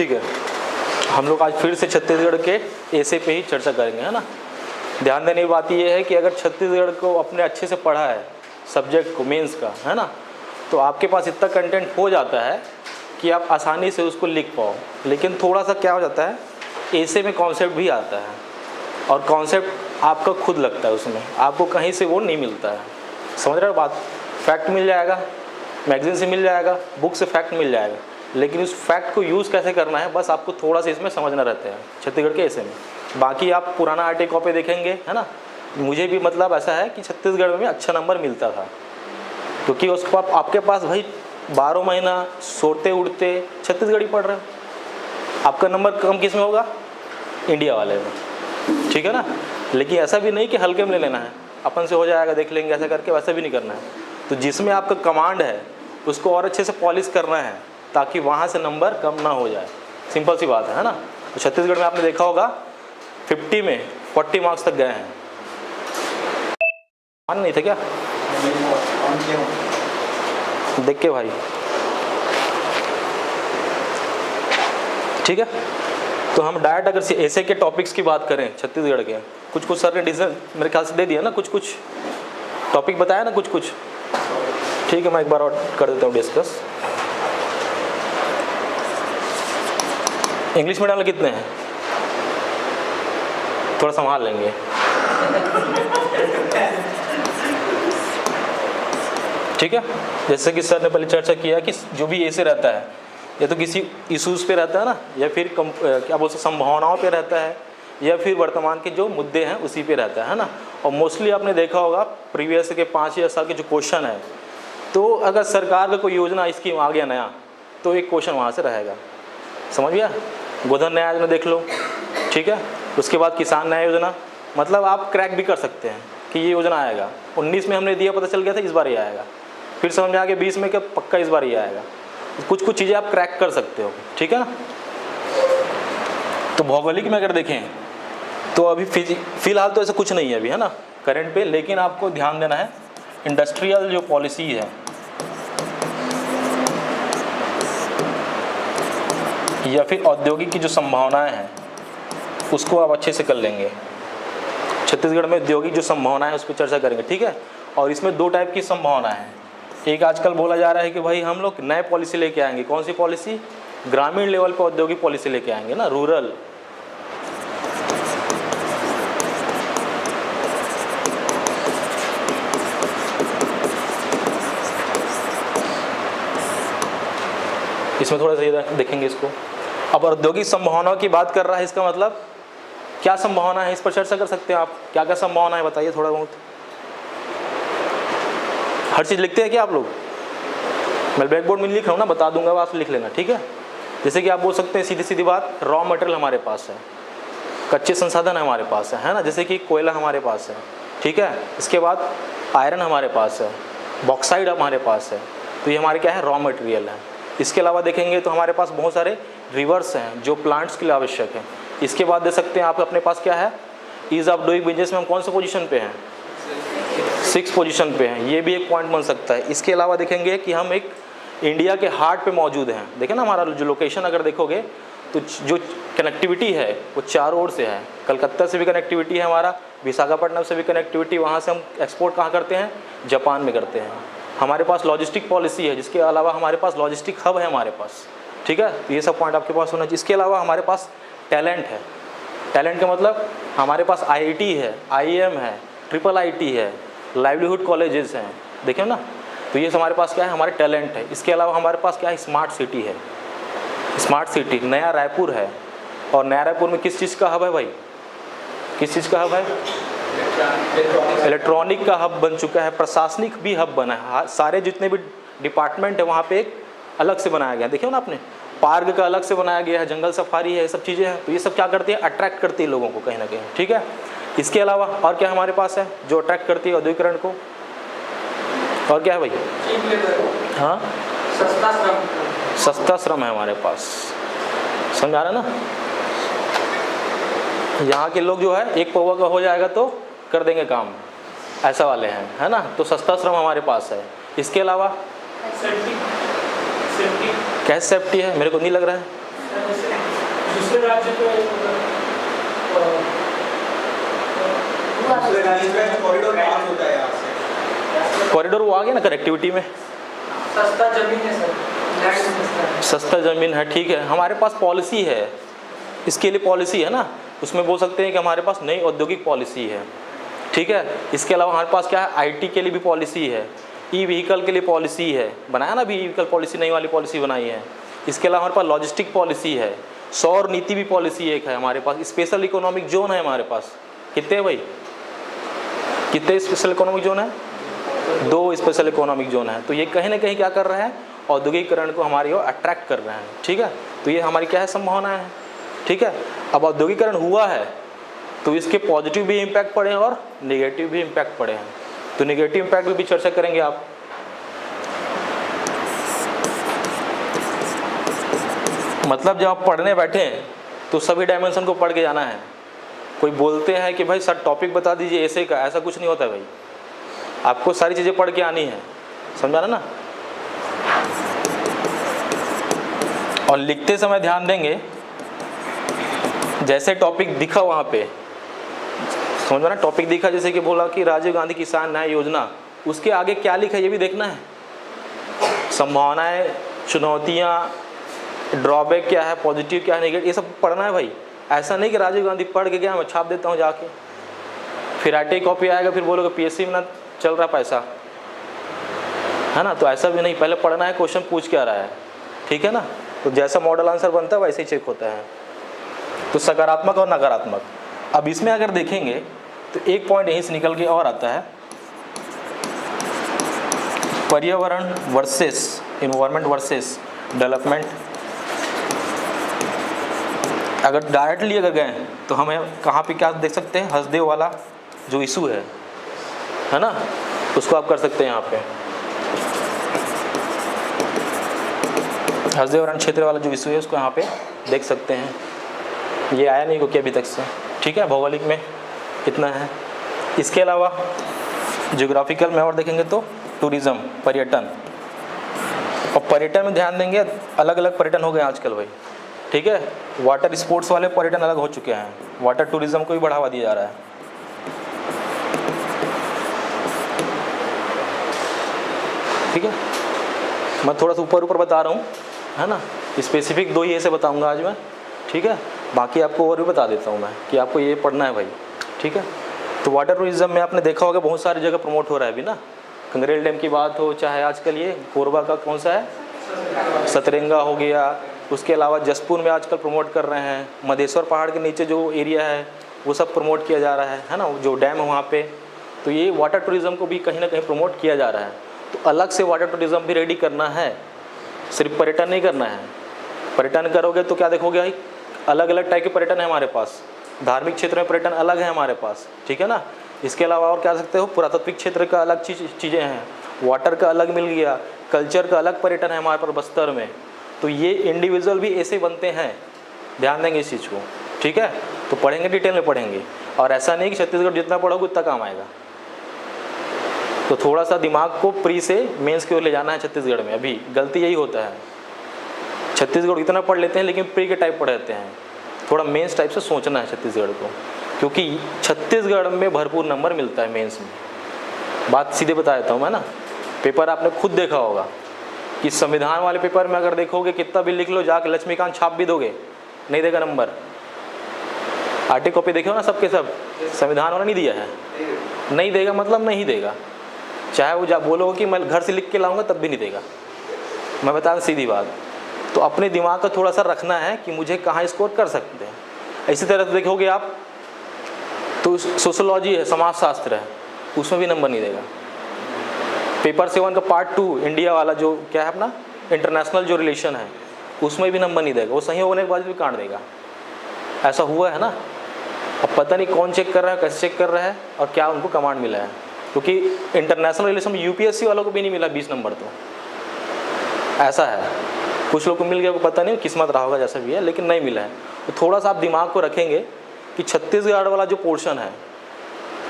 ठीक है, हम लोग आज फिर से छत्तीसगढ़ के ऐसे पे ही चर्चा करेंगे, है ना। ध्यान देने की बात ये है कि अगर छत्तीसगढ़ को अपने अच्छे से पढ़ा है सब्जेक्ट को, मेंस का, है ना, तो आपके पास इतना कंटेंट हो जाता है कि आप आसानी से उसको लिख पाओ। लेकिन थोड़ा सा क्या हो जाता है, ऐसे में कॉन्सेप्ट भी आता है और कॉन्सेप्ट आपका खुद लगता है, उसमें आपको कहीं से वो नहीं मिलता है। समझ रहे हो बात? फैक्ट मिल जाएगा, मैगजीन से मिल जाएगा, बुक से फैक्ट मिल जाएगा, लेकिन उस फैक्ट को यूज़ कैसे करना है बस आपको थोड़ा सा इसमें समझना रहता है छत्तीसगढ़ के ऐसे में। बाकी आप पुराना आर्टिकल कॉपी देखेंगे, है ना, मुझे भी मतलब ऐसा है कि छत्तीसगढ़ में अच्छा नंबर मिलता था, क्योंकि उसको आपके पास भाई 12 महीना सोते उड़ते छत्तीसगढ़ी पढ़ रहे हो, आपका नंबर कम किस में होगा? इंडिया वाले में, ठीक है ना। लेकिन ऐसा भी नहीं कि हल्के में ले लेना है, अपन से हो जाएगा देख लेंगे ऐसा करके, वैसा भी नहीं करना है। तो जिसमें आपका कमांड है उसको और अच्छे से पॉलिश करना है ताकि वहाँ से नंबर कम ना हो जाए। सिंपल सी बात है ना। तो छत्तीसगढ़ में आपने देखा होगा 50 में 40 मार्क्स तक गए हैं। मान नहीं थे क्या? देख के भाई, ठीक है। तो हम डायरेक्ट अगर ऐसे के टॉपिक्स की बात करें छत्तीसगढ़ के, कुछ कुछ सर ने डिसीजन मेरे ख्याल से दे दिया ना, कुछ कुछ टॉपिक बताया ना, कुछ कुछ, ठीक है। मैं एक बार और कर देता हूँ डिस्कस। इंग्लिश मीडियम में कितने हैं? थोड़ा संभाल लेंगे। ठीक है, जैसे कि सर ने पहले चर्चा किया कि जो भी ऐसे रहता है या तो किसी इशूज़ पे रहता है ना, या फिर क्या बोलते हैं संभावनाओं पे रहता है, या फिर वर्तमान के जो मुद्दे हैं उसी पे रहता है ना। और मोस्टली आपने देखा होगा प्रीवियस के 5 साल के जो क्वेश्चन है, तो अगर सरकार का कोई योजना स्कीम आ गया नया तो एक क्वेश्चन वहाँ से रहेगा। समझ गया? गोधन न्याय योजना देख लो, ठीक है। उसके बाद किसान न्याय योजना, मतलब आप क्रैक भी कर सकते हैं कि ये योजना आएगा। 19 में हमने दिया, पता चल गया था इस बार ये आएगा, फिर समझ में आ गया 20 में कि पक्का इस बार ये आएगा। कुछ कुछ चीज़ें आप क्रैक कर सकते हो, ठीक है ना। तो भौगोलिक में अगर देखें तो अभी फिलहाल तो ऐसा कुछ नहीं है अभी, है ना, करंट पे। लेकिन आपको ध्यान देना है इंडस्ट्रियल जो पॉलिसी है या फिर औद्योगिक की जो संभावनाएं हैं उसको आप अच्छे से कर लेंगे। छत्तीसगढ़ में औद्योगिक जो संभावनाएं है उस पर चर्चा करेंगे, ठीक है। और इसमें 2 टाइप की संभावना है। एक आजकल बोला जा रहा है कि भाई हम लोग नए पॉलिसी लेके आएंगे। कौन सी पॉलिसी? ग्रामीण लेवल पर औद्योगिक पॉलिसी लेके आएंगे ना, रूरल। इसमें थोड़ा सा देखेंगे इसको। अब औद्योगिक संभावनाओं की बात कर रहा है, इसका मतलब क्या संभावना है, इस पर चर्चा कर सकते हैं आप। क्या क्या संभावना है बताइए थोड़ा बहुत। हर चीज़ लिखते हैं क्या आप लोग? मैं ब्लैक बोर्ड में लिख रहा हूँ ना, बता दूंगा, आप लिख लेना, ठीक है। जैसे कि आप बोल सकते हैं सीधी सीधी बात, रॉ मटेरियल हमारे पास है, कच्चे संसाधन हमारे पास है ना, जैसे कि कोयला हमारे पास है, ठीक है। इसके बाद आयरन हमारे पास है, बॉक्साइड हमारे पास है, तो ये हमारे क्या है? रॉ मटेरियल है। इसके अलावा देखेंगे तो हमारे पास बहुत सारे रिवर्स हैं जो प्लांट्स के लिए आवश्यक है। इसके बाद दे सकते हैं आप अपने पास क्या है? ईज ऑफ डूइंग बिजनेस में हम कौन से पोजीशन पे हैं? 6 पोजीशन पे हैं, ये भी एक पॉइंट बन सकता है। इसके अलावा देखेंगे कि हम एक इंडिया के हार्ट पे मौजूद हैं। देखें ना, हमारा जो लोकेशन अगर देखोगे तो जो कनेक्टिविटी है वो चारों ओर से है। कलकत्ता से भी कनेक्टिविटी है हमारा, विशाखापट्टनम से भी कनेक्टिविटी, वहाँ से हम एक्सपोर्ट कहाँ करते हैं? जापान में करते हैं। हमारे पास लॉजिस्टिक पॉलिसी है, जिसके अलावा हमारे पास लॉजिस्टिक हब है हमारे पास, ठीक है। तो ये सब पॉइंट आपके पास होना चाहिए। इसके अलावा हमारे पास टैलेंट है। टैलेंट का मतलब हमारे पास IIT है, IIM है, IIIT है, लाइवलीहुड कॉलेजेस हैं, देखिए ना। तो ये हमारे पास क्या है? हमारे टैलेंट है। इसके अलावा हमारे पास क्या है? स्मार्ट सिटी है। स्मार्ट सिटी नया रायपुर है, और नया रायपुर में किस चीज़ का हब है भाई? किस चीज़ का हब है? इलेक्ट्रॉनिक का हब बन चुका है, प्रशासनिक भी हब बना है। सारे जितने भी डिपार्टमेंट है वहाँ पे एक अलग से बनाया गया, देखिए ना आपने, पार्क का अलग से बनाया गया है, जंगल सफारी है, ये सब चीज़ें हैं। तो ये सब क्या करती है? अट्रैक्ट करती है लोगों को कहीं ना कहीं, ठीक है। इसके अलावा और क्या हमारे पास है जो अट्रैक्ट करती है औद्योगिकरण को? और क्या है भाई? हाँ, सस्ता श्रम है हमारे पास। समझ आ रहा है ना? यहाँ के लोग जो है एक पौवा का हो जाएगा तो कर देंगे काम, ऐसा वाले हैं, है ना। तो सस्ता श्रम हमारे पास है। इसके अलावा कैश सेफ्टी है, मेरे को नहीं लग रहा है। दूसरे राज्य पे कॉरिडोर पास होता है यहाँ से। कॉरिडोर वो आ गया ना कनेक्टिविटी में। सस्ता जमीन है सर, लैंड सस्ता है। सस्ता ज़मीन है, ठीक है। हमारे पास पॉलिसी है, इसके लिए पॉलिसी है ना, उसमें बोल सकते हैं कि हमारे पास नई औद्योगिक पॉलिसी है, ठीक है। इसके अलावा हमारे पास क्या है, आईटी के लिए भी पॉलिसी है, ई व्हीकल के लिए पॉलिसी है, बनाया ना अभी ई व्हीकल पॉलिसी, नई वाली पॉलिसी बनाई है। इसके अलावा हमारे पास लॉजिस्टिक पॉलिसी है, सौर नीति भी पॉलिसी एक है हमारे पास, स्पेशल इकोनॉमिक जोन है हमारे पास। कितने हैं भाई, कितने स्पेशल इकोनॉमिक जोन है? 2 स्पेशल इकोनॉमिक जोन है। तो ये कहीं ना कहीं क्या कर रहे हैं, औद्योगिकरण को हमारी ओर अट्रैक्ट कर रहे हैं, ठीक है। तो ये हमारी क्या है, संभावना है, ठीक है। अब औद्योगिकरण हुआ है तो इसके पॉजिटिव भी इम्पैक्ट पड़े हैं और नेगेटिव भी इम्पैक्ट पड़े हैं। तो नेगेटिव इम्पैक्ट भी चर्चा करेंगे आप। मतलब जब आप पढ़ने बैठे हैं तो सभी डायमेंशन को पढ़ के जाना है। कोई बोलते हैं कि भाई सर टॉपिक बता दीजिए ऐसे का, ऐसा कुछ नहीं होता है भाई, आपको सारी चीज़ें पढ़ के आनी है, समझा ना। और लिखते समय ध्यान देंगे, जैसे टॉपिक दिखा वहाँ पे, समझ में ना, टॉपिक दिखा जैसे कि बोला कि राजीव गांधी किसान न्याय योजना, उसके आगे क्या लिखा है ये भी देखना है। संभावनाएं, चुनौतियाँ, ड्रॉबैक क्या है, पॉजिटिव क्या है, नेगेटिव, ये सब पढ़ना है भाई। ऐसा नहीं कि राजीव गांधी पढ़ के गया मैं छाप देता हूँ जाके, फिर आरटीआई कॉपी आएगा फिर बोलोगे पीएससी में ना चल रहा पैसा, है ना। तो ऐसा भी नहीं, पहले पढ़ना है क्वेश्चन पूछ क्या रहा है, ठीक है ना। तो जैसा मॉडल आंसर बनता है वैसे ही चेक होता है। तो सकारात्मक और नकारात्मक। अब इसमें अगर देखेंगे तो एक पॉइंट यहीं से निकल के और आता है, पर्यावरण वर्सेस इन्वायरमेंट वर्सेस डेवलपमेंट। अगर डायरेक्टली अगर गए तो हमें कहाँ पे क्या देख सकते हैं, हसदेव वाला जो इशू है ना, उसको आप कर सकते हैं यहाँ पे। हसदेव रण क्षेत्र वाला जो इशू है उसको यहाँ पे देख सकते हैं। ये आया नहीं क्योंकि अभी तक से, ठीक है। भौगोलिक में इतना है। इसके अलावा ज्योग्राफिकल में और देखेंगे तो टूरिज़्म, पर्यटन। और पर्यटन में ध्यान देंगे, अलग अलग पर्यटन हो गए आजकल भाई, ठीक है। वाटर स्पोर्ट्स वाले पर्यटन अलग हो चुके हैं, वाटर टूरिज्म को भी बढ़ावा दिया जा रहा है, ठीक है। मैं थोड़ा सा ऊपर ऊपर बता रहा हूँ, है ना। स्पेसिफिक 2 ही ऐसे बताऊँगा आज मैं, ठीक है। बाकी आपको और भी बता देता हूँ मैं कि आपको ये पढ़ना है भाई, ठीक है। तो वाटर टूरिज्म में आपने देखा होगा बहुत सारी जगह प्रमोट हो रहा है अभी ना, कंगरेल डैम की बात हो, चाहे आजकल ये कोरबा का कौन सा है, सतरंगा हो गया, उसके अलावा जसपुर में आजकल प्रमोट कर रहे हैं, मधेश्वर पहाड़ के नीचे जो एरिया है वो सब प्रमोट किया जा रहा है ना, जो डैम है वहाँ पे। तो ये वाटर टूरिज़्म को भी कहीं ना कहीं प्रमोट किया जा रहा है। तो अलग से वाटर टूरिज़्म भी रेडी करना है, सिर्फ पर्यटन नहीं करना है। पर्यटन करोगे तो क्या देखोगे भाई, अलग अलग टाइप के पर्यटन है हमारे पास, धार्मिक क्षेत्र में पर्यटन अलग है हमारे पास, ठीक है ना। इसके अलावा और क्या सकते हो, पुरातात्विक क्षेत्र का अलग चीज़ें हैं, वाटर का अलग मिल गया, कल्चर का अलग पर्यटन है हमारे पास बस्तर में। तो ये इंडिविजुअल भी ऐसे बनते हैं, ध्यान देंगे इस चीज़ को, ठीक है। तो पढ़ेंगे, डिटेल में पढ़ेंगे। और ऐसा नहीं कि छत्तीसगढ़ जितना पढ़ोगे उतना काम आएगा। तो थोड़ा सा दिमाग को प्री से मेंस की ओर ले जाना है छत्तीसगढ़ में। अभी गलती यही होता है, छत्तीसगढ़ इतना पढ़ लेते हैं लेकिन प्री के टाइप पढ़ लेते हैं। थोड़ा मेंस टाइप से सोचना है छत्तीसगढ़ को, क्योंकि छत्तीसगढ़ में भरपूर नंबर मिलता है मेंस में। बात सीधे बता देता हूँ मैं ना, पेपर आपने खुद देखा होगा कि संविधान वाले पेपर में अगर देखोगे कितना भी लिख लो, जाके लक्ष्मीकांत छाप भी दोगे नहीं देगा नंबर। आर्टिकल कॉपी देखे हो ना सबके सब, संविधान वाला नहीं दिया है, नहीं देगा मतलब नहीं देगा। चाहे वो जा बोलो कि मैं घर से लिख के लाऊंगा तब भी नहीं देगा। मैं बता दूं सीधी बात। तो अपने दिमाग का थोड़ा सा रखना है कि मुझे कहाँ स्कोर कर सकते हैं। इसी तरह देखोगे आप तो सोशोलॉजी है, समाजशास्त्र है, उसमें भी नंबर नहीं देगा। पेपर 7 का पार्ट 2 इंडिया वाला जो क्या है अपना इंटरनेशनल जो रिलेशन है, उसमें भी नंबर नहीं देगा। वो सही होने के बाद भी काट देगा। ऐसा हुआ है ना। अब पता नहीं कौन चेक कर रहा है, कैसे चेक कर रहा है और क्या उनको कमांड मिला है, क्योंकि इंटरनेशनल रिलेशन में यूपीएससी वालों को भी नहीं मिला 20 नंबर। तो ऐसा है, कुछ लोग को मिल गया, को पता नहीं किस्मत रहा होगा जैसा भी है, लेकिन नहीं मिला है। तो थोड़ा सा आप दिमाग को रखेंगे कि छत्तीसगढ़ वाला जो पोर्शन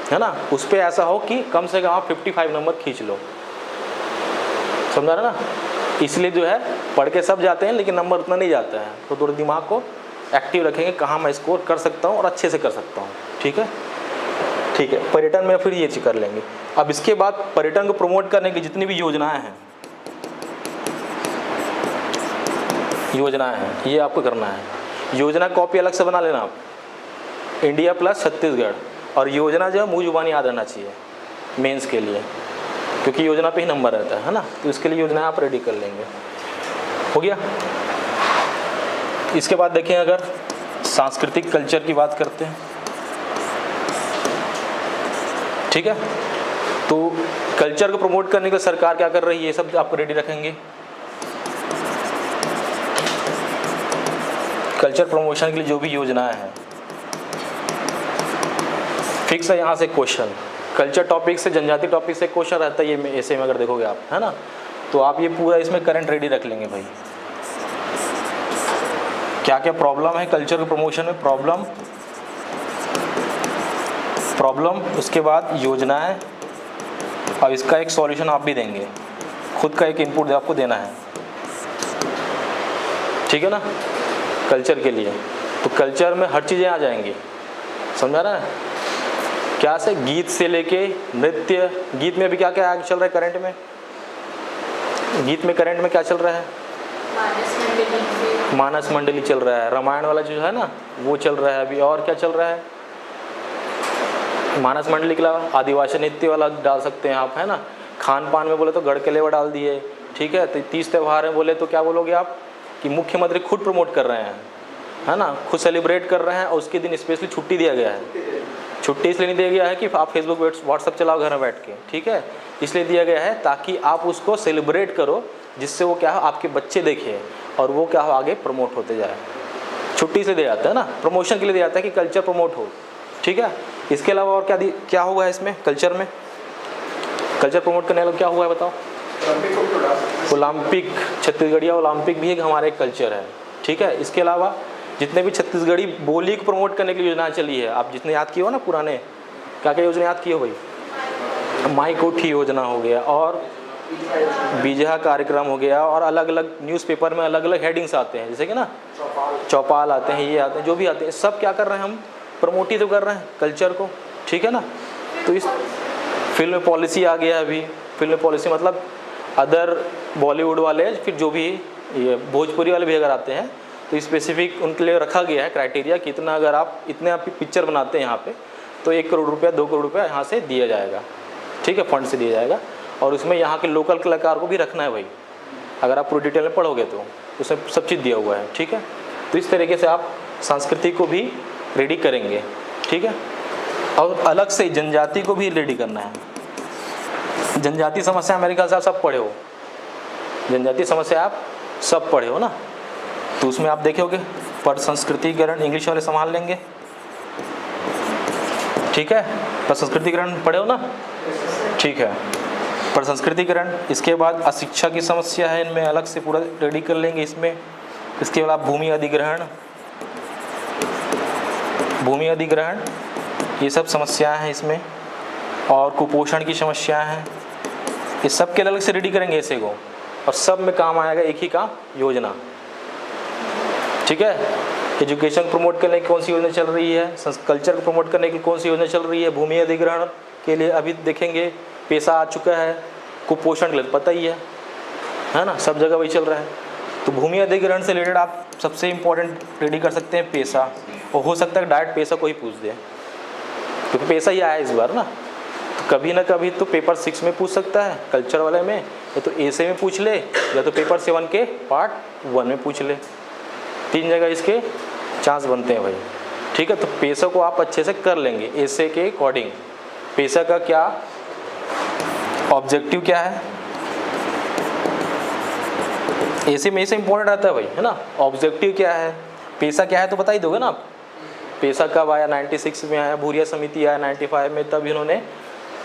है ना, उस पर ऐसा हो कि कम से कम आप 55 नंबर खींच लो। समझा रहे ना। इसलिए जो है पढ़ के सब जाते हैं लेकिन नंबर उतना नहीं जाता है। तो थोड़ा दिमाग को एक्टिव रखेंगे कहाँ मैं स्कोर कर सकता हूँ और अच्छे से कर सकता हूँ। ठीक है, ठीक है। पर्यटन में फिर ये चीज़ कर लेंगे। अब इसके बाद पर्यटन को प्रमोट करने की जितनी भी योजनाएं हैं ये आपको करना है। योजना कॉपी अलग से बना लेना आप, इंडिया प्लस छत्तीसगढ़, और योजना जो है मुँह जुबानी याद रहना चाहिए मेंस के लिए, क्योंकि योजना पे ही नंबर रहता है ना, तो इसके लिए योजना आप रेडी कर लेंगे। हो गया। इसके बाद देखें अगर सांस्कृतिक कल्चर की बात करते हैं, ठीक है, तो कल्चर को प्रमोट करने के लिए सरकार क्या कर रही है, ये सब आपको रेडी रखेंगे। कल्चर प्रमोशन के लिए जो भी योजनाएं हैं फिक्स है। यहाँ से क्वेश्चन कल्चर टॉपिक से, जनजाति टॉपिक से क्वेश्चन रहता है ये ऐसे में, अगर देखोगे आप, है ना, तो आप ये पूरा इसमें करंट रेडी रख लेंगे भाई। क्या क्या प्रॉब्लम है कल्चर के प्रमोशन में, प्रॉब्लम, उसके बाद योजनाएं, और इसका एक सॉल्यूशन आप भी देंगे, खुद का एक इनपुट आपको देना है। ठीक है ना, कल्चर के लिए। तो कल्चर में हर चीज़ें आ जाएंगी, समझा रहा है, क्या से, गीत से लेके नृत्य। गीत में भी क्या क्या चल रहा है करंट में, गीत में करंट में क्या चल रहा है, मानस मंडली चल रहा है, रामायण वाला जो है ना वो चल रहा है अभी। और क्या चल रहा है, मानस मंडली के अलावा आदिवासी नृत्य वाला डाल सकते हैं आप, है ना। खान पान में बोले तो गढ़कलेवा डाल दिए, ठीक है। तो 30 त्यौहार में बोले तो क्या बोलोगे आप कि मुख्यमंत्री खुद प्रमोट कर रहे हैं, है ना, खुद सेलिब्रेट कर रहे हैं, और उसके दिन स्पेशली छुट्टी दिया गया है। छुट्टी इसलिए नहीं दिया गया है कि आप फेसबुक व्हाट्सअप चलाओ घर में बैठ के, ठीक है, इसलिए दिया गया है ताकि आप उसको सेलिब्रेट करो, जिससे वो क्या हो, आपके बच्चे देखें और वो क्या हो, आगे प्रमोट होते जाए। छुट्टी से दिया जाता है ना, प्रमोशन के लिए दिया जाता है कि कल्चर प्रमोट हो। ठीक है, इसके अलावा और क्या हुआ है इसमें, कल्चर में, कल्चर प्रमोट करने वाला क्या हुआ है बताओ। ओलंपिक, छत्तीसगढ़िया ओलंपिक भी एक हमारे कल्चर है। ठीक है, इसके अलावा जितने भी छत्तीसगढ़ी बोली को प्रमोट करने की योजना चली है, आप जितने याद किए हो ना पुराने, क्या क्या योजना याद किए हो भाई, माई कोठी योजना हो गया, और बीजहा कार्यक्रम हो गया, और अलग अलग न्यूज़पेपर में अलग अलग हेडिंग्स आते हैं, जैसे कि ना चौपाल आते हैं, ये आते हैं, जो भी आते हैं, सब क्या कर रहे हैं, हम प्रमोट ही तो कर रहे हैं कल्चर को। ठीक है ना, तो इस फिल्म पॉलिसी आ गया अभी, फिल्म पॉलिसी मतलब अदर बॉलीवुड वाले, फिर जो भी ये भोजपुरी वाले भी अगर आते हैं तो स्पेसिफिक उनके लिए रखा गया है क्राइटेरिया कि इतना अगर आप इतने आप पिक्चर बनाते हैं यहाँ पे तो 1 करोड़ रुपया 2 करोड़ रुपया यहाँ से दिया जाएगा। ठीक है, फंड से दिया जाएगा, और उसमें यहाँ के लोकल कलाकार को भी रखना है भाई। अगर आप पूरी डिटेल में पढ़ोगे तो उसमें सब चीज़ दिया हुआ है। ठीक है, तो इस तरीके से आप संस्कृति को भी रेडी करेंगे। ठीक है, और अलग से जनजाति को भी रेडी करना है। जनजाति समस्या मेरे ख्याल से आप सब पढ़े हो, जनजाति समस्या आप सब पढ़े हो ना, तो उसमें आप देखोगे पर संस्कृतिकरण इंग्लिश वाले संभाल लेंगे। ठीक है, पर संस्कृतिकरण पढ़े हो ना, ठीक है, पर संस्कृतिकरण। इसके बाद अशिक्षा की समस्या है, इनमें अलग से पूरा रेडी कर लेंगे इसमें। इसके बाद भूमि अधिग्रहण, ये सब समस्याएं हैं इसमें, और कुपोषण की समस्याएं हैं, ये सब के अलग से रेडी करेंगे ऐसे को, और सब में काम आएगा एक ही काम, योजना। ठीक है, एजुकेशन को प्रमोट करने की कौन सी योजना चल रही है, कल्चर को प्रमोट करने की कौन सी योजना चल रही है, भूमि अधिग्रहण के लिए अभी देखेंगे पैसा आ चुका है, कुपोषण के लिए पता ही है ना, सब जगह वही चल रहा है। तो भूमि अधिग्रहण से रिलेटेड आप सबसे इम्पोर्टेंट रेडी कर सकते हैं पैसा, और हो सकता है डायरेक्ट पैसा को ही पूछ दे, क्योंकि पैसा ही आया इस बार ना, तो कभी ना कभी तो पेपर 6 में पूछ सकता है कल्चर वाले में, या तो ऐसे में पूछ ले, या तो पेपर 7 के पार्ट 1 में पूछ ले, 3 जगह इसके चांस बनते हैं भाई। ठीक है, तो पैसा को आप अच्छे से कर लेंगे ऐसे के अकॉर्डिंग। पैसा का क्या ऑब्जेक्टिव क्या है, ऐसे में ऐसे इंपॉर्टेंट रहता है भाई, है ना, ऑब्जेक्टिव क्या है, पैसा क्या है तो बता ही दोगे ना आप। पैसा कब आया, 96 में आया, भूरिया समिति आया 95 में, तब इन्होंने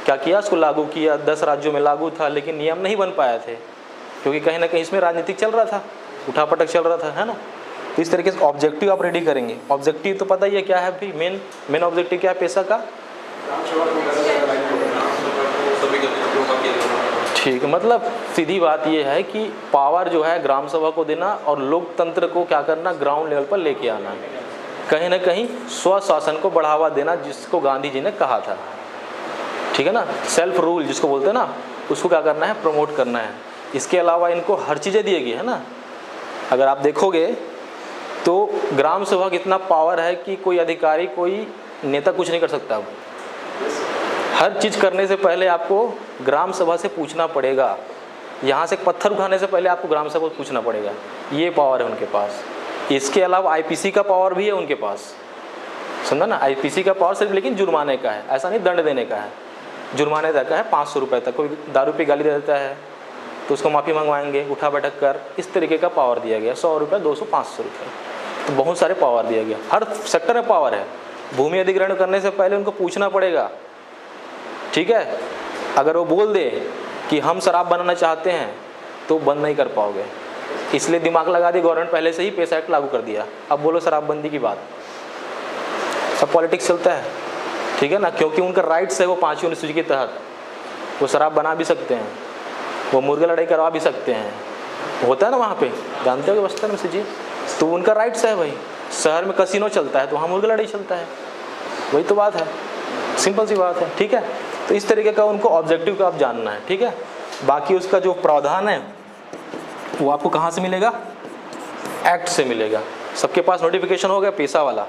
क्या किया, उसको लागू किया, 10 राज्यों में लागू था, लेकिन नियम नहीं बन पाए थे, क्योंकि कहीं ना कहीं इसमें राजनीतिक चल रहा था, उठापटक चल रहा था, है ना। तो इस तरीके से ऑब्जेक्टिव आप रेडी करेंगे। ऑब्जेक्टिव तो पता ही है क्या है भाई, मेन ऑब्जेक्टिव क्या है पैसा का। ठीक है, मतलब सीधी बात ये है कि पावर जो है ग्राम सभा को देना और लोकतंत्र को क्या करना, ग्राउंड लेवल पर लेके आना, कहीं ना कहीं स्वशासन को बढ़ावा देना, जिसको गांधी जी ने कहा था, ठीक है ना, सेल्फ रूल जिसको बोलते हैं ना, उसको क्या करना है, प्रमोट करना है। इसके अलावा इनको हर चीज़ें दी गई है ना। अगर आप देखोगे तो ग्राम सभा का इतना पावर है कि कोई अधिकारी, कोई नेता कुछ नहीं कर सकता। हर चीज़ करने से पहले आपको ग्राम सभा से पूछना पड़ेगा। यहाँ से पत्थर उठाने से पहले आपको ग्राम सभा से पूछना पड़ेगा। ये पावर है उनके पास। इसके अलावा आईपीसी का पावर भी है उनके पास, समझा ना। आईपीसी का पावर सिर्फ लेकिन जुर्माने का है, ऐसा नहीं दंड देने का है। जुर्माने तक का है 500 रुपये तक। कोई दारू पे गाली दे देता है तो उसको माफ़ी मंगवाएंगे, उठा बैठक कर, इस तरीके का पावर दिया गया। 100 रुपये, 200, 500 रुपये, तो बहुत सारे पावर दिया गया। हर सेक्टर में पावर है। भूमि अधिग्रहण करने से पहले उनको पूछना पड़ेगा, ठीक है। अगर वो बोल दे कि हम शराब बनाना चाहते हैं तो बंद नहीं कर पाओगे, इसलिए दिमाग लगा दी गवर्नमेंट, पहले से ही पेसा एक्ट लागू कर दिया। अब बोलो शराबबंदी की बात, सब पॉलिटिक्स चलता है, ठीक है ना, क्योंकि उनका राइट्स है वो 5वीं अनुसूची के तहत। वो शराब बना भी सकते हैं, वो मुर्गा लड़ाई करवा भी सकते हैं, होता है ना वहाँ पे, जानते हो बस्तर में से जी, तो उनका राइट्स है भाई। शहर में कसिनो चलता है तो वहाँ मुर्गा लड़ाई चलता है, वही तो बात है, सिंपल सी बात है, ठीक है। तो इस तरीके का उनको ऑब्जेक्टिव का आप जानना है, ठीक है। बाकी उसका जो प्रावधान है वो आपको कहाँ से मिलेगा, एक्ट से मिलेगा। सबके पास नोटिफिकेशन हो गया पेशा वाला,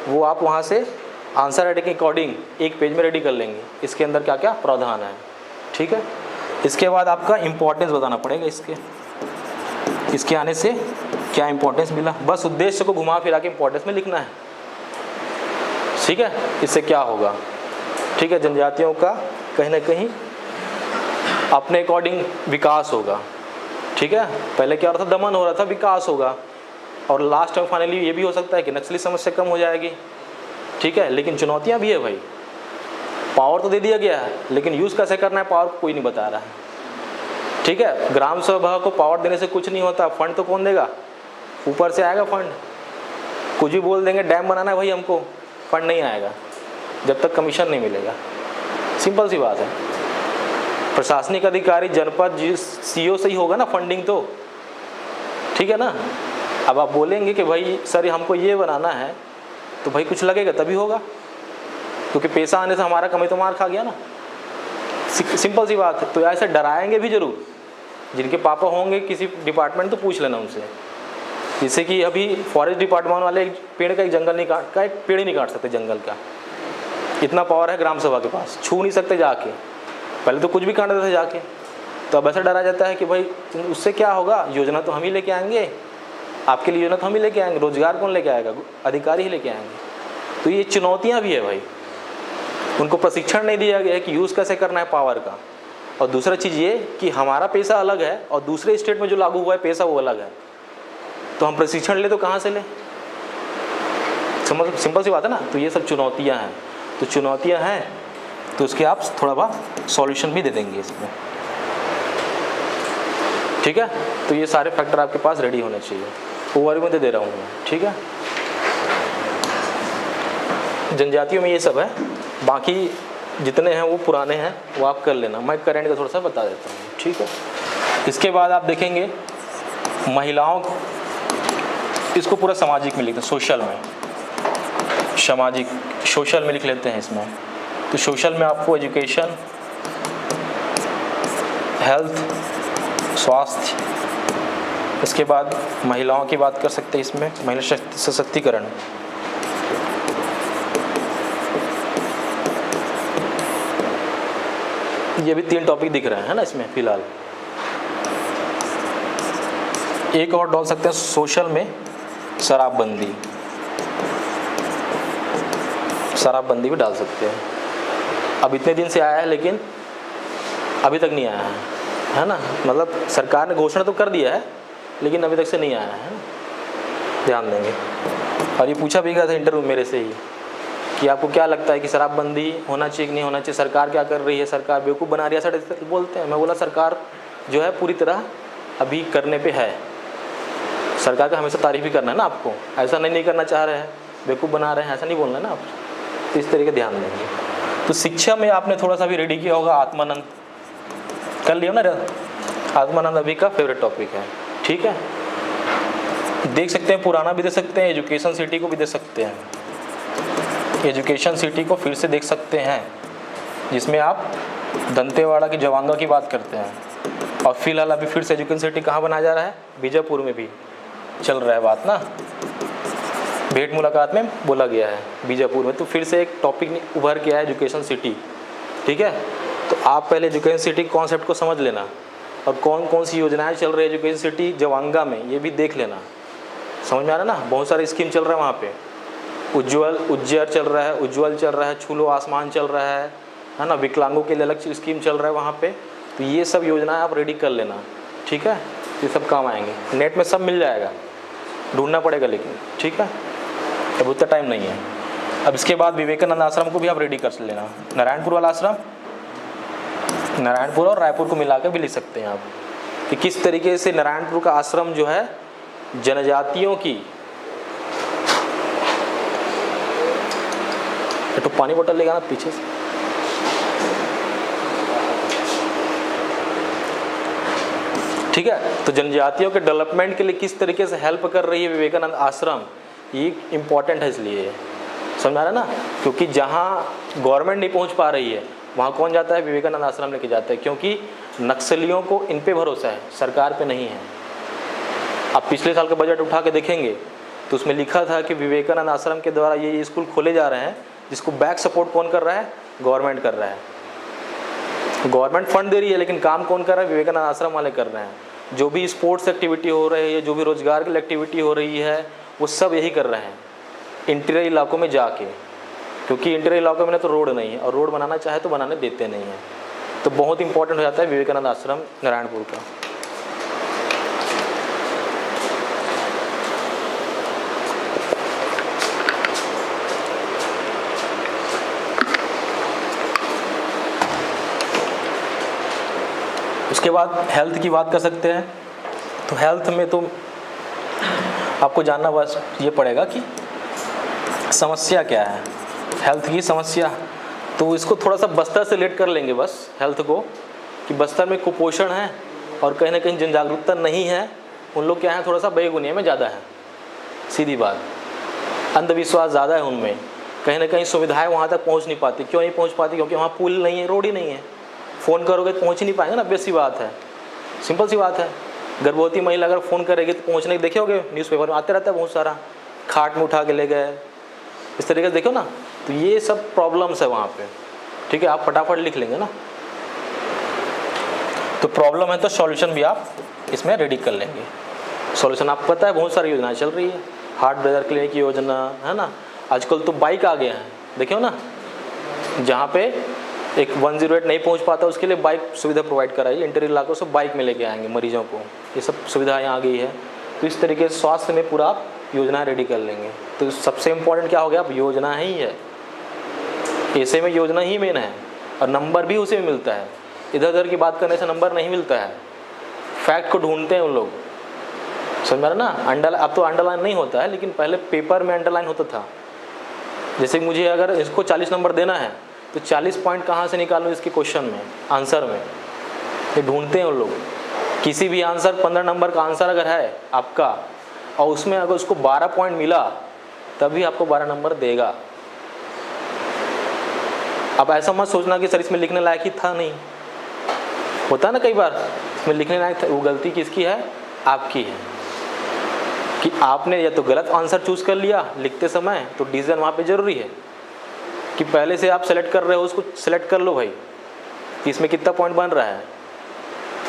वो आप वहाँ से आंसर राइटिंग के अकॉर्डिंग एक पेज में रेडी कर लेंगे। इसके अंदर क्या क्या प्रावधान है, ठीक है। इसके बाद आपका इम्पोर्टेंस बताना पड़ेगा इसके आने से क्या इम्पोर्टेंस मिला। बस उद्देश्य को घुमा फिरा के इम्पोर्टेंस में लिखना है, ठीक है। इससे क्या होगा, ठीक है, जनजातियों का कहीं ना कहीं अपने अकॉर्डिंग विकास होगा, ठीक है। पहले क्या हो रहा था, दमन हो रहा था, विकास होगा। और लास्ट में फाइनली ये भी हो सकता है कि नक्सली समस्या कम हो जाएगी, ठीक है। लेकिन चुनौतियाँ भी है भाई। पावर तो दे दिया गया है, लेकिन यूज़ कैसे करना है पावर को कोई नहीं बता रहा है, ठीक है। ग्राम सभा को पावर देने से कुछ नहीं होता। फंड तो कौन देगा, ऊपर से आएगा फंड। कुछ भी बोल देंगे डैम बनाना है भाई हमको, फंड नहीं आएगा जब तक कमीशन नहीं मिलेगा, सिंपल सी बात है। प्रशासनिक अधिकारी जनपद सीओ से ही होगा ना फंडिंग तो, ठीक है ना। अब आप बोलेंगे कि भाई सर हमको ये बनाना है, तो भाई कुछ लगेगा तभी होगा, क्योंकि पैसा आने से हमारा कमी तो मार खा गया ना, सिंपल सी बात है। तो ऐसे डराएंगे भी जरूर। जिनके पापा होंगे किसी डिपार्टमेंट तो पूछ लेना उनसे, जैसे कि अभी फॉरेस्ट डिपार्टमेंट वाले एक पेड़ का एक जंगल नहीं काट का, एक पेड़ ही नहीं काट सकते जंगल का, इतना पावर है ग्राम सभा के पास, छू नहीं सकते जाके। पहले तो कुछ भी काट देते थे जाके, तो अब ऐसा डरा जाता है कि भाई उससे क्या होगा, योजना तो हम ही लेके आएंगे, आपके लिए योजना तो हम ही लेके आएंगे, रोजगार कौन लेके आएगा, अधिकारी ही लेके आएंगे। तो ये चुनौतियाँ भी है भाई। उनको प्रशिक्षण नहीं दिया गया है कि यूज़ कैसे करना है पावर का। और दूसरा चीज़ ये कि हमारा पैसा अलग है और दूसरे स्टेट में जो लागू हुआ है पैसा वो अलग है, तो हम प्रशिक्षण ले तो कहाँ से लें, सिंपल सी बात है ना। तो ये सब चुनौतियाँ हैं। तो चुनौतियाँ हैं तो उसके आप थोड़ा बहुत सॉल्यूशन भी दे देंगे इसमें, ठीक है। तो ये सारे फैक्टर आपके पास रेडी होने चाहिए। ओवरव्यू में दे रहा हूँ मैं, ठीक है। जनजातियों में ये सब है, बाकी जितने हैं वो पुराने हैं, वो आप कर लेना। मैं करंट का थोड़ा सा बता देता हूँ, ठीक है। इसके बाद आप देखेंगे महिलाओं, इसको पूरा सामाजिक में लिखते हैं, सोशल में, सामाजिक सोशल में लिख लेते हैं इसमें। तो सोशल में आपको एजुकेशन, हेल्थ, स्वास्थ्य, इसके बाद महिलाओं की बात कर सकते हैं इसमें, महिला सशक्तिकरण, ये भी 3 टॉपिक दिख रहे हैं ना इसमें फिलहाल। एक और डाल सकते हैं सोशल में, शराबबंदी, शराबबंदी भी डाल सकते हैं। अब इतने दिन से आया है लेकिन अभी तक नहीं आया है ना। मतलब सरकार ने घोषणा तो कर दिया है लेकिन अभी तक से नहीं आया है, ध्यान देंगे। और ये पूछा भी गया था इंटरव्यू मेरे से ही कि आपको क्या लगता है कि शराबबंदी होना चाहिए कि नहीं होना चाहिए, सरकार क्या कर रही है, सरकार बेवकूफ़ बना रही है, ऐसा बोलते हैं। मैं बोला सरकार जो है पूरी तरह अभी करने पे है। सरकार का हमेशा तारीफ ही करना है ना आपको, ऐसा नहीं करना चाह रहे हैं, बेवकूफ़ बना रहे हैं, ऐसा नहीं बोलना है ना आप। तो इस तरीके ध्यान देंगे। तो शिक्षा में आपने थोड़ा सा भी रेडी किया होगा, आत्मानंद कर लिया ना, आत्मानंद अभी का फेवरेट टॉपिक है, ठीक है। देख सकते हैं, पुराना भी दे सकते हैं, एजुकेशन सिटी को भी दे सकते हैं। एजुकेशन सिटी को फिर से देख सकते हैं, जिसमें आप दंतेवाड़ा की जवांगा की बात करते हैं। और फिलहाल अभी फिर से एजुकेशन सिटी कहाँ बनाया जा रहा है, बीजापुर में भी चल रहा है बात ना, भेंट मुलाकात में बोला गया है बीजापुर में। तो फिर से एक टॉपिक उभर के आया है एजुकेशन सिटी, ठीक है। तो आप पहले एजुकेशन सिटी कॉन्सेप्ट को समझ लेना, और कौन कौन सी योजनाएं चल रही है एजुकेशन सिटी जवांगा में, ये भी देख लेना। समझ में आ रहा है ना, बहुत सारे स्कीम चल रहा है वहाँ पे। उज्जैन चल रहा है, उज्ज्वल चल रहा है, छूलो आसमान चल रहा है ना, विकलांगों के लिए अलग स्कीम चल रहा है वहाँ पे। तो ये सब योजनाएं आप रेडी कर लेना, ठीक है। ये सब काम आएंगे, नेट में सब मिल जाएगा, ढूंढना पड़ेगा लेकिन, ठीक है। अब उतना टाइम नहीं है। अब इसके बाद विवेकानंद आश्रम को भी आप रेडी कर लेना। नारायणपुर वाला आश्रम, नारायणपुर और रायपुर को मिला के भी लिख सकते हैं आप, कि किस तरीके से नारायणपुर का आश्रम जो है जनजातियों की। तो पानी बोतल लेगा ना पीछे से। ठीक है, तो जनजातियों के डेवलपमेंट के लिए किस तरीके से हेल्प कर रही है विवेकानंद आश्रम, ये इम्पॉर्टेंट है। इसलिए समझ आ रहा है ना, क्योंकि जहाँ गवर्नमेंट नहीं पहुँच पा रही है वहाँ कौन जाता है, विवेकानंद आश्रम लेके जाता है। क्योंकि नक्सलियों को इन पे भरोसा है, सरकार पे नहीं है। आप पिछले साल का बजट उठा के देखेंगे तो उसमें लिखा था कि विवेकानंद आश्रम के द्वारा ये स्कूल खोले जा रहे हैं, जिसको बैक सपोर्ट कौन कर रहा है, गवर्नमेंट कर रहा है। गवर्नमेंट फंड दे रही है, लेकिन काम कौन कर रहा है, विवेकानंद आश्रम वाले कर रहे हैं। जो भी स्पोर्ट्स एक्टिविटी हो रही है, जो भी रोजगार की एक्टिविटी हो रही है, वो सब यही कर रहे हैं इंटीरियर इलाकों में जाके। क्योंकि इंटीरियर इलाकों में ना तो रोड नहीं है, और रोड बनाना चाहे तो बनाने देते नहीं हैं। तो बहुत इंपॉर्टेंट हो जाता है विवेकानंद आश्रम नारायणपुर का। उसके बाद हेल्थ की बात कर सकते हैं। तो हेल्थ में तो आपको जानना बस ये पड़ेगा कि समस्या क्या है, हेल्थ की समस्या। तो इसको थोड़ा सा बस्तर से रिलेट कर लेंगे बस हेल्थ को, कि बस्तर में कुपोषण है और कहीं ना कहीं जन जागरूकता नहीं है। उन लोग क्या है, थोड़ा सा बेगुनिया में ज़्यादा है, सीधी बात। अंधविश्वास ज़्यादा है उनमें, कहीं ना कहीं सुविधाएं वहाँ तक पहुँच नहीं पाती। क्यों नहीं पहुँच पाती, क्योंकि वहाँ पुल नहीं है, रोड ही नहीं है। फ़ोन करोगे तो पहुँच ही नहीं पाएंगे ना, बेस्ट सी बात है, सिंपल सी बात है। गर्भवती महिला अगर फ़ोन करेगी तो पहुँचने देखे होगे, न्यूज़पेपर में आते रहता है बहुत सारा, खाट में उठा के ले गए, इस तरीके से देखो ना। तो ये सब प्रॉब्लम्स है वहाँ पे, ठीक है। आप फटाफट लिख लेंगे ना, तो प्रॉब्लम है तो सॉल्यूशन भी आप इसमें रेडी कर लेंगे। सॉल्यूशन आपको पता है, बहुत सारी योजनाएं चल रही है, हार्ट ब्रदर क्लिनिक की योजना है ना। आजकल तो बाइक आ गया है, देखियो ना, जहाँ पे एक 108 नहीं पहुँच पाता उसके लिए बाइक सुविधा प्रोवाइड कराई, इंटीरियर इलाकों से बाइक में लेके आएंगे मरीजों को। ये सब सुविधाएँ आ गई है। तो इस तरीके से स्वास्थ्य में पूरा आप योजना रेडी कर लेंगे। तो सबसे इम्पोर्टेंट क्या हो गया, अब योजना ही है। ऐसे में योजना ही मेन है, और नंबर भी उसे मिलता है। इधर उधर की बात करने से नंबर नहीं मिलता है, फैक्ट को ढूंढते हैं उन लोग, समझ में ना। अब तो अंडरलाइन नहीं होता है, लेकिन पहले पेपर में अंडरलाइन होता था। जैसे मुझे अगर इसको 40 नंबर देना है तो 40 पॉइंट कहाँ से निकालूँ इसके क्वेश्चन में, आंसर में, ये ढूंढते हैं उन लोग। किसी भी आंसर 15 नंबर का आंसर अगर है आपका, और उसमें अगर उसको 12 पॉइंट मिला, तभी आपको 12 नंबर देगा। अब ऐसा मत सोचना कि सर इसमें लिखने लायक ही था, नहीं होता है ना कई बार इसमें लिखने लायक था। वो गलती किसकी है, आपकी है, कि आपने या तो गलत आंसर चूज कर लिया लिखते समय। तो डिसीजन वहाँ पे जरूरी है कि पहले से आप सेलेक्ट कर रहे हो, उसको सेलेक्ट कर लो भाई कि इसमें कितना पॉइंट बन रहा है।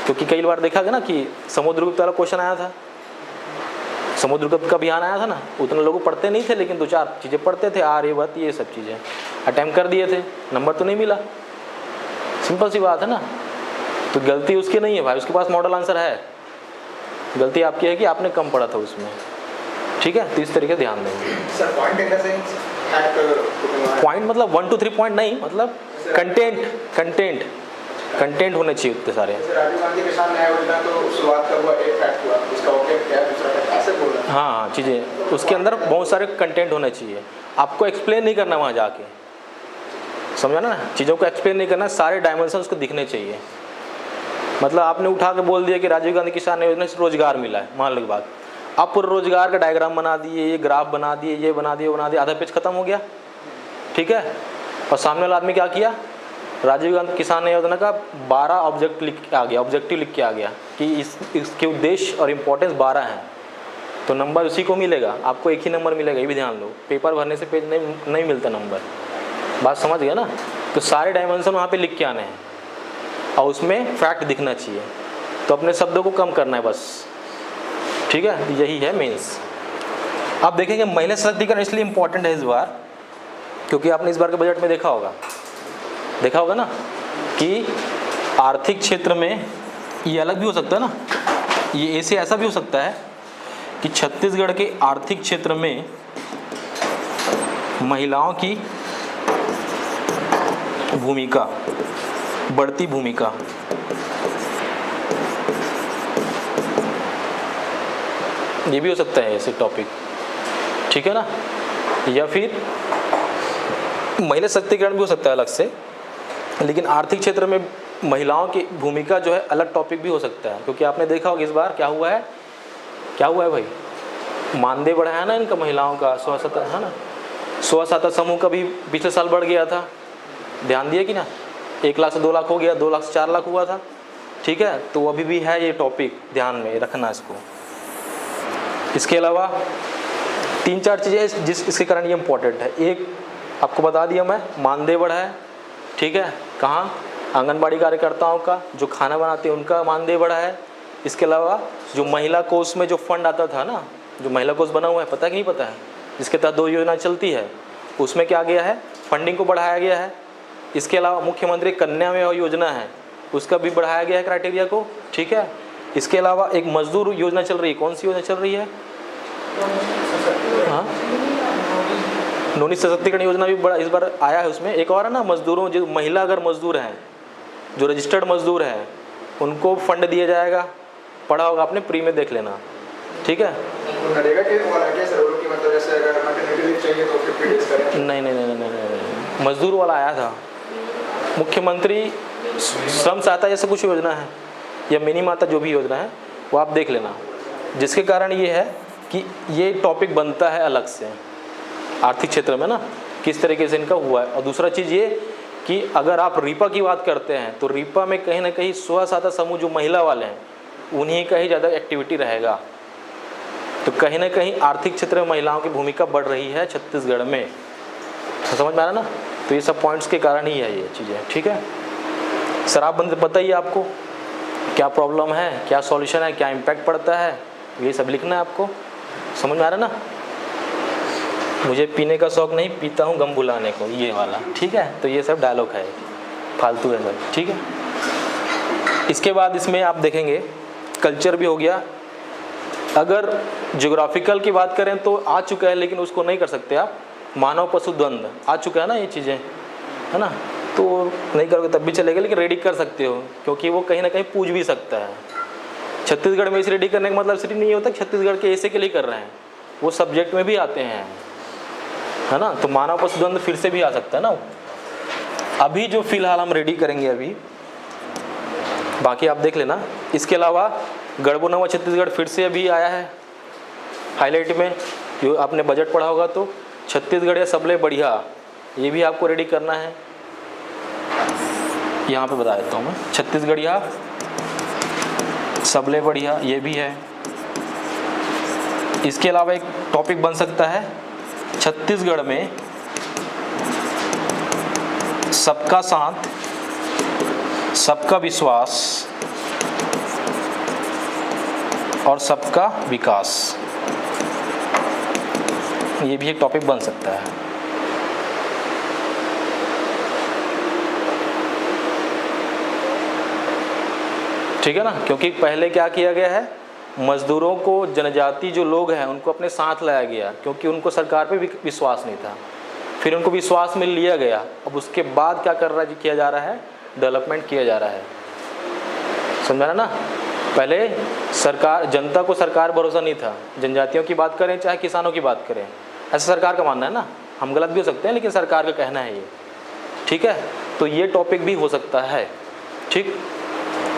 क्योंकि कई बार देखा गया ना कि समुद्रगुप्त वाला क्वेश्चन आया था, समुद्रगुप्त का अभियान आया था ना, उतने लोग पढ़ते नहीं थे, लेकिन 2-4 चीज़ें पढ़ते थे, आर्यभट्ट ये सब चीज़ें अटैम्प्ट कर दिए थे, नंबर तो नहीं मिला। सिंपल सी बात है ना। तो गलती उसकी नहीं है भाई, उसके पास मॉडल आंसर है, गलती आपकी है कि आपने कम पढ़ा था उसमें, ठीक है। तो इस तरीके ध्यान देंगे। Sir point in the sense point मतलब 1 to 3 पॉइंट नहीं, मतलब कंटेंट होने चाहिए उतने सारे। राजीव गांधी किसान न्याय योजना तो शुरुआत का हुआ, एक फैक्ट हुआ, उसका ऑब्जेक्ट क्या है, दूसरा फैक्ट, ऐसे बोल रहा है। हाँ, चीज़ें उसके अंदर बहुत सारे कंटेंट होने चाहिए। आपको एक्सप्लेन नहीं करना वहाँ जाके, समझा ना, चीज़ों को एक्सप्लेन नहीं करना, सारे डायमेंशन उसको दिखने चाहिए। मतलब आपने उठा के बोल दिया कि राजीव गांधी किसान योजना से रोजगार मिला है, मान लो की बात, आप पूरे रोजगार का डायग्राम बना दिए, ये ग्राफ बना दिए, ये बना दिए, आधा पेज खत्म हो गया, ठीक है। और सामने वाला आदमी क्या किया, राजीव गांधी किसान योजना का 12 ऑब्जेक्टिव लिख के आ गया कि इसके उद्देश्य और इम्पोर्टेंस 12 हैं, तो नंबर उसी को मिलेगा, आपको एक ही नंबर मिलेगा, ये भी ध्यान लो। पेपर भरने से पेज नहीं मिलता नंबर, बात समझ गया ना। तो सारे डायमेंशन वहाँ पे लिख के आने हैं और उसमें फैक्ट दिखना चाहिए, तो अपने शब्दों को कम करना है बस, ठीक है। यही है मेंस। आप देखेंगे महिला सशक्तिकरण इसलिए इम्पोर्टेंट है इस बार, क्योंकि आपने इस बार के बजट में देखा होगा ना कि आर्थिक क्षेत्र में ये अलग भी हो सकता है ना, ये ऐसे ऐसा भी हो सकता है कि छत्तीसगढ़ के आर्थिक क्षेत्र में महिलाओं की भूमिका, बढ़ती भूमिका, ये भी हो सकता है ऐसे टॉपिक, ठीक है ना। या फिर महिला सशक्तिकरण भी हो सकता है अलग से, लेकिन आर्थिक क्षेत्र में महिलाओं की भूमिका जो है अलग टॉपिक भी हो सकता है, क्योंकि आपने देखा होगा इस बार क्या हुआ है भाई, मानदेय बढ़ा है ना इनका, महिलाओं का स्वसहायता है ना, स्वसहायता समूह का भी पिछले साल बढ़ गया था, ध्यान दिए कि ना, 1 लाख से 2 लाख हो गया, 2 लाख से 4 लाख हुआ था, ठीक है। तो अभी भी है ये टॉपिक, ध्यान में रखना इसको। इसके अलावा 3-4 चीज़ें इसके कारण ये इम्पोर्टेंट है। एक आपको बता दिया मैं, मानदेय बढ़ा है, ठीक है, कहाँ, आंगनबाड़ी कार्यकर्ताओं का जो खाना बनाते हैं उनका मानदेय बढ़ा है। इसके अलावा जो महिला कोष में जो फंड आता था ना, जो महिला कोष बना हुआ है, पता है कि नहीं पता है, जिसके तहत 2 योजना चलती है, उसमें क्या गया है, फंडिंग को बढ़ाया गया है। इसके अलावा मुख्यमंत्री कन्या में योजना है, उसका भी बढ़ाया गया है क्राइटेरिया को, ठीक है। इसके अलावा एक मजदूर योजना चल रही है, कौन सी योजना चल रही है, हाँ, नौनी सशक्तिकरण योजना भी बड़ा इस बार आया है। उसमें एक और है ना, मजदूरों, जो महिला अगर मजदूर हैं, जो रजिस्टर्ड मजदूर हैं, उनको फंड दिया जाएगा, पढ़ा होगा आपने, प्री में देख लेना, ठीक है। नहीं, मजदूर वाला आया था, मुख्यमंत्री श्रम सहायता जैसे कुछ योजना है, या मिनी माता जो भी योजना है वो आप देख लेना, जिसके कारण ये है कि ये टॉपिक बनता है अलग से आर्थिक क्षेत्र में ना, किस तरीके से इनका हुआ है। और दूसरा चीज़ ये कि अगर आप रीपा की बात करते हैं तो रीपा में कहीं ना कहीं स्व सहायता समूह जो महिला वाले हैं उन्हीं का ही ज़्यादा एक्टिविटी रहेगा, तो कहीं ना कहीं आर्थिक क्षेत्र में महिलाओं की भूमिका बढ़ रही है छत्तीसगढ़ में, तो समझ में आ रहा ना। तो ये सब पॉइंट्स के कारण ही है ये चीज़ें, ठीक है। सर आप बताइए आपको क्या प्रॉब्लम है, क्या सॉल्यूशन है, क्या इम्पैक्ट पड़ता है, ये सब लिखना है आपको, समझ में आ रहा ना। मुझे पीने का शौक नहीं, पीता हूँ गम भुलाने को, ये वाला, ठीक है। तो ये सब डायलॉग है, फालतू है सब, ठीक है। इसके बाद इसमें आप देखेंगे कल्चर भी हो गया। अगर ज्योग्राफिकल की बात करें तो आ चुका है, लेकिन उसको नहीं कर सकते आप, मानव पशु द्वंद्व आ चुका है ना, ये चीज़ें है ना, तो नहीं करोगे तब भी चलेगा, लेकिन रेडी कर सकते हो, क्योंकि वो कहीं ना कहीं पूछ भी सकता है। छत्तीसगढ़ में इसे रेडी करने का मतलब सिर्फ नहीं होता कि छत्तीसगढ़ के ऐसे के लिए कर रहे हैं, वो सब्जेक्ट में भी आते हैं, है ना। तो मानव पशु द्वंद्व फिर से भी आ सकता है ना। अभी जो फिलहाल हम रेडी करेंगे अभी, बाकी आप देख लेना। इसके अलावा गढ़बो नवा छत्तीसगढ़ फिर से अभी आया है हाईलाइट में, जो आपने बजट पढ़ा होगा, तो छत्तीसगढ़ या सबले बढ़िया, ये भी आपको रेडी करना है। यहाँ पे बता देता हूँ मैं, छत्तीसगढ़िया सबले बढ़िया, ये भी है। इसके अलावा एक टॉपिक बन सकता है छत्तीसगढ़ में सबका साथ, सबका विश्वास और सबका विकास, ये भी एक टॉपिक बन सकता है। ठीक है ना, क्योंकि पहले क्या किया गया है, मजदूरों को, जनजाति जो लोग हैं उनको अपने साथ लाया गया, क्योंकि उनको सरकार पे विश्वास नहीं था। फिर उनको विश्वास में लिया गया, अब उसके बाद क्या किया जा रहा है, डेवलपमेंट किया जा रहा है, समझा रहा ना। पहले सरकार, जनता को सरकार भरोसा नहीं था, जनजातियों की बात करें चाहे किसानों की बात करें, ऐसा सरकार का मानना है ना, हम गलत भी हो सकते हैं लेकिन सरकार का कहना है ये, ठीक है। तो ये टॉपिक भी हो सकता है, ठीक।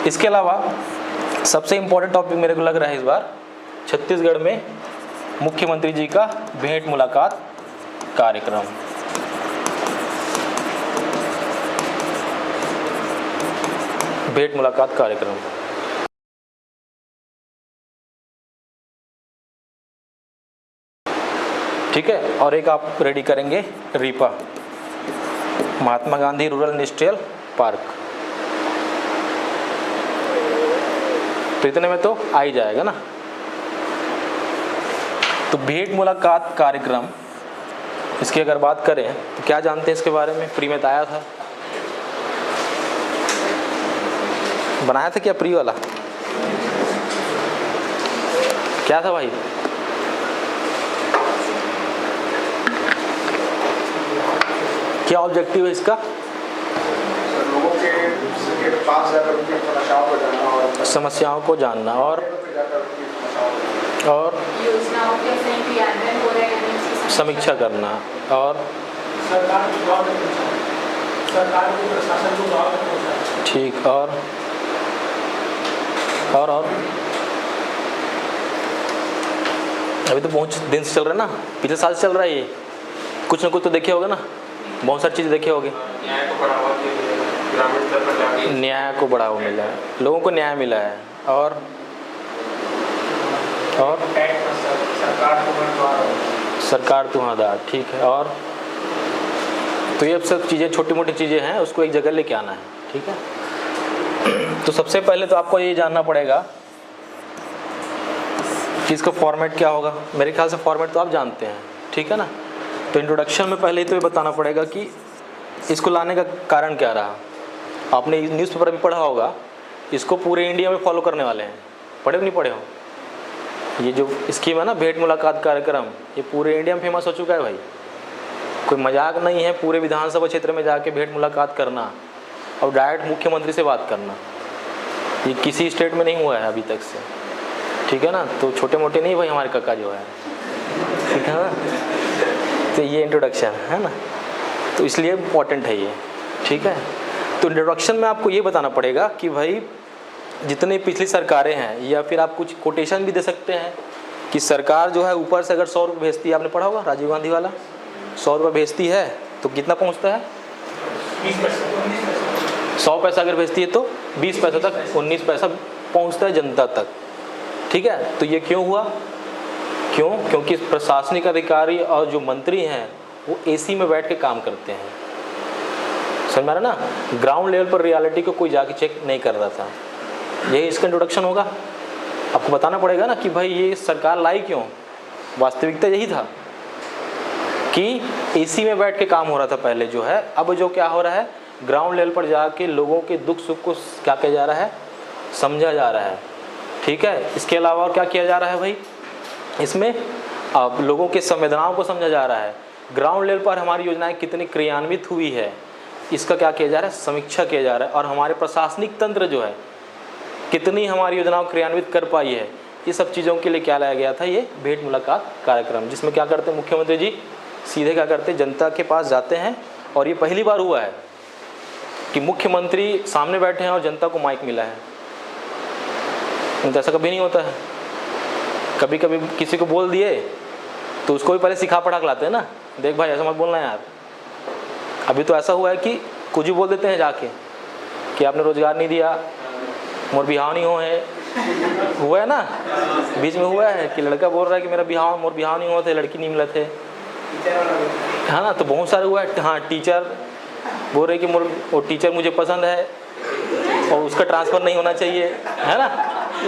इसके अलावा सबसे इम्पोर्टेंट टॉपिक मेरे को लग रहा है इस बार, छत्तीसगढ़ में मुख्यमंत्री जी का भेंट मुलाकात कार्यक्रम। भेंट मुलाकात कार्यक्रम, ठीक है। और एक आप रेडी करेंगे RIPA, Mahatma Gandhi rural industrial park. तो इतने में तो आ ही जाएगा ना। तो भेंट मुलाकात कार्यक्रम, इसकी अगर बात करें तो क्या जानते हैं इसके बारे में? प्री में तो आया था, बनाया था क्या प्री वाला? क्या था भाई? क्या ऑब्जेक्टिव है इसका? लोगों के पास जाकर उनकी समस्याओं को जानना और समस्याओं को जानना और योजनाओं के सही क्रियान्वयन हो रहे हैं उसकी समीक्षा करना और सरकार को गाँव तक पहुँचाना, सरकार को प्रशासन को गाँव तक पहुँचाना। ठीक। और अभी तो बहुत दिन से चल रहा है ना, पिछले साल से चल रहा है ये, कुछ ना कुछ तो देखे होगे ना, बहुत सारी चीज़ें देखे होगे। न्याय को बढ़ावा दिया, ग्रामीण स्तर पर जाके न्याय को बढ़ावा मिला है, लोगों को न्याय मिला है। और सरकार को बंटवारा, सरकार तुम्हारा, ठीक है। और तो ये सब चीज़ें छोटी मोटी चीज़ें हैं, उसको एक जगह लेके आना है, ठीक है। तो सबसे पहले तो आपको ये जानना पड़ेगा कि इसका फॉर्मेट क्या होगा। मेरे ख्याल से फॉर्मेट तो आप जानते हैं, ठीक है ना। तो इंट्रोडक्शन में पहले ही तो ये बताना पड़ेगा कि इसको लाने का कारण क्या रहा। आपने न्यूज़पेपर भी पढ़ा होगा, इसको पूरे इंडिया में फॉलो करने वाले हैं, पढ़े नहीं पढ़े हो? ये जो स्कीम है ना भेंट मुलाकात कार्यक्रम, ये पूरे इंडिया में फेमस हो चुका है भाई, कोई मजाक नहीं है। पूरे विधानसभा क्षेत्र में जाके भेंट मुलाकात करना और डायरेक्ट मुख्यमंत्री से बात करना, ये किसी स्टेट में नहीं हुआ है अभी तक से, ठीक है ना। तो छोटे मोटे नहीं भाई हमारे काका जो है, ठीक है ना। तो ये इंट्रोडक्शन है ना, तो इसलिए इम्पोर्टेंट है ये, ठीक है। तो इंट्रोडक्शन में आपको ये बताना पड़ेगा कि भाई जितनी पिछली सरकारें हैं, या फिर आप कुछ कोटेशन भी दे सकते हैं कि सरकार जो है ऊपर से अगर 100 रुपये भेजती है, आपने पढ़ा होगा राजीव गांधी वाला, 100 रुपये भेजती है तो कितना पहुंचता है? 100 पैसा अगर भेजती है तो 20 पैसा तक, 19 पैसा पहुंचता है जनता तक, ठीक है। तो ये क्यों हुआ? क्योंकि प्रशासनिक अधिकारी और जो मंत्री हैं वो एसी में बैठ के काम करते हैं, समझ में आ रहा ना। ग्राउंड लेवल पर रियलिटी को कोई जाके चेक नहीं कर रहा था। यही इसका इंट्रोडक्शन होगा। आपको बताना पड़ेगा ना कि भाई ये सरकार लाई क्यों। वास्तविकता यही था कि एसी में बैठ के काम हो रहा था पहले जो है। अब जो क्या हो रहा है, ग्राउंड लेवल पर जाके लोगों के दुख सुख को क्या किया जा रहा है, समझा जा रहा है, ठीक है। इसके अलावा और क्या किया जा रहा है भाई, इसमें अब लोगों के संवेदनाओं को समझा जा रहा है। ग्राउंड लेवल पर हमारी योजनाएं कितनी क्रियान्वित हुई है, इसका क्या किया जा रहा है, समीक्षा किया जा रहा है। और हमारे प्रशासनिक तंत्र जो है कितनी हमारी योजनाओं क्रियान्वित कर पाई है, ये सब चीज़ों के लिए क्या लाया गया था, ये भेंट मुलाकात कार्यक्रम, जिसमें क्या करते हैं मुख्यमंत्री जी सीधे क्या करते हैं, जनता के पास जाते हैं। और ये पहली बार हुआ है कि मुख्यमंत्री सामने बैठे हैं और जनता को माइक मिला है, तो ऐसा कभी नहीं होता है। कभी कभी किसी को बोल दिए तो उसको भी पहले सिखा पढ़ा के लाते हैं ना, देख भाई ऐसा मत बोलना यार। अभी तो ऐसा हुआ है कि कुछ भी बोल देते हैं जाके कि आपने रोजगार नहीं दिया, मोर बिहाव नहीं हो है, हुआ है ना, बीच में हुआ है कि लड़का बोल रहा है कि मेरा बिहाव मोर बिहाव नहीं हुआ थे, लड़की नहीं मिला थे, है ना। तो बहुत सारे हुआ है। हाँ, टीचर बोल रहे कि मोर वो टीचर मुझे पसंद है और उसका ट्रांसफ़र नहीं होना चाहिए, है ना,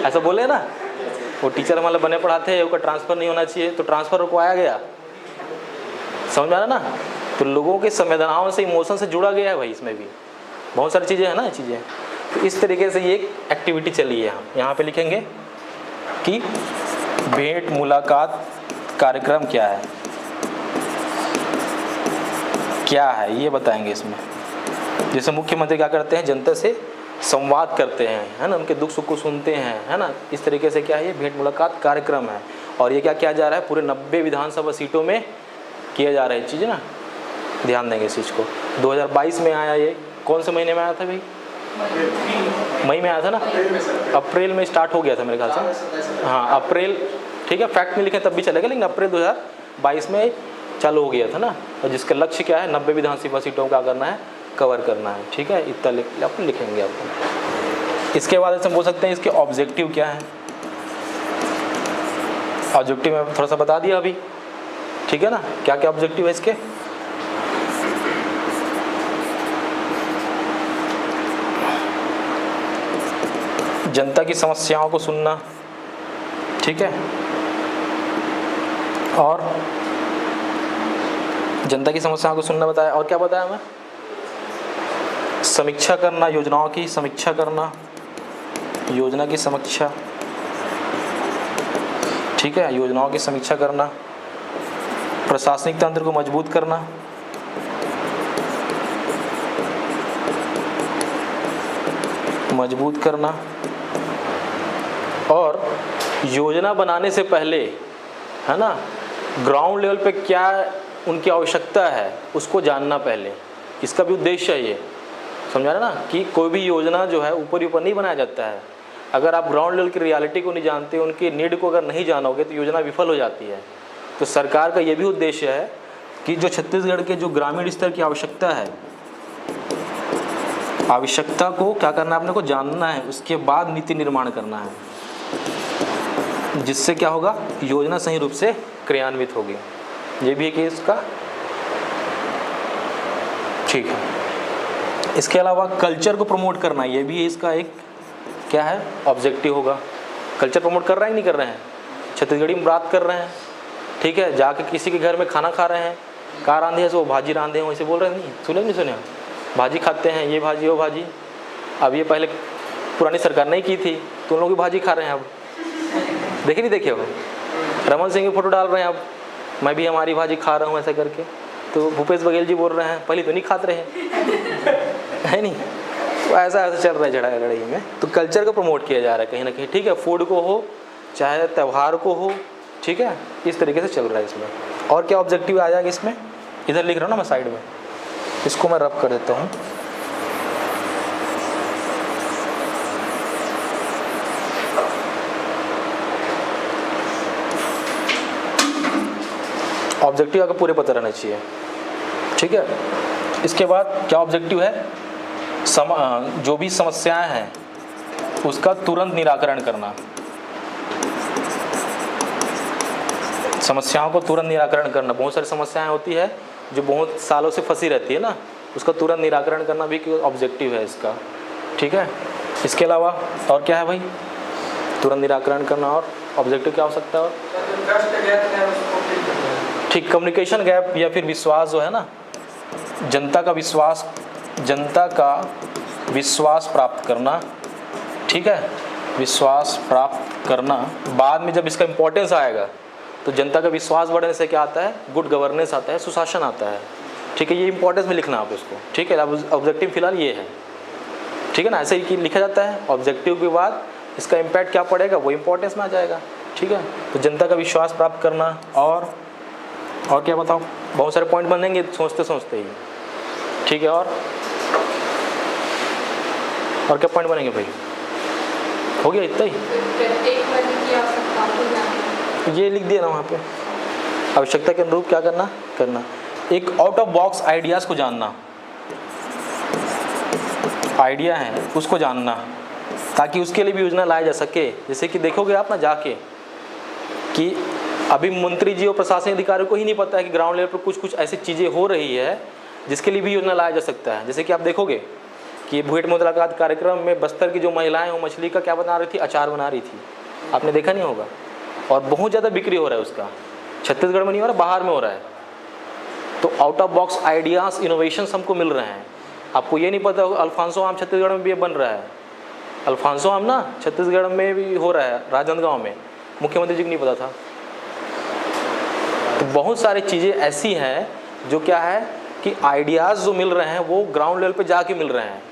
ऐसा बोले ना। वो टीचर हमारे बने पढ़ाते हैं, उसका ट्रांसफ़र नहीं होना चाहिए, तो ट्रांसफ़र रुकवाया गया, समझ में आ रहा ना। तो लोगों के संवेदनाओं से, इमोशन से जुड़ा गया है भाई, इसमें भी बहुत सारी चीज़ें हैं ना, चीज़ें। तो इस तरीके से ये एक एक्टिविटी चली है। हम यहाँ पे लिखेंगे कि भेंट मुलाकात कार्यक्रम क्या है, क्या है ये बताएंगे इसमें। जैसे मुख्यमंत्री क्या करते हैं, जनता से संवाद करते हैं, है ना, उनके दुख सुख को सुनते हैं, है ना। इस तरीके से क्या है, ये भेंट मुलाकात कार्यक्रम है। और ये क्या किया जा रहा है, पूरे 90 विधानसभा सीटों में किया जा रहा है चीज़ ना, ध्यान देंगे इस चीज़ को। 2022 में आया, ये कौन से महीने में आया था भाई, मई में आया था ना, अप्रैल में सर। अप्रैल में स्टार्ट हो गया था मेरे ख्याल से। हाँ अप्रैल, ठीक है, फैक्ट में लिखें तब भी चलेगा, लेकिन अप्रैल 2022 में चालू हो गया था ना। और जिसका लक्ष्य क्या है, 90 विधानसभा सीटों का करना है, कवर करना है, ठीक है, इतना आप लिखेंगे आपको। इसके बाद ऐसे बोल सकते हैं इसके ऑब्जेक्टिव क्या है। ऑब्जेक्टिव में थोड़ा सा बता दिया अभी, ठीक है ना, क्या क्या ऑब्जेक्टिव है इसके। जनता की समस्याओं को सुनना, ठीक है, और जनता की समस्याओं को सुनना बताया, और क्या बताया हमें, समीक्षा करना, योजनाओं की समीक्षा करना, योजना की समीक्षा, ठीक है, योजनाओं की समीक्षा करना, प्रशासनिक तंत्र को मजबूत करना, मजबूत करना, और योजना बनाने से पहले, है ना, ग्राउंड लेवल पे क्या उनकी आवश्यकता है उसको जानना पहले। इसका भी उद्देश्य है ये, समझा रहे ना, कि कोई भी योजना जो है ऊपर ऊपर नहीं बनाया जाता है। अगर आप ग्राउंड लेवल की रियलिटी को नहीं जानते, उनकी नीड को अगर नहीं जानोगे तो योजना विफल हो जाती है। तो सरकार का ये भी उद्देश्य है कि जो छत्तीसगढ़ के जो ग्रामीण स्तर की आवश्यकता है, आवश्यकता को क्या करना है, अपने को जानना है, उसके बाद नीति निर्माण करना है, जिससे क्या होगा, योजना सही रूप से क्रियान्वित होगी। ये भी एक इसका, ठीक है। इसके अलावा कल्चर को प्रमोट करना, ये भी इसका एक क्या है, ऑब्जेक्टिव होगा। कल्चर प्रमोट कर रहे हैं कि नहीं कर रहे हैं, छत्तीसगढ़ी में बात कर रहे हैं, ठीक है, जाके किसी के घर में खाना खा रहे हैं, कहाँ रांधे हैं, सो भाजी रांधे हैं, वैसे बोल रहे हैं, नहीं सुने नहीं सुने, भाजी खाते हैं, ये भाजी वो भाजी। अब ये पहले पुरानी सरकार नहीं की थी तो उन लोग भी भाजी खा रहे हैं। अब देखे नहीं देखे हो, रमन सिंह की फोटो डाल रहे हैं, अब मैं भी हमारी भाजी खा रहा हूँ ऐसा करके। तो भूपेश बघेल जी बोल रहे हैं पहले तो नहीं खाते रहे है नहीं, तो ऐसा चल रहा है झड़ा लड़ाई में। तो कल्चर को प्रमोट किया जा रहा है कहीं ना कहीं, ठीक है, फूड को हो चाहे त्यौहार को हो, ठीक है, इस तरीके से चल रहा है इसमें। और क्या ऑब्जेक्टिव आ जाएगा इसमें, इधर लिख रहा हूँ ना मैं साइड में, इसको मैं रब कर देता हूँ। ऑब्जेक्टिव आपको पूरे पता रहना चाहिए, ठीक है। इसके बाद क्या ऑब्जेक्टिव है, जो भी समस्याएं हैं उसका तुरंत निराकरण करना, समस्याओं को तुरंत निराकरण करना। बहुत सारी समस्याएं होती है जो बहुत सालों से फंसी रहती है ना, उसका तुरंत निराकरण करना भी ऑब्जेक्टिव है इसका, ठीक है। इसके अलावा और क्या है भाई, तुरंत निराकरण करना, और ऑब्जेक्टिव क्या हो सकता है, ठीक, कम्युनिकेशन गैप या फिर विश्वास जो है ना, जनता का विश्वास प्राप्त करना, ठीक है, विश्वास प्राप्त करना। बाद में जब इसका इम्पोर्टेंस आएगा तो जनता का विश्वास बढ़ने से क्या आता है, गुड गवर्नेंस आता है, सुशासन आता है, ठीक है। ये इंपॉर्टेंस में लिखना आप इसको, ठीक है। अब ऑब्जेक्टिव फिलहाल ये है, ठीक है ना, ऐसे ही लिखा जाता है। ऑब्जेक्टिव के बाद इसका इम्पैक्ट क्या पड़ेगा वो इंपॉर्टेंस में आ जाएगा, ठीक है। तो जनता का विश्वास प्राप्त करना, और क्या बताओ, बहुत सारे पॉइंट बनेंगे सोचते सोचते ही, ठीक है। और क्या पॉइंट बनेंगे भाई, हो गया इतना ही, ये लिख दिया ना वहाँ पे, आवश्यकता के अनुरूप क्या करना। एक आउट ऑफ बॉक्स आइडियाज़ को जानना, आइडिया है उसको जानना, ताकि उसके लिए भी योजना लाया जा सके। जैसे कि देखोगे आप ना जाके कि अभी मंत्री जी और प्रशासनिक अधिकारियों को ही नहीं पता है कि ग्राउंड लेवल पर कुछ ऐसी चीज़ें हो रही है जिसके लिए भी योजना लाया जा सकता है। जैसे कि आप देखोगे कि भेंट मुलाकात कार्यक्रम में बस्तर की जो महिलाएं वो मछली का क्या बना रही थी, अचार बना रही थी, आपने देखा नहीं होगा, और बहुत ज़्यादा बिक्री हो रहा है उसका, छत्तीसगढ़ में नहीं हो रहा, बाहर में हो रहा है। तो out of box ideas, innovations हमको मिल रहे हैं। आपको ये नहीं पता अल्फांसो आम छत्तीसगढ़ में भी बन रहा है, अल्फांसो आम ना छत्तीसगढ़ में भी हो रहा है, राजनांदगांव में, मुख्यमंत्री जी को नहीं पता था। तो बहुत सारी चीज़ें ऐसी हैं जो क्या है कि आइडियाज़ जो मिल रहे हैं वो ग्राउंड लेवल पे जाके मिल रहे हैं,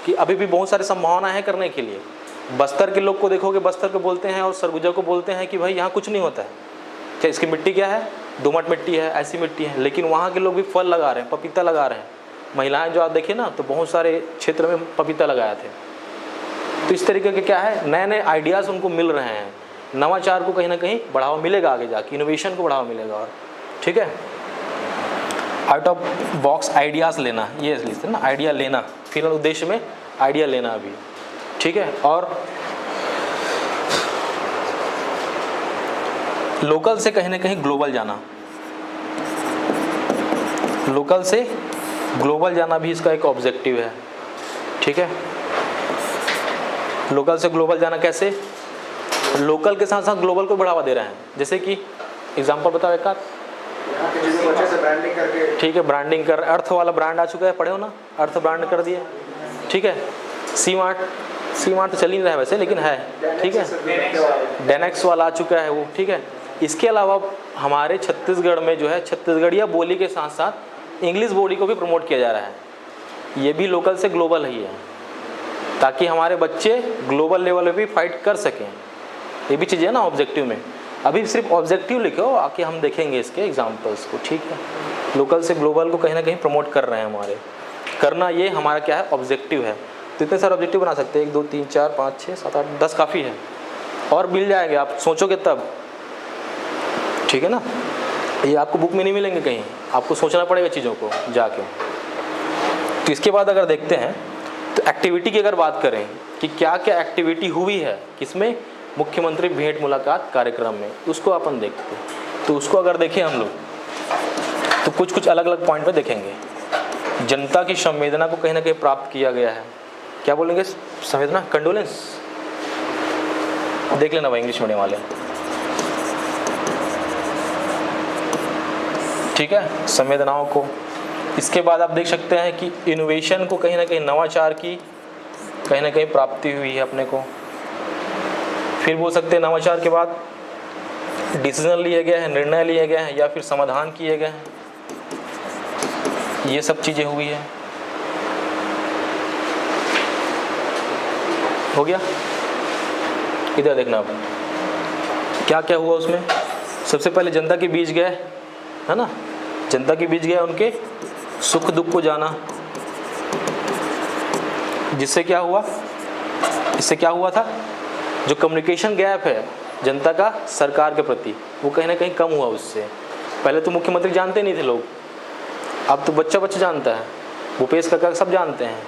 कि अभी भी बहुत सारी संभावना है करने के लिए। बस्तर के लोग को देखोगे, बस्तर को बोलते हैं और सरगुजा को बोलते हैं कि भाई यहाँ कुछ नहीं होता है, क्या इसकी मिट्टी क्या है, दोमट मिट्टी है, ऐसी मिट्टी है, लेकिन वहाँ के लोग भी फल लगा रहे हैं, पपीता लगा रहे हैं। महिलाएं जो आप देखिए ना, तो बहुत सारे क्षेत्र में पपीता लगाए थे, तो इस तरीके के क्या है, नए नए आइडियाज़ उनको मिल रहे हैं, नवाचार को कहीं ना कहीं बढ़ावा मिलेगा आगे जाके, इनोवेशन को बढ़ावा मिलेगा। और ठीक है, आउट ऑफ बॉक्स आइडियाज़ लेना, ये लिखते हैं ना, आइडिया लेना, फिलहाल उद्देश्य में आइडिया लेना अभी, ठीक है। और लोकल से कहीं ना कहीं ग्लोबल जाना, लोकल से ग्लोबल जाना भी इसका एक ऑब्जेक्टिव है, ठीक है। लोकल से ग्लोबल जाना कैसे, लोकल के साथ साथ ग्लोबल को बढ़ावा दे रहे हैं। जैसे कि एग्जांपल बताओ एक आध, यहाँ के जिस बच्चे से ब्रांडिंग करके, ठीक है, ब्रांडिंग कर, अर्थ वाला ब्रांड आ चुका है, पढ़े हो ना, अर्थ ब्रांड कर दिए, ठीक है। सी मार्ट तो चल ही रहा है वैसे, लेकिन है, ठीक है, डेनेक्स वाला आ चुका है वो, ठीक है। इसके अलावा हमारे छत्तीसगढ़ में जो है छत्तीसगढ़िया बोली के साथ साथ इंग्लिश बोली को भी प्रमोट किया जा रहा है। ये भी लोकल से ग्लोबल ही है, ताकि हमारे बच्चे ग्लोबल लेवल पे भी फाइट कर सकें। ये भी चीज़ है ना ऑब्जेक्टिव में। अभी सिर्फ ऑब्जेक्टिव लिखो, आके हम देखेंगे इसके एग्जांपल्स को, ठीक है। लोकल से ग्लोबल को कहीं ना कहीं प्रमोट कर रहे हैं हमारे, करना ये हमारा क्या है, ऑब्जेक्टिव है। तो इतने सारे ऑब्जेक्टिव बना सकते हैं, 1 2 3 4 5 6 7 8 10 काफ़ी है, और मिल जाएंगे, आप सोचोगे तब, ठीक है ना। ये आपको बुक में नहीं मिलेंगे कहीं, आपको सोचना पड़ेगा चीज़ों को जाके। तो इसके बाद अगर देखते हैं तो एक्टिविटी की अगर बात करें कि क्या क्या एक्टिविटी हुई है किसमें, मुख्यमंत्री भेंट मुलाकात कार्यक्रम में, उसको अपन देखते हैं। तो उसको अगर देखें हम लोग तो कुछ अलग अलग पॉइंट पे देखेंगे। जनता की संवेदना को कहीं ना कहीं प्राप्त किया गया है, क्या बोलेंगे संवेदना, कंडोलेंस, देख लेना भाई इंग्लिश मीडियम वाले, ठीक है, संवेदनाओं को। इसके बाद आप देख सकते हैं कि इनोवेशन को कहीं ना कहीं, नवाचार की कहीं ना कहीं प्राप्ति हुई है अपने को। फिर बोल सकते हैं नवाचार के बाद डिसीजन लिए गए हैं, निर्णय लिए गए हैं, या फिर समाधान किए गए हैं, ये सब चीज़ें हुई है। हो गया, इधर देखना अब क्या क्या हुआ उसमें। सबसे पहले जनता के बीच गए, है ना, जनता के बीच गया, उनके सुख दुख को जाना, जिससे क्या हुआ, इससे क्या हुआ था, जो कम्युनिकेशन गैप है जनता का सरकार के प्रति, वो कहीं ना कहीं कम हुआ उससे। पहले तो मुख्यमंत्री जानते नहीं थे लोग, अब तो बच्चा जानता है, भूपेश काका सब जानते हैं,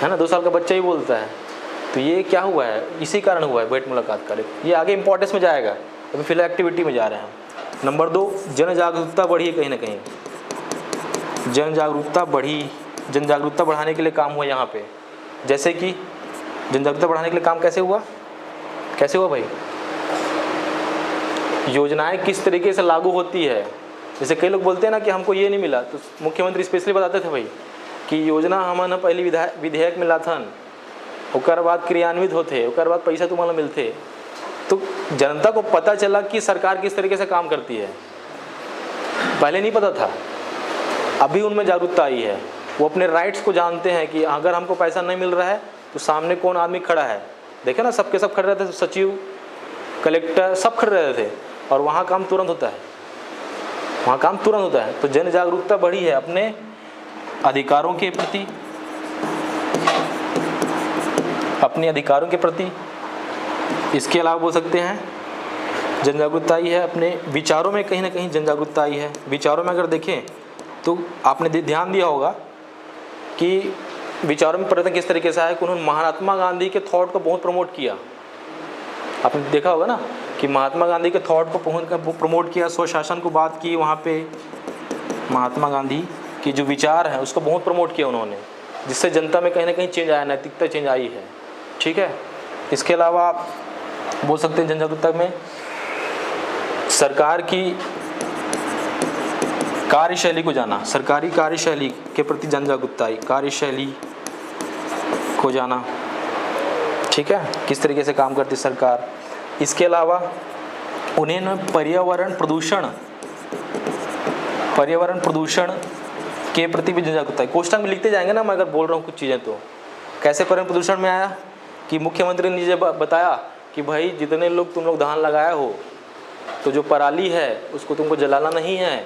है ना, 2 साल का बच्चा ही बोलता है। तो ये क्या हुआ है, इसी कारण हुआ है भेंट मुलाकात कार्यक्रम। ये आगे इंपॉर्टेंस में जाएगा, अभी फिलहाल एक्टिविटी में जा रहे हैं। नंबर 2, जन जागरूकता बढ़ी कहीं ना कहीं, जन जागरूकता बढ़ी, जन जागरूकता बढ़ाने के लिए काम हुआ यहाँ पे। जैसे कि जन जागरूकता बढ़ाने के लिए काम कैसे हुआ भाई, योजनाएं किस तरीके से लागू होती है। जैसे कई लोग बोलते हैं ना कि हमको ये नहीं मिला, तो मुख्यमंत्री स्पेशली बताते थे भाई कि योजना हमारा पहले विधेयक मिला था, उसके बाद क्रियान्वित होते, उसके बाद पैसा तुम्हारा मिलते। तो जनता को पता चला कि सरकार किस तरीके से काम करती है, पहले नहीं पता था, अभी उनमें जागरूकता आई है। वो अपने राइट्स को जानते हैं कि अगर हमको पैसा नहीं मिल रहा है तो सामने कौन आदमी खड़ा है। देखे ना, सबके सब खड़े रहते थे, सचिव, कलेक्टर सब खड़े रहते थे, और वहाँ काम तुरंत होता है, वहाँ काम तुरंत होता है। तो जन जागरूकता बढ़ी है अपने अधिकारों के प्रति, अपने अधिकारों के प्रति। इसके अलावा बोल सकते हैं जन जागरूकता आई है अपने विचारों में, कहीं ना कहीं जन जागरूकता आई है विचारों में। अगर देखें तो आपने ध्यान दिया होगा कि विचारों में परिवर्तन किस तरीके से आया कि उन्होंने महात्मा गांधी के थॉट को बहुत प्रमोट किया। आपने देखा होगा ना कि महात्मा गांधी के थॉट को प्रमोट किया, स्वशासन को बात की, वहाँ पे महात्मा गांधी की जो विचार हैं उसको बहुत प्रमोट किया उन्होंने, जिससे जनता में कहीं ना कहीं चेंज आया, नैतिकता चेंज आई है, ठीक है। इसके अलावा आप बोल सकते हैं जन जागरूकता में सरकार की कार्यशैली को जाना, सरकारी कार्यशैली के प्रति जन जागरूकता आई, कार्यशैली को जाना, ठीक है, किस तरीके से काम करती सरकार। इसके अलावा उन्हें पर्यावरण प्रदूषण के प्रति भी जन जागरूकता है। क्वेश्चन में लिखते जाएंगे ना, मैं अगर बोल रहा हूँ कुछ चीज़ें तो कैसे पर्यावरण प्रदूषण में आया कि मुख्यमंत्री ने मुझे बताया कि भाई जितने लोग तुम लोग धान लगाया हो तो जो पराली है उसको तुमको जलाना नहीं है,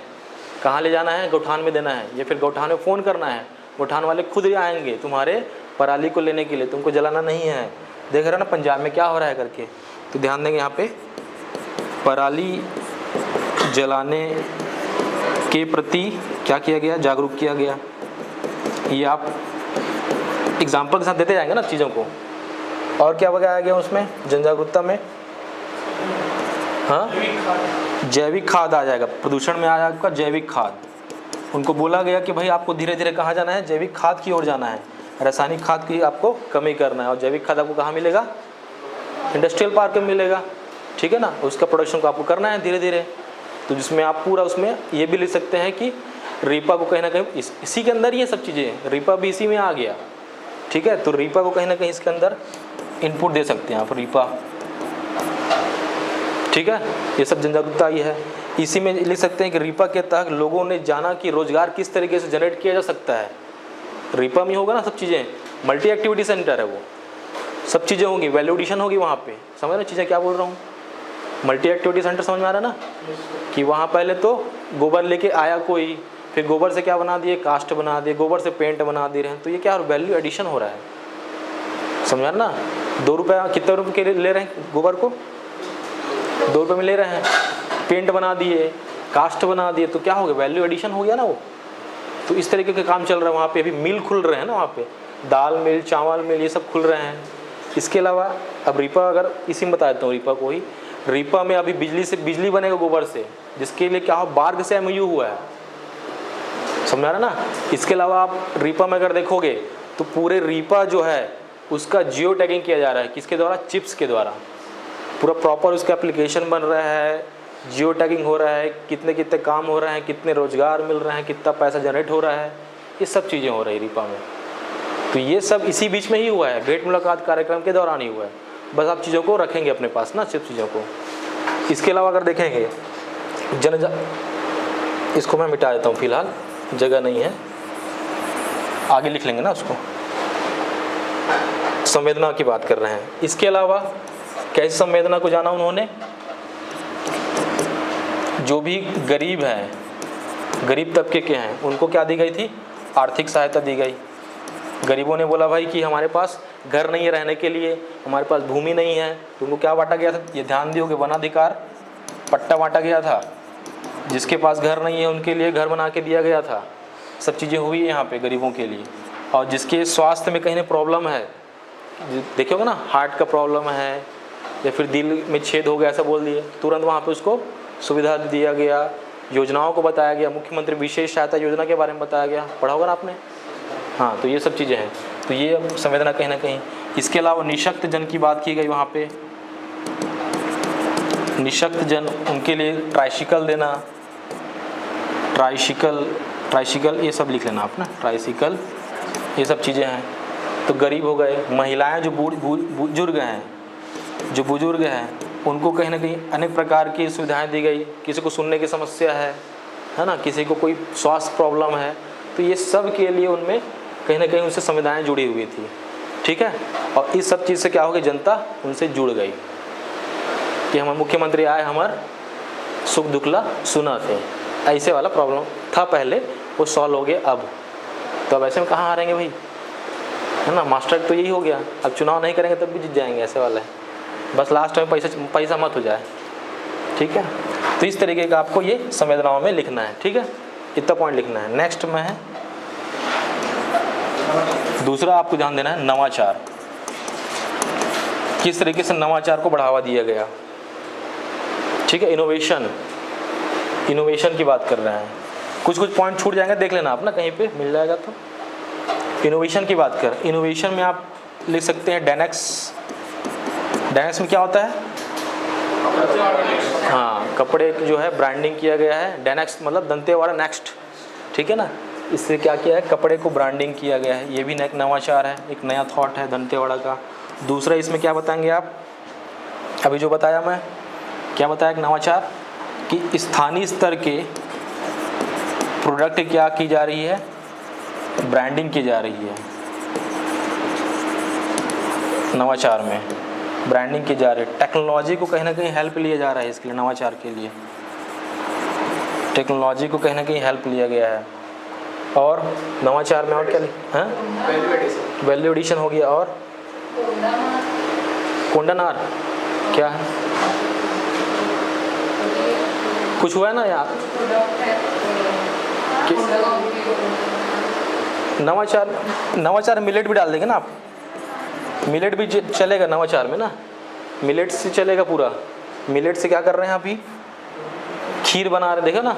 कहाँ ले जाना है, गौठान में देना है, या फिर गौठान में फ़ोन करना है, गौठान वाले खुद आएंगे तुम्हारे पराली को लेने के लिए, तुमको जलाना नहीं है। देख रहे हो ना पंजाब में क्या हो रहा है करके। तो ध्यान देंगे यहाँ पे, पराली जलाने के प्रति क्या किया गया, जागरूक किया गया। ये आप एग्जाम्पल के साथ देते जाएंगे ना चीज़ों को। और क्या बताया गया उसमें जन जागरूकता में, हाँ जैविक खाद आ जाएगा, प्रदूषण में आ जाएगा आपका जैविक खाद। उनको बोला गया कि भाई आपको धीरे धीरे कहाँ जाना है, जैविक खाद की ओर जाना है, रासायनिक खाद की आपको कमी करना है। और जैविक खाद आपको कहाँ मिलेगा, इंडस्ट्रियल पार्क में मिलेगा, ठीक है ना। उसका प्रोडक्शन को आपको करना है धीरे धीरे। तो जिसमें आप पूरा उसमें ये भी लिख सकते हैं कि रीपा को कहीं ना कहीं इसी के अंदर ये सब चीज़ें, रीपा भी इसी में आ गया, ठीक है। तो रीपा को कहीं ना कहीं इसके अंदर इनपुट दे सकते हैं आप, रीपा, ठीक है। ये सब जन जागरूकता ही है। इसी में लिख सकते हैं कि रीपा के तहत लोगों ने जाना कि रोजगार किस तरीके से जनरेट किया जा सकता है। रीपा में होगा ना सब चीज़ें, मल्टी एक्टिविटी सेंटर है वो, सब चीज़ें होंगी, वैल्यू एडिशन होगी वहाँ पे। समझ रहे चीज़ें क्या बोल रहा हूँ, मल्टी एक्टिविटी सेंटर समझ में आ रहा है ना। कि वहाँ पहले तो गोबर लेके आया कोई, फिर गोबर से क्या बना दिए, कास्ट बना दिए, गोबर से पेंट बना दे रहे हैं। तो ये क्या वैल्यू एडिशन हो रहा है, समझ ना। 2 रुपये कितने रुपये के ले रहे हैं गोबर को, 2 रुपये में ले रहे हैं। पेंट बना दिए, कास्ट बना दिए, तो क्या हो गया, वैल्यू एडिशन हो गया ना वो। तो इस तरीके के काम चल रहा है वहाँ पे। अभी मिल खुल रहे हैं ना वहाँ पे, दाल मिल, चावल मिल, ये सब खुल रहे हैं। इसके अलावा अब रीपा, अगर इसी में बता देता हूँ रीपा को ही, रीपा में अभी बिजली बनेगा गोबर से, जिसके लिए क्या हो, बार्ग से MOU हुआ है, समझा रहे ना। इसके अलावा आप रीपा में अगर देखोगे तो पूरे रीपा जो है उसका जियो टैगिंग किया जा रहा है, किसके द्वारा, चिप्स के द्वारा। पूरा प्रॉपर उसका एप्लीकेशन बन रहा है, जियो टैगिंग हो रहा है, कितने कितने काम हो रहे हैं, कितने रोजगार मिल रहे हैं, कितना पैसा जनरेट हो रहा है, ये सब चीज़ें हो रही रीपा में। तो ये सब इसी बीच में ही हुआ है, भेंट मुलाकात कार्यक्रम के दौरान ही हुआ है। बस आप चीज़ों को रखेंगे अपने पास ना, सिर्फ चीज़ों को। इसके अलावा अगर देखेंगे इसको मैं मिटा देता हूँ फिलहाल, जगह नहीं है, आगे लिख लेंगे ना उसको। संवेदना की बात कर रहे हैं। इसके अलावा कैसे संवेदना को जाना उन्होंने, जो भी गरीब हैं, गरीब तबके के हैं, उनको क्या दी गई थी, आर्थिक सहायता दी गई। गरीबों ने बोला भाई कि हमारे पास घर नहीं है रहने के लिए, हमारे पास भूमि नहीं है, तो उनको क्या बांटा गया था, ये ध्यान दियो कि वनाधिकार पट्टा बांटा गया था। जिसके पास घर नहीं है उनके लिए घर बना के दिया गया था। सब चीज़ें हुई यहाँ पे गरीबों के लिए। और जिसके स्वास्थ्य में कहीं ना प्रॉब्लम है, देखिएगा ना, हार्ट का प्रॉब्लम है या फिर दिल में छेद हो गया, ऐसा बोल दिए, तुरंत वहाँ पे उसको सुविधा दिया गया। योजनाओं को बताया गया, मुख्यमंत्री विशेष सहायता योजना के बारे में बताया गया, पढ़ा होगा ना आपने। हाँ, तो ये सब चीज़ें हैं। तो ये संवेदना कहीं ना कहीं। इसके अलावा निःशक्त जन की बात की गई वहाँ पे, निःशक्त जन, उनके लिए ट्राइसिकल देना, ट्राइसिकल ये सब लिख लेना आप ना, ट्राइसिकल, ये सब चीज़ें हैं। तो गरीब हो गए, महिलाएं जो बुजुर्ग हैं, उनको कहीं ना कहीं अनेक प्रकार की सुविधाएं दी गई। किसी को सुनने की समस्या है ना, किसी को कोई स्वास्थ्य प्रॉब्लम है, तो ये सब के लिए उनमें कहीं ना कहीं उनसे संविधाएं जुड़ी हुई थी, ठीक है। और इस सब चीज़ से क्या हो गई, जनता उनसे जुड़ गई कि हमारे मुख्यमंत्री आए, हमार सुख दुखला सुना थे। ऐसे वाला प्रॉब्लम था पहले, वो सॉल्व हो गया अब। तो अब ऐसे में कहाँ हारेंगे भाई, है ना। मास्टर तो यही हो गया, अब चुनाव नहीं करेंगे तब भी जीत जाएंगे, ऐसे वाला है। बस लास्ट में पैसा मत हो जाए, ठीक है। तो इस तरीके का आपको ये संवेदनाओं में लिखना है, ठीक है, इतना पॉइंट लिखना है। नेक्स्ट में है दूसरा, आपको ध्यान देना है नवाचार। किस तरीके से नवाचार को बढ़ावा दिया गया, ठीक है। इनोवेशन की बात कर रहे हैं। कुछ पॉइंट छूट जाएंगे, देख लेना आप ना, कहीं पे मिल जाएगा। तो इनोवेशन की बात कर, इनोवेशन में आप लिख सकते हैं डायनेक्स में क्या होता है, हाँ, कपड़े जो है ब्रांडिंग किया गया है। डायनेक्स मतलब दंतेवाड़ा नेक्स्ट, ठीक है ना। इससे क्या किया है, कपड़े को ब्रांडिंग किया गया है। ये भी एक नवाचार है, एक नया थॉट है दंतेवाड़ा का। दूसरा इसमें क्या बताएंगे आप, अभी जो बताया मैं, क्या बताया एक नवाचार, कि स्थानीय स्तर के प्रोडक्ट क्या की जा रही है, ब्रांडिंग की जा रही है। नवाचार में ब्रांडिंग की जा रही है। टेक्नोलॉजी को कहीं ना कहीं हेल्प लिया जा रहा है, इसके लिए नवाचार के लिए टेक्नोलॉजी को कहीं ना कहीं हेल्प लिया गया है। और नवाचार में और क्या है, वैल्यू एडिशन हो गया। और कोंडानार क्या है? कुछ हुआ है ना यार? नवाचार मिलेट भी डाल देंगे ना आप, मिलेट भी चलेगा नवाचार में ना, मिलेट से चलेगा पूरा। मिलेट से क्या कर रहे हैं अभी? खीर बना रहे हैं, देखो ना,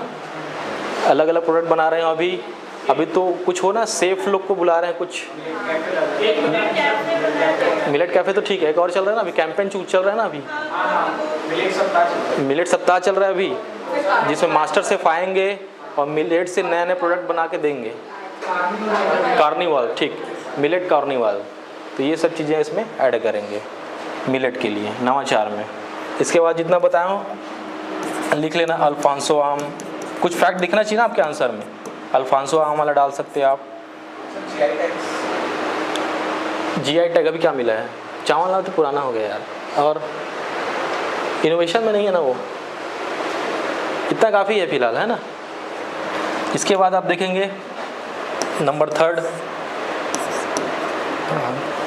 अलग अलग प्रोडक्ट बना रहे हैं अभी तो कुछ हो ना, सेफ लोग को बुला रहे हैं कुछ। मिलेट कैफे तो ठीक है, एक और चल रहा है ना अभी, कैंपेन चल रहा है ना अभी, मिलेट सप्ताह चल रहा है अभी, जिसमें मास्टर शेफ आएंगे और मिलेट से नए नए प्रोडक्ट बना के देंगे। कार्निवाल, ठीक, मिलेट कार्निवाल, तो ये सब चीज़ें इसमें ऐड करेंगे मिलेट के लिए नवाचार में। इसके बाद जितना बताया हूँ लिख लेना। अल्फांसो आम, कुछ फैक्ट दिखना चाहिए ना आपके आंसर में, अल्फांसो आम वाला डाल सकते हैं आप। GI टैग अभी क्या मिला है? चावल वाला तो पुराना हो गया यार, और इनोवेशन में नहीं है ना वो, इतना काफ़ी है फिलहाल, है ना। इसके बाद आप देखेंगे नंबर 3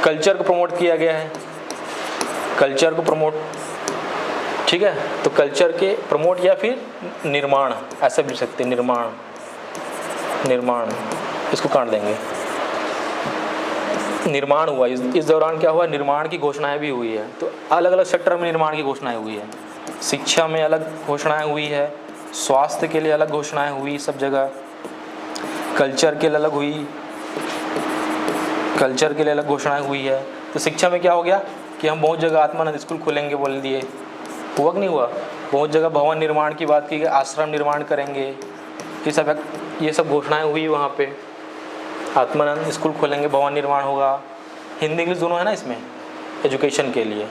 कल्चर को प्रमोट किया गया है, कल्चर को प्रमोट, ठीक है। तो कल्चर के प्रमोट या फिर निर्माण, ऐसा भी लिख सकते हैं, निर्माण, इसको काट देंगे। निर्माण हुआ, इस दौरान क्या हुआ? निर्माण की घोषणाएं भी हुई है। तो अलग अलग सेक्टर में निर्माण की घोषणाएं हुई है, शिक्षा में अलग घोषणाएं हुई है, स्वास्थ्य के लिए अलग घोषणाएं हुई, सब जगह कल्चर के लिए अलग हुई, कल्चर के लिए अलग घोषणाएं हुई है। तो शिक्षा में क्या हो गया कि हम बहुत जगह आत्मानंद स्कूल खोलेंगे बोल दिए, हुआ कि नहीं हुआ? बहुत जगह भवन निर्माण की बात की गई, आश्रम निर्माण करेंगे, ये सब घोषणाएं हुई वहाँ पे। आत्मानंद स्कूल खोलेंगे, भवन निर्माण होगा, हिंदी इंग्लिश दोनों है ना इसमें, एजुकेशन के लिए।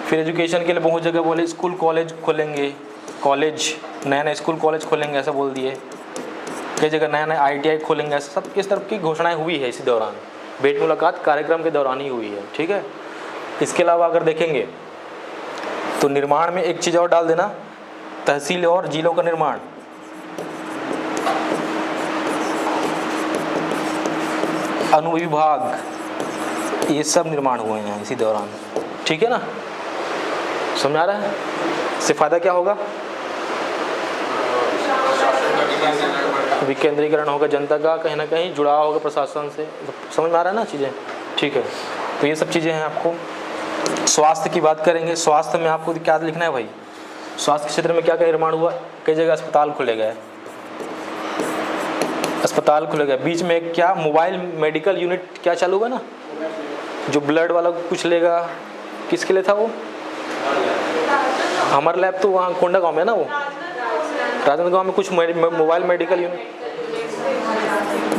फिर एजुकेशन के लिए बहुत जगह बोले स्कूल कॉलेज खोलेंगे, कॉलेज नए नए स्कूल कॉलेज खोलेंगे ऐसा बोल दिए। कई जगह नया नया ITI खोलेंगे, ऐसा सब किस तरह की घोषणाएं हुई है इसी दौरान, भेंट मुलाकात कार्यक्रम के दौरान ही हुई है, ठीक है। इसके अलावा अगर देखेंगे तो निर्माण में एक चीज़ और डाल देना, तहसील और जिलों का निर्माण, अनुविभाग, ये सब निर्माण हुए हैं इसी दौरान, ठीक है ना। समझ आ रहा है? इससे फ़ायदा क्या होगा? विकेंद्रीकरण होगा, जनता का कहीं ना कहीं जुड़ाव होगा प्रशासन से। समझ में आ रहा है ना चीज़ें? ठीक है, तो ये सब चीज़ें हैं। आपको स्वास्थ्य की बात करेंगे, स्वास्थ्य में आपको क्या लिखना है भाई? स्वास्थ्य के क्षेत्र में क्या क्या निर्माण हुआ? कई जगह अस्पताल खुले गए, अस्पताल खुले गए। बीच में क्या मोबाइल मेडिकल यूनिट क्या चालू हुआ ना, जो ब्लड वाला कुछ लेगा, किसके लिए था वो? हमार लैब तो वहाँ कोंडा गाँव में ना, वो राजनांदगांव में कुछ मोबाइल मेडिकल यूनिट,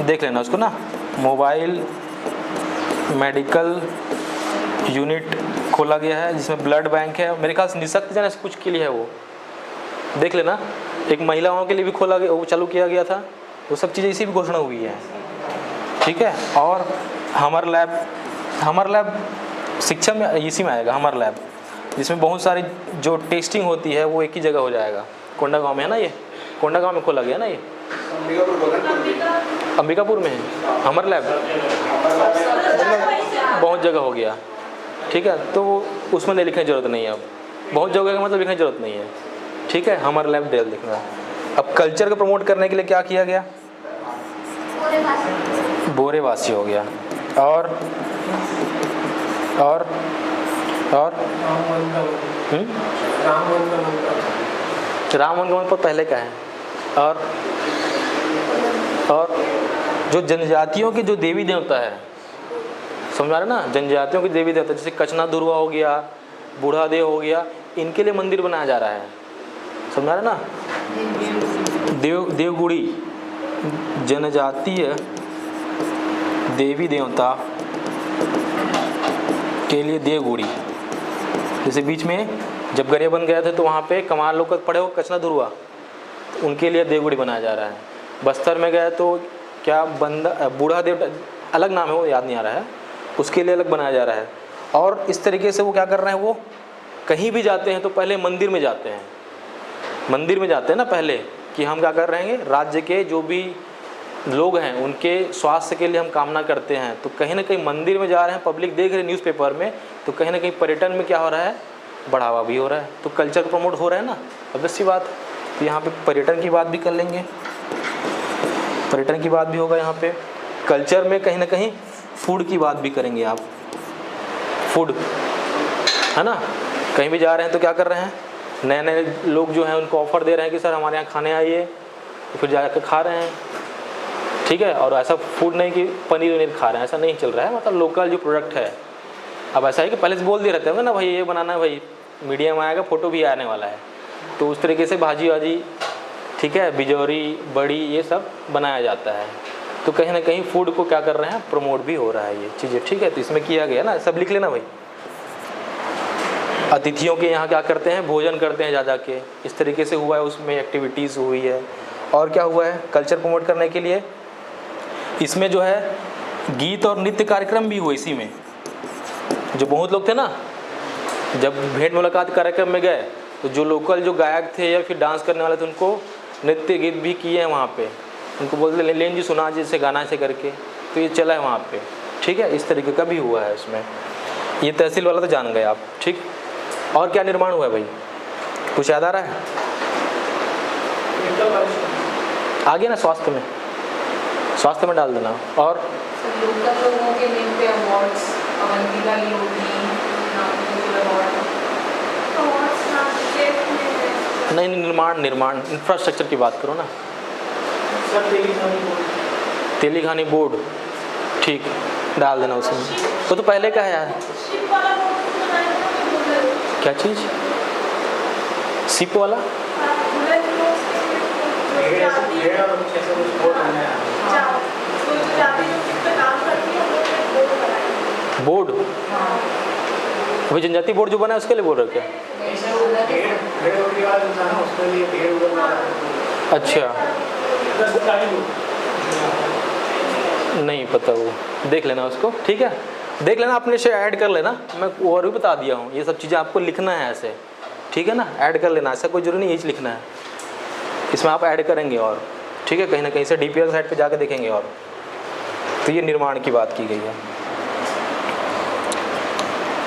देख लेना उसको ना, मोबाइल मेडिकल यूनिट खोला गया है जिसमें ब्लड बैंक है, मेरे ख्याल से निःशक्त जन कुछ के लिए है, वो देख लेना। एक महिलाओं के लिए भी खोला गया, वो चालू किया गया था। वो सब चीज़ें इसी भी घोषणा हुई है, ठीक है। और हमर लैब शिक्षा में इसी में आएगा, हमर लैब, जिसमें बहुत सारी जो टेस्टिंग होती है वो एक ही जगह हो जाएगा। कोंडागांव में है ना, ये कोंडागांव में खोला गया ना, ये अंबिकापुर में है हमर लैब, बहुत जगह हो गया, ठीक है। तो उसमें नहीं लिखने की जरूरत नहीं है, अब बहुत जगह का मतलब लिखने की जरूरत नहीं है, ठीक है। हमर लैब डेल लिखना। अब कल्चर को प्रमोट करने के लिए क्या किया गया? बोरेवासी हो गया। और राम वन का मंत्र पहले का है। और जो जनजातियों के जो देवी देवता है, समझ आ रहे ना, जनजातियों के देवी देवता जैसे कचना दुर्वा हो गया, बूढ़ा देव हो गया, इनके लिए मंदिर बनाया जा रहा है, समझ आ रहे ना। देवगुड़ी जनजातीय देवी देवता के लिए देवगुड़ी, जैसे बीच में जब गरे बन गए थे तो वहाँ पे कमाल लोग पड़े हो कचना दुर्वा, तो उनके लिए देवगुड़ी बनाया जा रहा है। बस्तर में गए तो क्या बंदा बूढ़ा देव अलग नाम है, वो याद नहीं आ रहा है, उसके लिए अलग बनाया जा रहा है। और इस तरीके से वो क्या कर रहे हैं, वो कहीं भी जाते हैं तो पहले मंदिर में जाते हैं, मंदिर में जाते हैं ना पहले, कि हम क्या कर रहे हैं, राज्य के जो भी लोग हैं उनके स्वास्थ्य के लिए हम कामना करते हैं, तो कहीं ना कहीं मंदिर में जा रहे हैं, पब्लिक देख रहे न्यूज़पेपर में तो कहीं ना कहीं पर्यटन में क्या हो रहा है, बढ़ावा भी हो रहा है, तो कल्चर प्रमोट हो रहा है ना, ऑब्वियस सी बात। तो यहाँ पे पर्यटन की बात भी कर लेंगे, पर्यटन की बात भी होगा यहाँ पे। कल्चर में कहीं ना कहीं फूड की बात भी करेंगे आप, फूड है ना, कहीं भी जा रहे हैं तो क्या कर रहे हैं, नए नए लोग जो हैं उनको ऑफ़र दे रहे हैं कि सर हमारे यहाँ खाने आइए, तो फिर जाकर खा रहे हैं, ठीक है। और ऐसा फूड नहीं कि पनीर वनीर खा रहे हैं, ऐसा नहीं चल रहा है, मतलब लोकल जो प्रोडक्ट है। अब ऐसा है कि पहले से बोल दिए रहते होंगे ना भाई ये बनाना है, भाई मीडिया में आएगा, फ़ोटो भी आने वाला है, तो उस तरीके से भाजी वाजी, ठीक है, बिजौरी बड़ी ये सब बनाया जाता है। तो कहीं ना कहीं फूड को क्या कर रहे हैं, प्रमोट भी हो रहा है ये चीज़ें, ठीक है। तो इसमें किया गया ना, सब लिख लेना भाई। अतिथियों के यहाँ क्या करते हैं, भोजन करते हैं जा जा के, इस तरीके से हुआ है, उसमें एक्टिविटीज़ हुई है। और क्या हुआ है, कल्चर प्रमोट करने के लिए इसमें जो है गीत और नृत्य कार्यक्रम भी हुए इसी में। जो बहुत लोग थे ना, जब भेंट मुलाकात कार्यक्रम में गए तो जो लोकल जो गायक थे या फिर डांस करने वाले थे उनको नृत्य गीत भी किए हैं वहाँ पे, उनको बोलते लेन जी सुना जैसे गाना ऐसे करके, तो ये चला है वहाँ पे, ठीक है। इस तरीके का भी हुआ है उसमें। ये तहसील वाला तो जान गए आप, ठीक। और क्या निर्माण हुआ है भाई, कुछ याद आ रहा है? आगे ना स्वास्थ्य में, स्वास्थ्य में डाल देना। और लोकल लोगों के नेम पे अवार्ड्स, अवंतिका योगी अवार्ड, नहीं निर्माण इंफ्रास्ट्रक्चर की बात करो ना। सर तेलीघानी बोर्ड, ठीक, डाल देना उसमें। तो पहले का है यार, क्या चीज़, सिप वाला बोर्ड, वही जनजाति बोर्ड जो बना है उसके लिए बोल रहे क्या? अच्छा, नहीं पता, वो देख लेना उसको, ठीक है, देख लेना, अपने से ऐड कर लेना। मैं और भी बता दिया हूँ, ये सब चीज़ें आपको लिखना है ऐसे, ठीक है ना, ऐड कर लेना, ऐसा कोई जरूरी नहीं यही लिखना है, इसमें आप ऐड करेंगे और, ठीक है, कहीं ना कहीं से डीपीआर साइट पे जाकर देखेंगे। और तो ये निर्माण की बात की गई है।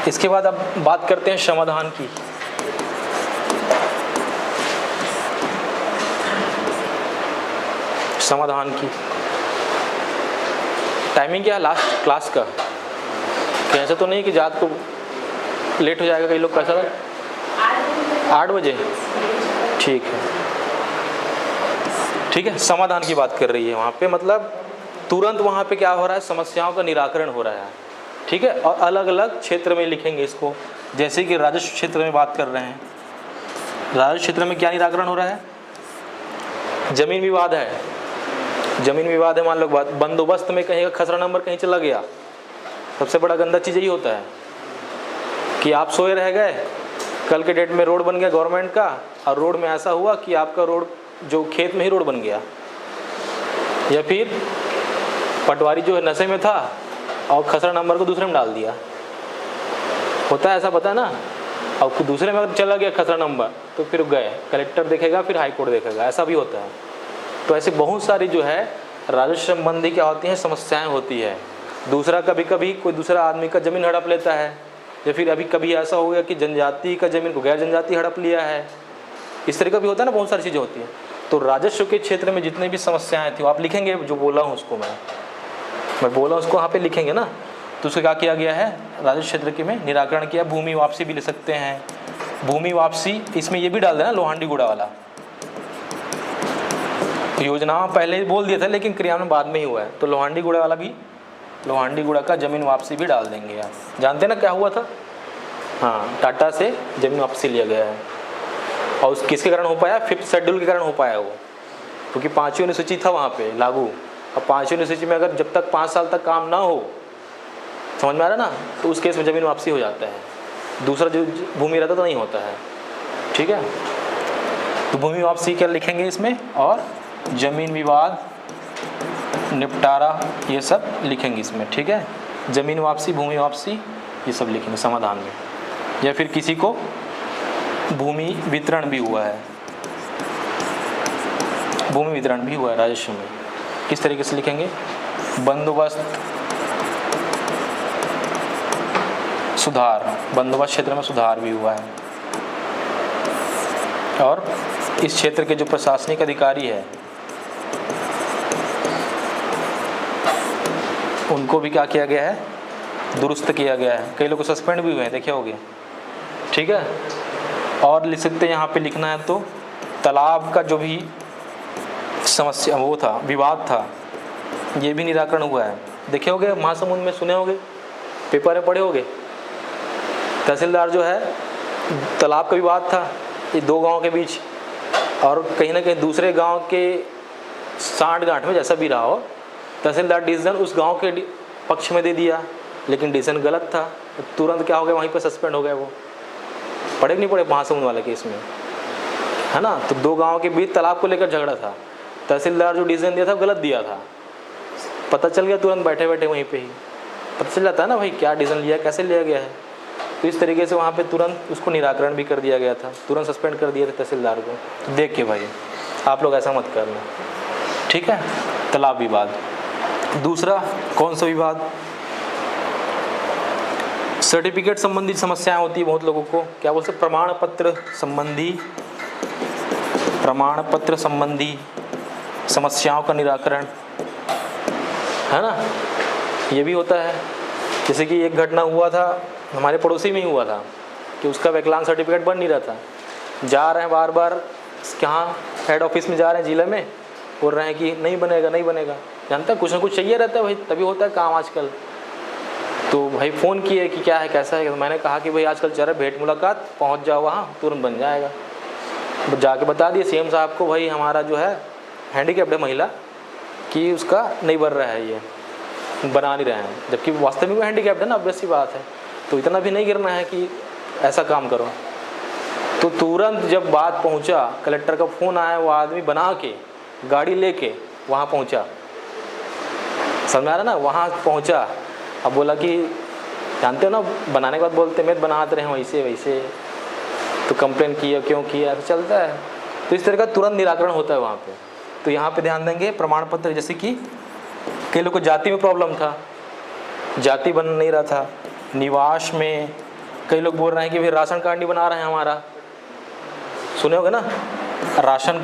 इसके बाद अब बात करते हैं समाधान की। समाधान की टाइमिंग क्या है लास्ट क्लास का? क्या ऐसा तो नहीं कि रात को लेट हो जाएगा, कई लोग कैसा 8 बजे, ठीक है, ठीक है। समाधान की बात कर रही है वहाँ पे, मतलब तुरंत वहाँ पे क्या हो रहा है, समस्याओं का निराकरण हो रहा है, ठीक है। और अलग अलग क्षेत्र में लिखेंगे इसको, जैसे कि राजस्व क्षेत्र में बात कर रहे हैं। राजस्व क्षेत्र में क्या निराकरण हो रहा है, जमीन विवाद है, जमीन विवाद है, मान लो बंदोबस्त में कहीं का खसरा नंबर कहीं चला गया, सबसे बड़ा गंदा चीज़ यही होता है कि आप सोए रह गए, कल के डेट में रोड बन गया गवर्नमेंट का, और रोड में ऐसा हुआ कि आपका रोड जो खेत में ही रोड बन गया, या फिर पटवारी जो है नशे में था और खसरा नंबर को दूसरे में डाल दिया, होता है ऐसा, पता है ना। और दूसरे में अगर चला गया खसरा नंबर तो फिर गए, कलेक्टर देखेगा, फिर हाई कोर्ट देखेगा, ऐसा भी होता है। तो ऐसे बहुत सारी जो है राजस्व संबंधी क्या होती हैं, समस्याएं होती है। दूसरा, कभी कभी कोई दूसरा आदमी का ज़मीन हड़प लेता है, या फिर अभी कभी ऐसा हो गया कि जनजाति का ज़मीन को गैर जनजाति हड़प लिया है, इस तरह का भी होता है ना, बहुत सारी चीज़ें होती हैं। तो राजस्व के क्षेत्र में जितनी भी समस्याएं थी वो आप लिखेंगे, जो बोला हूँ उसको मैं बोला उसको वहाँ पे लिखेंगे ना। तो उसको क्या किया गया है, राजस्व क्षेत्र के में निराकरण किया। भूमि वापसी भी ले सकते हैं, भूमि वापसी, इसमें ये भी डाल देना लोहांडी गुड़ा वाला, योजना पहले ही बोल दिया था लेकिन क्रियान्वयन बाद में ही हुआ है, तो लोहांडी गुड़ा वाला भी, लोहांडी गुड़ा का ज़मीन वापसी भी डाल देंगे। आप जानते ना क्या हुआ था, हाँ, टाटा से ज़मीन वापसी लिया गया है, और उस किसके कारण हो पाया, 5th शेड्यूल के कारण हो पाया वो, क्योंकि 5वीं अनुसूची था वहाँ पे लागू। अब 5वीं अनुसूची में अगर जब तक 5 साल तक काम ना हो, समझ में आ रहा ना, तो उस केस में ज़मीन वापसी हो जाता है, दूसरा जो भूमि रहता तो नहीं होता है, ठीक है। तो भूमि वापसी क्या लिखेंगे इसमें, और ज़मीन विवाद निपटारा ये सब लिखेंगे इसमें, ठीक है। ज़मीन वापसी, भूमि वापसी, ये सब लिखेंगे समाधान में। या फिर किसी को भूमि वितरण भी हुआ है, भूमि वितरण भी हुआ है राजस्व में, किस तरीके से लिखेंगे, बंदोबस्त सुधार, बंदोबस्त क्षेत्र में सुधार भी हुआ है। और इस क्षेत्र के जो प्रशासनिक अधिकारी है उनको भी क्या किया गया है, दुरुस्त किया गया है। कई लोग सस्पेंड भी हुए हैं, देखे होंगे, ठीक है। और लिख सकते हैं यहाँ पे लिखना है तो तालाब का जो भी समस्या वो था, विवाद था, ये भी निराकरण हुआ है। देखे होंगे महासमुंद में, सुने होंगे, पेपर में पढ़े होंगे, तहसीलदार जो है तालाब का विवाद था ये दो गांव के बीच, और कहीं ना कहीं दूसरे गांव के साठ गांठ में जैसा भी रहा हो, तहसीलदार डिसीजन उस गांव के पक्ष में दे दिया, लेकिन डिसीजन गलत था, तुरंत क्या हो गया, वहीं पर सस्पेंड हो गए। वो पढ़े नहीं पढ़े महासमुंद वाले केस में, है ना। तो दो गांव के बीच तालाब को लेकर झगड़ा था, तहसीलदार जो डिसीजन दिया था गलत दिया था, पता चल गया तुरंत बैठे बैठे वहीं पे ही पता चल जाता है ना भाई क्या डिसीजन लिया, कैसे लिया गया है। तो इस तरीके से वहाँ पे तुरंत उसको निराकरण भी कर दिया गया था, तुरंत सस्पेंड कर दिया था तहसीलदार को। तो देख के भाई आप लोग ऐसा मत करना, ठीक है। तालाब विवाद। दूसरा कौन सा विवाद, सर्टिफिकेट संबंधी समस्याएं होती है बहुत लोगों को, क्या बोलते हैं, प्रमाण पत्र संबंधी समस्याओं का निराकरण, है ना, ये भी होता है। जैसे कि एक घटना हुआ था हमारे पड़ोसी में ही हुआ था कि उसका विकलांग सर्टिफिकेट बन नहीं रहा था, जा रहे हैं बार बार कहाँ हेड ऑफिस में जा रहे हैं जिले में, बोल रहे हैं कि नहीं बनेगा नहीं बनेगा। जानता है कुछ ना कुछ चाहिए रहता है भाई, तभी होता है काम आजकल। तो भाई फ़ोन किए कि क्या है कैसा है, तो मैंने कहा कि भाई आजकल चल रहा है भेंट मुलाकात, पहुंच जाओ वहाँ तुरंत बन जाएगा। जाके बता दिए सीएम साहब को, भाई हमारा जो है हैंडीकैप्ड है महिला कि उसका नहीं बन रहा है, ये बना नहीं रहे हैं, जबकि वास्तव में वो हैंडीकैप्ड है ना, ऑब्वियस सी बात है। तो इतना भी नहीं गिरना है कि ऐसा काम करो। तो तुरंत जब बात पहुंचा, कलेक्टर का फ़ोन आया, वो आदमी बना के गाड़ी लेके वहाँ पहुंचा, समझ में आ रहा ना, वहाँ पहुंचा। अब बोला कि जानते हो ना, बनाने के बाद बोलते मैं बनाते रहे वैसे वैसे, तो कंप्लेन किया क्यों किया, तो चलता है। तो इस तरह का तुरंत निराकरण होता है वहाँ पे। तो यहाँ पे ध्यान देंगे प्रमाण पत्र, जैसे कि कई लोग को जाति में प्रॉब्लम था, जाति बन नहीं रहा था, निवास में कई लोग बोल रहे हैं कि भाई राशन कार्ड नहीं बना रहे हैं हमारा, सुने होगे ना, राशन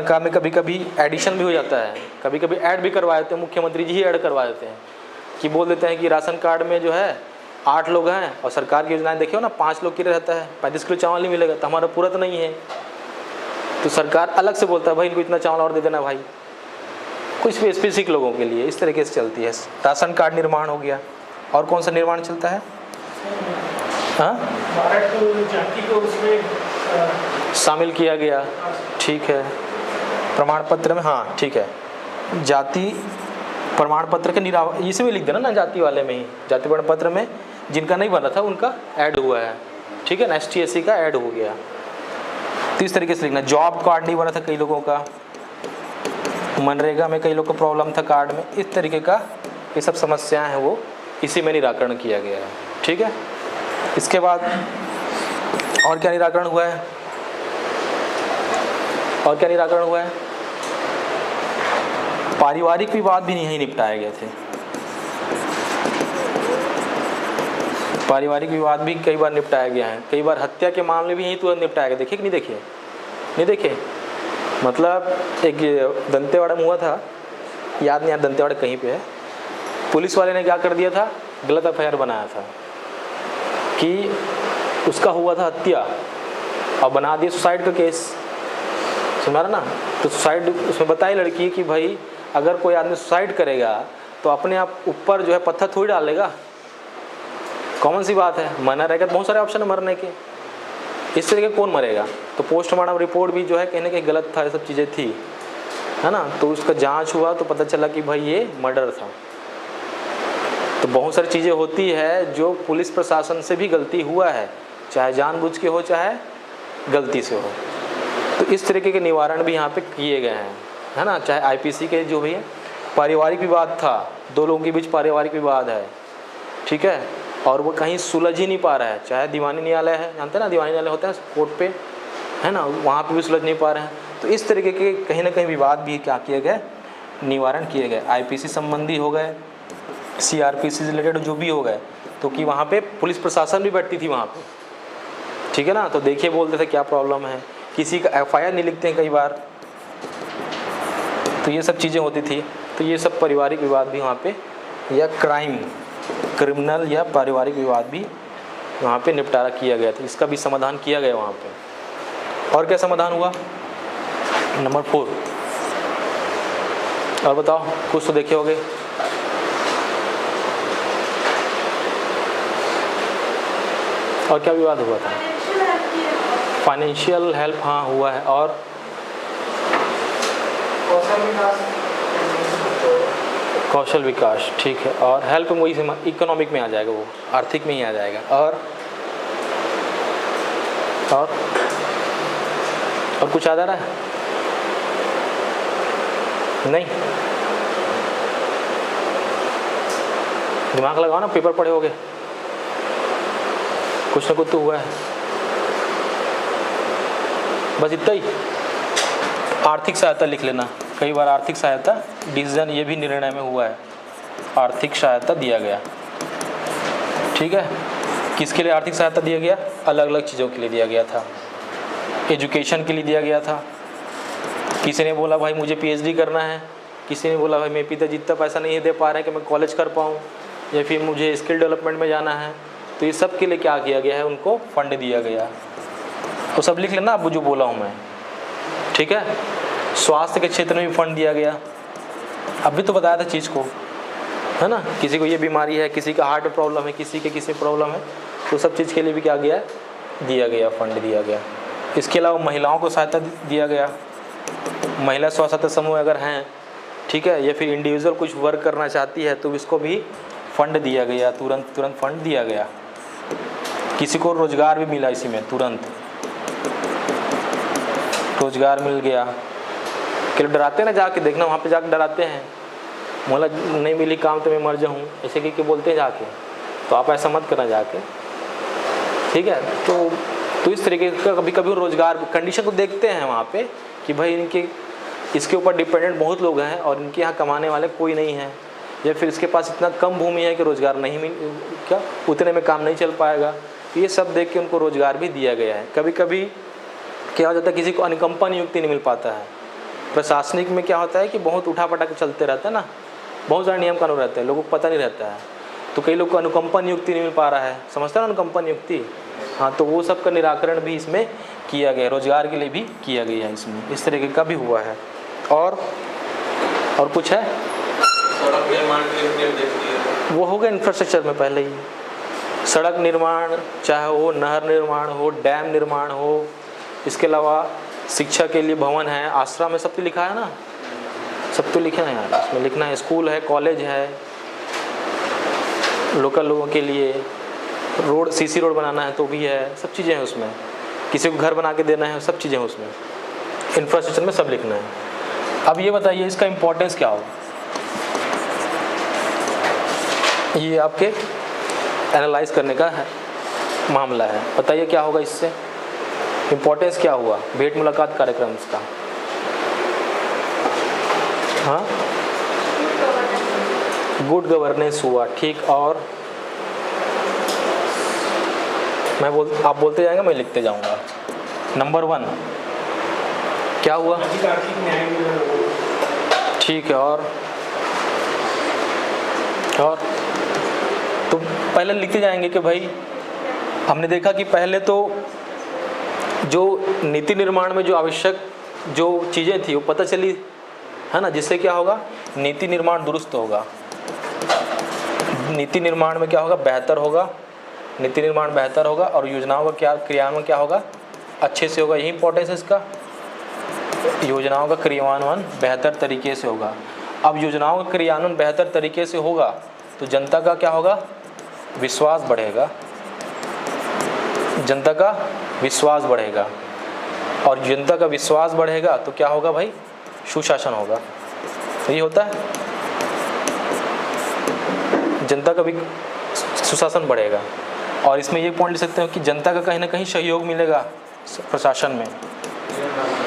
कार्ड में कभी कभी एडिशन भी हो जाता है, कभी कभी ऐड भी करवा देते हैं, मुख्यमंत्री जी ही ऐड करवा देते हैं कि बोल देते हैं कि राशन कार्ड में जो है 8 लोग हैं और सरकार की योजनाएं देखियो ना 5 लोग के लिए रहता है, 35 किलो चावल नहीं मिलेगा, तो हमारा पूरा तो नहीं है, तो सरकार अलग से बोलता है भाई इनको इतना चावल और दे देना भाई, कुछ स्पेसिफिक लोगों के लिए। इस तरीके से चलती है। राशन कार्ड निर्माण हो गया। और कौन सा निर्माण चलता है, हाँ, भारत जाति को उसमें शामिल किया गया, ठीक है, प्रमाण पत्र में, हाँ ठीक है, जाति प्रमाण पत्र के इसे भी लिख देना ना, जाति वाले में ही, जाति प्रमाण पत्र में जिनका नहीं बना था उनका ऐड हुआ है, ठीक है ना, ST SC का ऐड हो गया। तो इस तरीके से लिखना। जॉब कार्ड नहीं बना था कई लोगों का, मनरेगा में कई लोग को प्रॉब्लम था कार्ड में, इस तरीके का ये सब समस्याएं हैं वो इसी में निराकरण किया गया है, ठीक है। इसके बाद और क्या निराकरण हुआ है, और क्या निराकरण हुआ है, पारिवारिक विवाद भी नहीं निपटाए गए थे। पारिवारिक विवाद भी कई बार निपटाया गया है, कई बार हत्या के मामले भी यहीं तुरंत निपटाया गया। देखे कि नहीं देखे, नहीं देखे, मतलब एक दंतेवाड़ा में हुआ था, याद नहीं यार दंतेवाड़ा कहीं पे है, पुलिस वाले ने क्या कर दिया था, गलत FIR बनाया था कि उसका हुआ था हत्या और बना दिया सुसाइड का केस, सुना ना। तो सुसाइड उसमें बताई लड़की कि भाई अगर कोई आदमी सुसाइड करेगा तो अपने आप ऊपर जो है पत्थर थोड़ी डालेगा, कॉमन सी बात है, मरना रहेगा तो बहुत सारे ऑप्शन है मरने के, इस तरीके कौन मरेगा। तो पोस्टमार्टम रिपोर्ट भी जो है कहीं ना कहीं गलत था, ये सब चीज़ें थी, है ना। तो उसका जांच हुआ तो पता चला कि भाई ये मर्डर था। तो बहुत सारी चीज़ें होती है जो पुलिस प्रशासन से भी गलती हुआ है, चाहे जानबूझ के हो चाहे गलती से हो। तो इस तरीके के निवारण भी यहाँ पे किए गए हैं, है ना। चाहे IPC के जो भी है, पारिवारिक विवाद था, दो लोगों के बीच पारिवारिक विवाद है, ठीक है, और वो कहीं सुलझ ही नहीं पा रहा है, चाहे दीवानी न्यायालय है, जानते हैं ना दीवानी न्यायालय होता है कोर्ट पे, है ना, वहाँ पे भी सुलझ नहीं पा रहे हैं। तो इस तरीके के कहीं ना कहीं विवाद भी क्या किए गए, निवारण किए गए, आईपीसी संबंधी हो गए, सीआरपीसी से रिलेटेड जो भी हो गए, तो कि वहाँ पे पुलिस प्रशासन भी बैठती थी वहाँ पे, ठीक है ना। तो देखिए बोलते थे क्या प्रॉब्लम है, किसी का एफआईआर नहीं लिखते हैं कई बार, तो ये सब चीज़ें होती थी। तो ये सब पारिवारिक विवाद भी वहाँ पे, या क्रिमिनल या पारिवारिक विवाद भी वहाँ पे निपटारा किया गया था, इसका भी समाधान किया गया वहाँ पे। और क्या समाधान हुआ? नंबर 4, और बताओ, कुछ तो देखे होगे। और क्या विवाद हुआ था? फाइनेंशियल हेल्प, हाँ हुआ है। और कौशल विकास, ठीक है। और हेल्प वही से इकोनॉमिक में आ जाएगा, वो आर्थिक में ही आ जाएगा। और कुछ याद आ रहा है? नहीं, दिमाग लगाओ ना, पेपर पढ़े होगे, कुछ ना कुछ तो हुआ है। बस इतना ही। आर्थिक सहायता लिख लेना, कई बार आर्थिक सहायता डिसीजन ये भी निर्णय में हुआ है, आर्थिक सहायता दिया गया, ठीक है। किसके लिए आर्थिक सहायता दिया गया? अलग अलग चीज़ों के लिए दिया गया था। एजुकेशन के लिए दिया गया था, किसी ने बोला भाई मुझे पीएचडी करना है, किसी ने बोला भाई मेरे पिताजी इतना पैसा नहीं दे पा रहे हैं कि मैं कॉलेज कर पाऊँ, या फिर मुझे स्किल डेवलपमेंट में जाना है। तो ये सब के लिए क्या किया गया है? उनको फंड दिया गया। तो सब लिख लेना अब जो बोला हूँ मैं, ठीक है। स्वास्थ्य के क्षेत्र में भी फंड दिया गया, अभी तो बताया था चीज़ को, है ना। किसी को ये बीमारी है, किसी का हार्ट में प्रॉब्लम है, किसी के किसी प्रॉब्लम है, तो सब चीज़ के लिए भी क्या गया? दिया गया, फंड दिया गया। इसके अलावा महिलाओं को सहायता दिया गया, महिला स्व सहायता समूह अगर हैं, ठीक है, या फिर इंडिविजुअल कुछ वर्क करना चाहती है तो इसको भी फंड दिया गया, तुरंत फंड दिया गया। किसी को रोजगार भी मिला इसी में, तुरंत रोजगार मिल गया। कि डराते ना, जाके देखना वहाँ पे जाके डराते हैं, मोला नहीं मिली काम तो मैं मर जाऊँ, ऐसे कि बोलते हैं जाके, तो आप ऐसा मत करना जाके, ठीक है। तो इस तरीके का कभी कभी रोजगार कंडीशन को देखते हैं वहाँ पे कि भाई इसके ऊपर डिपेंडेंट बहुत लोग हैं और इनके यहाँ कमाने वाले कोई नहीं है, या फिर इसके पास इतना कम भूमि है कि रोजगार नहीं उतने में काम नहीं चल पाएगा। तो ये सब देख के उनको रोजगार भी दिया गया है। कभी कभी क्या हो जाता है, किसी को अनुकंपा नियुक्ति नहीं मिल पाता है। प्रशासनिक में क्या होता है कि बहुत उठा पटक चलते रहता है ना, बहुत सारे नियम कानून रहते हैं, लोगों को पता नहीं रहता है। तो कई लोग को अनुकंपा नियुक्ति नहीं मिल पा रहा है, समझते हैं ना अनुकंपा नियुक्ति, हाँ, तो वो सब का निराकरण भी इसमें किया गया, रोजगार के लिए भी किया गया है इसमें, इस तरीके का भी हुआ है। और कुछ है? सड़क निर्माण के लिए निर्देश दिए, वो हो गया इंफ्रास्ट्रक्चर में पहले ही, सड़क निर्माण, चाहे वो नहर निर्माण हो, डैम निर्माण हो, इसके अलावा शिक्षा के लिए भवन है, आश्रम है, सब तो लिखा है ना, सब तो लिखे हैं यार, इसमें लिखना है। स्कूल है, कॉलेज है, लोकल लोगों के लिए रोड, सीसी रोड बनाना है तो भी है, सब चीज़ें हैं उसमें। किसी को घर बना के देना है, सब चीज़ें हैं उसमें, इंफ्रास्ट्रक्चर में सब लिखना है। अब ये बताइए इसका इम्पोर्टेंस क्या होगा? ये आपके एनालाइज करने का है मामला है, बताइए क्या होगा इससे, इम्पोर्टेंस क्या हुआ भेंट मुलाकात कार्यक्रम इसका? हाँ, गुड गवर्नेंस हुआ, ठीक। और आप बोलते जाएंगे, मैं लिखते जाऊंगा। नंबर 1 क्या हुआ? आर्थिक न्याय मिला लोगों को। ठीक है। और तो पहले लिखते जाएंगे कि भाई हमने देखा कि पहले तो जो नीति निर्माण में जो आवश्यक जो चीज़ें थी वो पता चली, है ना, जिससे क्या होगा, नीति निर्माण दुरुस्त होगा, नीति निर्माण में क्या होगा, बेहतर होगा, नीति निर्माण बेहतर होगा, और योजनाओं का क्या क्रियान्वयन क्या होगा, अच्छे से होगा। यही इंपॉर्टेंस है इसका, योजनाओं का क्रियान्वयन बेहतर तरीके से होगा। अब योजनाओं का क्रियान्वयन बेहतर तरीके से होगा तो जनता का क्या होगा, विश्वास बढ़ेगा, जनता का विश्वास बढ़ेगा, और जनता का विश्वास बढ़ेगा तो क्या होगा भाई, सुशासन होगा। यही होता है, जनता का भी सुशासन बढ़ेगा। और इसमें ये पॉइंट ले सकते हो कि जनता का कहीं ना कहीं सहयोग मिलेगा, प्रशासन में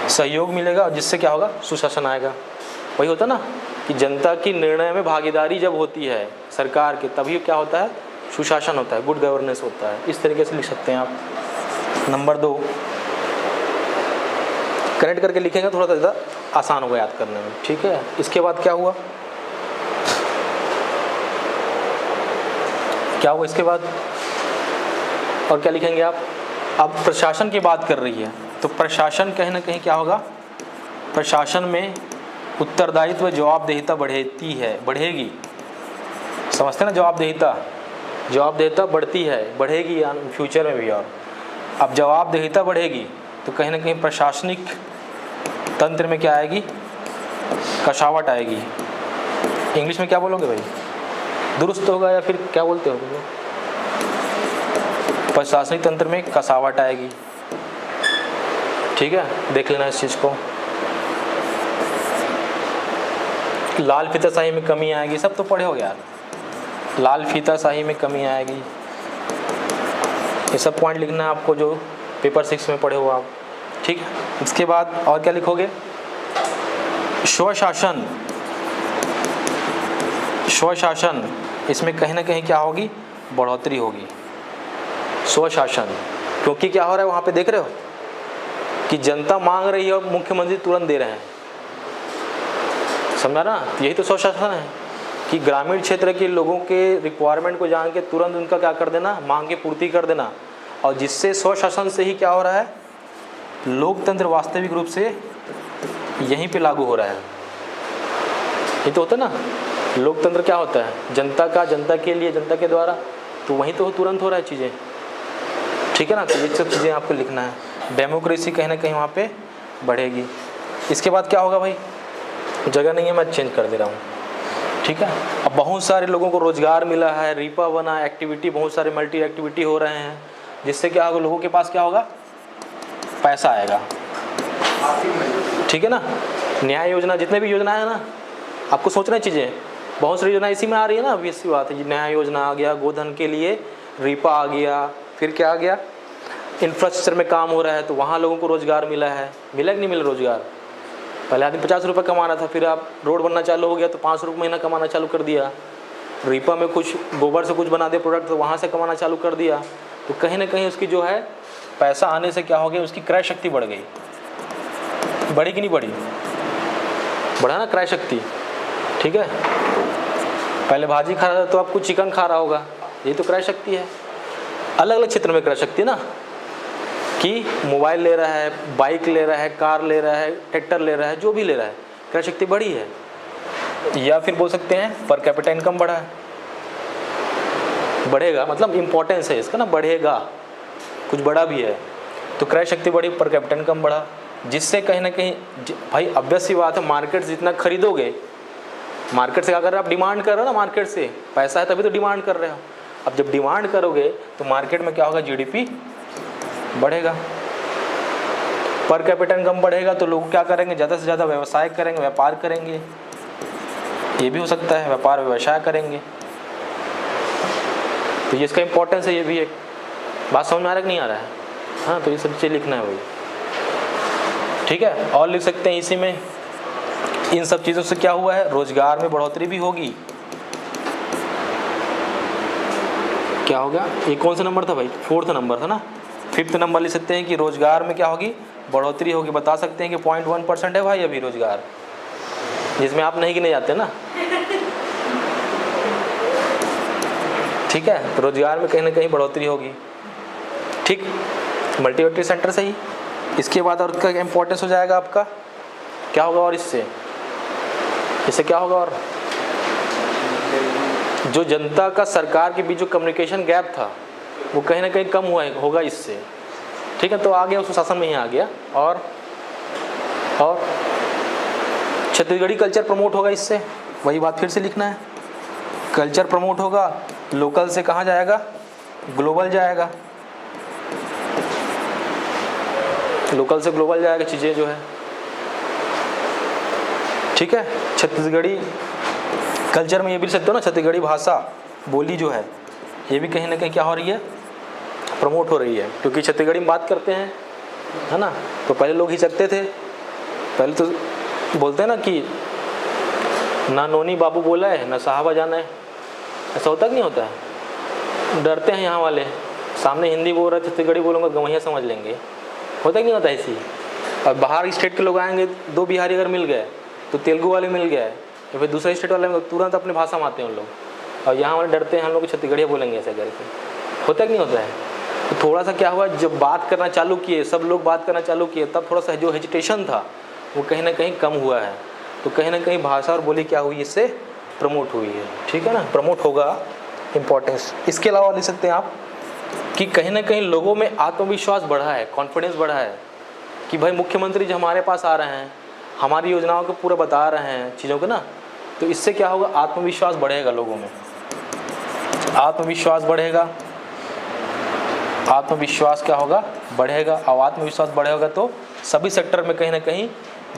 सहयोग मिलेगा, और जिससे क्या होगा, सुशासन आएगा। वही होता ना कि जनता की निर्णय में भागीदारी जब होती है सरकार के, तभी क्या होता है, सुशासन होता है, गुड गवर्नेंस होता है। इस तरीके से लिख सकते हैं आप। नंबर 2 कनेक्ट करके लिखेंगे थोड़ा सा ज़्यादा आसान होगा याद करने में, ठीक है। इसके बाद क्या हुआ, क्या हुआ इसके बाद, और क्या लिखेंगे आप। अब प्रशासन की बात कर रही है, तो प्रशासन कहीं ना कहीं क्या होगा, प्रशासन में उत्तरदायित्व जवाबदेहिता बढ़ेगी। समझते हैं ना, जवाबदेहिता बढ़ती है, बढ़ेगी फ्यूचर में भी। और अब जवाबदेहिता बढ़ेगी तो कहीं ना कहीं प्रशासनिक तंत्र में क्या आएगी, कसावट आएगी। इंग्लिश में क्या बोलोगे भाई, दुरुस्त होगा या फिर क्या बोलते हो तुम लोग? प्रशासनिक तंत्र में कसावट आएगी, ठीक है, देख लेना इस चीज़ को। लाल फीताशाही में कमी आएगी, सब तो पढ़े हो यार, लाल फीताशाही में कमी आएगी। ये सब पॉइंट लिखना है आपको जो पेपर 6 में पढ़े हो आप, ठीक है। इसके बाद और क्या लिखोगे, स्वशासन, इसमें कहीं ना कहीं क्या होगी, बढ़ोतरी होगी। स्वशासन, क्योंकि क्या हो रहा है वहाँ पे देख रहे हो कि जनता मांग रही है और मुख्यमंत्री तुरंत दे रहे हैं, समझा ना। यही तो स्वशासन है कि ग्रामीण क्षेत्र के लोगों के रिक्वायरमेंट को जान के तुरंत उनका क्या कर देना, मांग की पूर्ति कर देना। और जिससे स्वशासन से ही क्या हो रहा है, लोकतंत्र वास्तविक रूप से यहीं पे लागू हो रहा है। ये तो होता है ना, लोकतंत्र क्या होता है, जनता का, जनता के लिए, जनता के द्वारा, तो वहीं तो तुरंत हो रहा है चीज़ें, ठीक है ना। तो ये सब चीज़ें आपको लिखना है। डेमोक्रेसी कहीं ना कहीं वहाँ पे बढ़ेगी। इसके बाद क्या होगा भाई, जगह नहीं है, मैं चेंज कर दे रहा हूँ, ठीक है। अब बहुत सारे लोगों को रोजगार मिला है, रीपा बना, एक्टिविटी, बहुत सारे मल्टी एक्टिविटी हो रहे हैं, जिससे क्या होगा, लोगों के पास क्या होगा, पैसा आएगा, ठीक है ना। न्याय योजना, जितने भी योजना है ना, आपको सोचना चीज़ें, बहुत सारी योजना इसी में आ रही है ना, अभी ऐसी बात है। न्याय योजना आ गया, गोधन के लिए रीपा आ गया, फिर क्या आ गया, इंफ्रास्ट्रक्चर में काम हो रहा है तो वहाँ लोगों को रोजगार मिला है। मिला कि नहीं मिला रोजगार? पहले आदमी 50 रुपये कमा रहा था, फिर आप रोड बनना चालू हो गया तो 5 रुपये महीना कमाना चालू कर दिया। रीपा में कुछ गोबर से कुछ बना दे प्रोडक्ट तो वहाँ से कमाना चालू कर दिया। तो कहीं ना कहीं उसकी जो है पैसा आने से क्या हो गया, उसकी क्रय शक्ति बढ़ गई। बढ़ी कि नहीं बढ़ी? बढ़ा ना क्रय शक्ति, ठीक है। पहले भाजी खा रहा था तो आपको चिकन खा रहा होगा, ये तो क्रय शक्ति है। अलग अलग क्षेत्र में क्रय शक्ति है ना, कि मोबाइल ले रहा है, बाइक ले रहा है, कार ले रहा है, ट्रैक्टर ले रहा है, जो भी ले रहा है, क्रय शक्ति बढ़ी है। या फिर बोल सकते हैं पर कैपिटा इनकम बढ़ा है, बढ़ेगा, मतलब इम्पोर्टेंस है इसका ना, बढ़ेगा, कुछ बड़ा भी है तो क्रय शक्ति बढ़ी, पर कैपिटा इनकम बढ़ा, जिससे कहीं ना कहीं भाई ऑब्वियस सी बात है, मार्केट से जितना खरीदोगे, मार्केट से अगर आप डिमांड कर रहे हो ना, मार्केट से पैसा है तभी तो डिमांड कर रहे हो। अब जब डिमांड करोगे तो मार्केट में क्या होगा, जीडीपी बढ़ेगा, पर कैपिटा इनकम बढ़ेगा तो लोग क्या करेंगे, ज़्यादा से ज़्यादा व्यवसाय करेंगे, व्यापार करेंगे, ये भी हो सकता है, व्यापार व्यवसाय करेंगे। तो ये इसका इम्पोर्टेंस है, ये भी एक बात समझ में आ रहा है कि नहीं आ रहा है? हाँ, तो ये सब चीज़ लिखना है भाई, ठीक है। और लिख सकते हैं इसी में, इन सब चीज़ों से क्या हुआ है, रोजगार में बढ़ोतरी भी होगी। क्या हो गया, ये कौन सा नंबर था भाई, 4th नंबर था ना। 5th नंबर लिख सकते हैं कि रोजगार में क्या होगी, बढ़ोतरी होगी। बता सकते हैं कि 0.1% है भाई अभी रोजगार, जिसमें आप नहीं गिने जाते ना, ठीक है। तो रोजगार में कहीं ना कहीं बढ़ोतरी होगी, ठीक। मल्टीवर्टी सेंटर से ही। इसके बाद और का इम्पोर्टेंस हो जाएगा आपका, क्या होगा, और इससे क्या होगा, और जो जनता का सरकार के बीच जो कम्युनिकेशन गैप था वो कहीं ना कहीं कम हुआ होगा इससे, ठीक है। तो आ गया, उस शासन में ही आ गया। और छत्तीसगढ़ी कल्चर प्रमोट होगा इससे, वही बात फिर से लिखना है, कल्चर प्रमोट होगा, लोकल से कहाँ जाएगा, ग्लोबल जाएगा, लोकल से ग्लोबल जाएगा चीज़ें जो है, ठीक है। छत्तीसगढ़ी कल्चर में ये भी सकते हो ना, छत्तीसगढ़ी भाषा बोली जो है ये भी कहीं ना कहीं क्या हो रही है, प्रमोट हो रही है, क्योंकि छत्तीसगढ़ी में बात करते हैं, है ना। तो पहले लोग हिचकते थे, पहले तो बोलते हैं ना कि ना नोनी बाबू बोला है ना साहबा जाना है, ऐसा होता कि नहीं होता है? डरते हैं यहाँ वाले, सामने हिंदी बोल रहे छत्तीसगढ़ी बोलूँगा गवैया समझ लेंगे, होता कि नहीं होता ऐसी? और बाहर स्टेट के लोग आएंगे, 2 बिहारी अगर मिल गए तो तेलुगु वाले मिल गए या फिर दूसरे स्टेट वाले तुरंत अपनी भाषा में आते हैं उन लोग, और यहाँ वाले डरते हैं हम लोग छत्तीसगढ़िया बोलेंगे ऐसे करके, होता कि नहीं होता है? तो थोड़ा सा क्या हुआ, जब बात करना चालू किए, सब लोग बात करना चालू किए, तब थोड़ा सा जो हेजिटेशन था वो कहीं ना कहीं कम हुआ है। तो कहीं ना कहीं भाषा और बोली क्या हुई, इससे प्रमोट हुई है, ठीक है ना, प्रमोट होगा इम्पोर्टेंस। इसके अलावा लिख सकते हैं आप कि कहीं ना कहीं लोगों में आत्मविश्वास बढ़ा है, कॉन्फिडेंस बढ़ा है कि भाई मुख्यमंत्री जो हमारे पास आ रहे हैं, हमारी योजनाओं को पूरा बता रहे हैं चीज़ों को ना, तो इससे क्या होगा, आत्मविश्वास बढ़ेगा लोगों में, आत्मविश्वास बढ़ेगा, आत्मविश्वास क्या होगा, बढ़ेगा। और आत्मविश्वास बढ़ेगा तो सभी सेक्टर में कहीं ना कहीं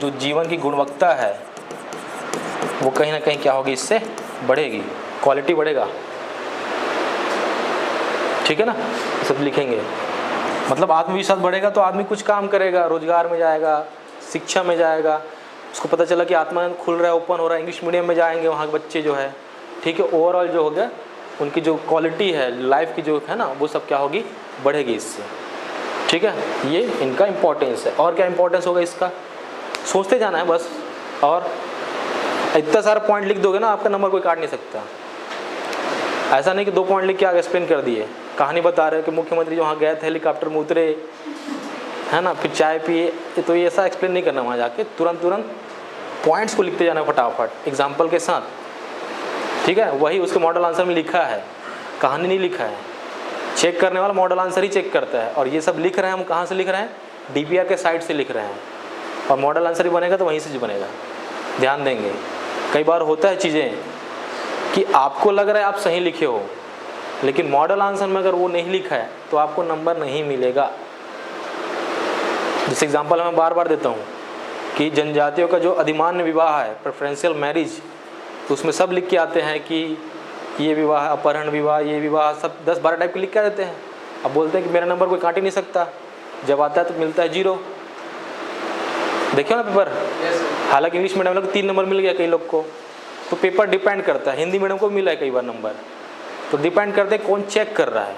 जो जीवन की गुणवत्ता है वो कहीं ना कहीं क्या होगी, इससे बढ़ेगी, क्वालिटी बढ़ेगा, ठीक है ना, सब लिखेंगे। मतलब आत्मविश्वास बढ़ेगा तो आदमी कुछ काम करेगा, रोजगार में जाएगा, शिक्षा में जाएगा, उसको पता चला कि आत्मा खुल रहा है, ओपन हो रहा है, इंग्लिश मीडियम में जाएंगे वहाँ के बच्चे जो है, ठीक है, ओवरऑल जो हो गया उनकी जो क्वालिटी है लाइफ की जो है ना, वो सब क्या होगी, बढ़ेगी इससे, ठीक है। ये इनका इम्पोर्टेंस है। और क्या इम्पोर्टेंस होगा इसका, सोचते जाना है बस, और इतना सारा पॉइंट लिख दोगे ना, आपका नंबर कोई काट नहीं सकता। ऐसा नहीं कि 2 पॉइंट लिख के आगे एक्सप्लेन कर दिए, कहानी बता रहे हो कि मुख्यमंत्री जो वहाँ गए थे, हेलीकॉप्टर में उतरे, है ना, फिर चाय पिए, तो ये ऐसा एक्सप्लेन नहीं करना, वहाँ जाके तुरंत पॉइंट्स को लिखते जाना फटाफट एग्जाम्पल के साथ, ठीक है। वही उसके मॉडल आंसर में लिखा है, कहानी नहीं लिखा है। चेक करने वाला मॉडल आंसर ही चेक करता है, और ये सब लिख रहे हैं हम कहाँ से लिख रहे हैं, DPR के साइट से लिख रहे हैं, और मॉडल आंसर ही बनेगा तो वहीं से बनेगा। ध्यान देंगे, कई बार होता है चीज़ें कि आपको लग रहा है आप सही लिखे हो, लेकिन मॉडल आंसर में अगर वो नहीं लिखा है तो आपको नंबर नहीं मिलेगा। जिस एग्जांपल मैं बार बार देता हूँ कि जनजातियों का जो अधिमान्य विवाह है, प्रेफरेंशियल मैरिज, तो उसमें सब लिख के आते हैं कि ये विवाह, अपहरण विवाह, ये विवाह, सब 10-12 टाइप के लिख के देते हैं। अब बोलते हैं कि मेरा नंबर कोई काट ही नहीं सकता, जब आता है तो मिलता है 0। देखिए ना पेपर, हालांकि इंग्लिश मीडियम में 3 नंबर मिल गया कई लोग को, तो पेपर डिपेंड करता है। हिंदी मीडियम को मिला है कई बार नंबर, तो डिपेंड करते हैं कौन चेक कर रहा है।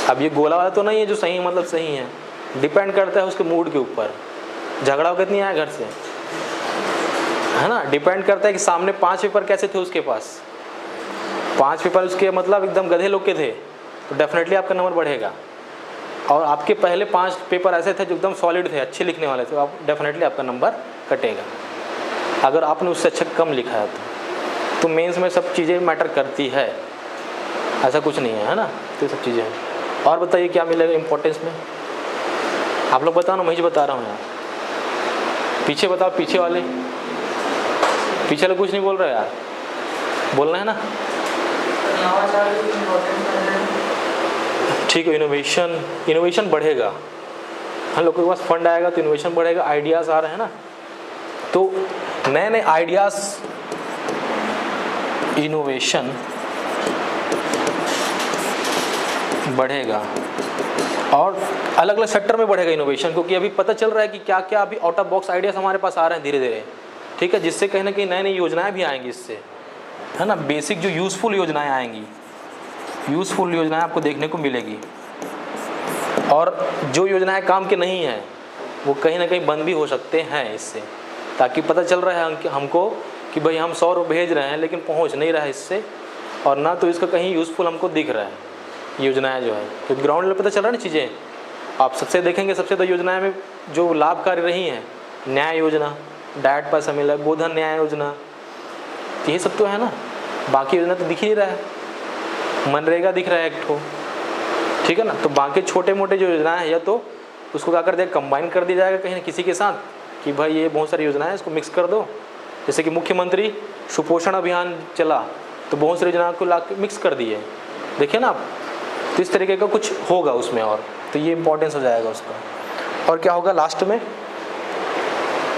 अब ये गोला वाला तो नहीं है जो सही मतलब सही है, डिपेंड करता है उसके मूड के ऊपर, झगड़ा कितनी आया घर से, है ना, डिपेंड करता है कि सामने 5 पेपर कैसे थे उसके पास, 5 पेपर उसके मतलब एकदम गधे लोग के थे, तो डेफिनेटली आपका नंबर बढ़ेगा। और आपके पहले 5 पेपर ऐसे थे जो एकदम सॉलिड थे, अच्छे लिखने वाले थे, तो आप डेफिनेटली आपका नंबर कटेगा। अगर आपने उससे अच्छा कम लिखा है तो मेंस में सब चीज़ें मैटर करती है, ऐसा कुछ नहीं है ना, तो सब चीज़ें हैं। और बताइए क्या मिलेगा इम्पोर्टेंस में, आप लोग बताओ ना, मैं ही बता रहा हूँ यार। पीछे बताओ, पीछे वाले कुछ नहीं बोल रहे यार, बोलना है ना, ठीक है। इनोवेशन बढ़ेगा, हम लोग के पास फंड आएगा तो इनोवेशन बढ़ेगा, आइडियाज़ आ रहे हैं ना, तो नए नए आइडियाज़, इनोवेशन बढ़ेगा, और अलग अलग सेक्टर में बढ़ेगा इनोवेशन, क्योंकि अभी पता चल रहा है कि क्या क्या अभी आउट ऑफ बॉक्स आइडियाज़ हमारे पास आ रहे हैं धीरे धीरे, ठीक है, जिससे कहीं ना कहीं नई नई योजनाएं भी आएंगी इससे, है ना, बेसिक जो यूज़फुल योजनाएं आएंगी, यूज़फुल योजनाएं आपको देखने को मिलेगी। और जो योजनाएं काम के नहीं हैं वो कहीं ना कहीं बंद भी हो सकते हैं इससे, ताकि पता चल रहा है हमको कि भाई हम 100 रुपये भेज रहे हैं लेकिन पहुंच नहीं रहा है इससे, और ना तो इसका कहीं यूज़फुल हमको दिख रहा है योजनाएं जो है, क्योंकि ग्राउंड लेवल पता चल रहा है ना चीज़ें। आप सबसे देखेंगे, सबसे तो योजनाएं में जो लाभकारी रही हैं, न्याय योजना, डाइट पैसा मिला, गोधन न्याय योजना, यही सब तो है ना, बाकी योजना तो दिख ही नहीं रहा है। मनरेगा दिख रहा है एक ठो, ठीक है ना, तो बाकी छोटे मोटे जो योजनाएं हैं या तो उसको क्या कर दिया, कंबाइन कर दिया जाएगा कहीं ना किसी के साथ कि भाई ये बहुत सारी योजनाएं हैं, इसको मिक्स कर दो। जैसे कि मुख्यमंत्री सुपोषण अभियान चला तो बहुत सारी योजनाओं को ला के मिक्स कर दिए, देखिए ना आप, तो इस तरीके का कुछ होगा उसमें, और तो ये इंपॉर्टेंस हो जाएगा उसका। और क्या होगा लास्ट में,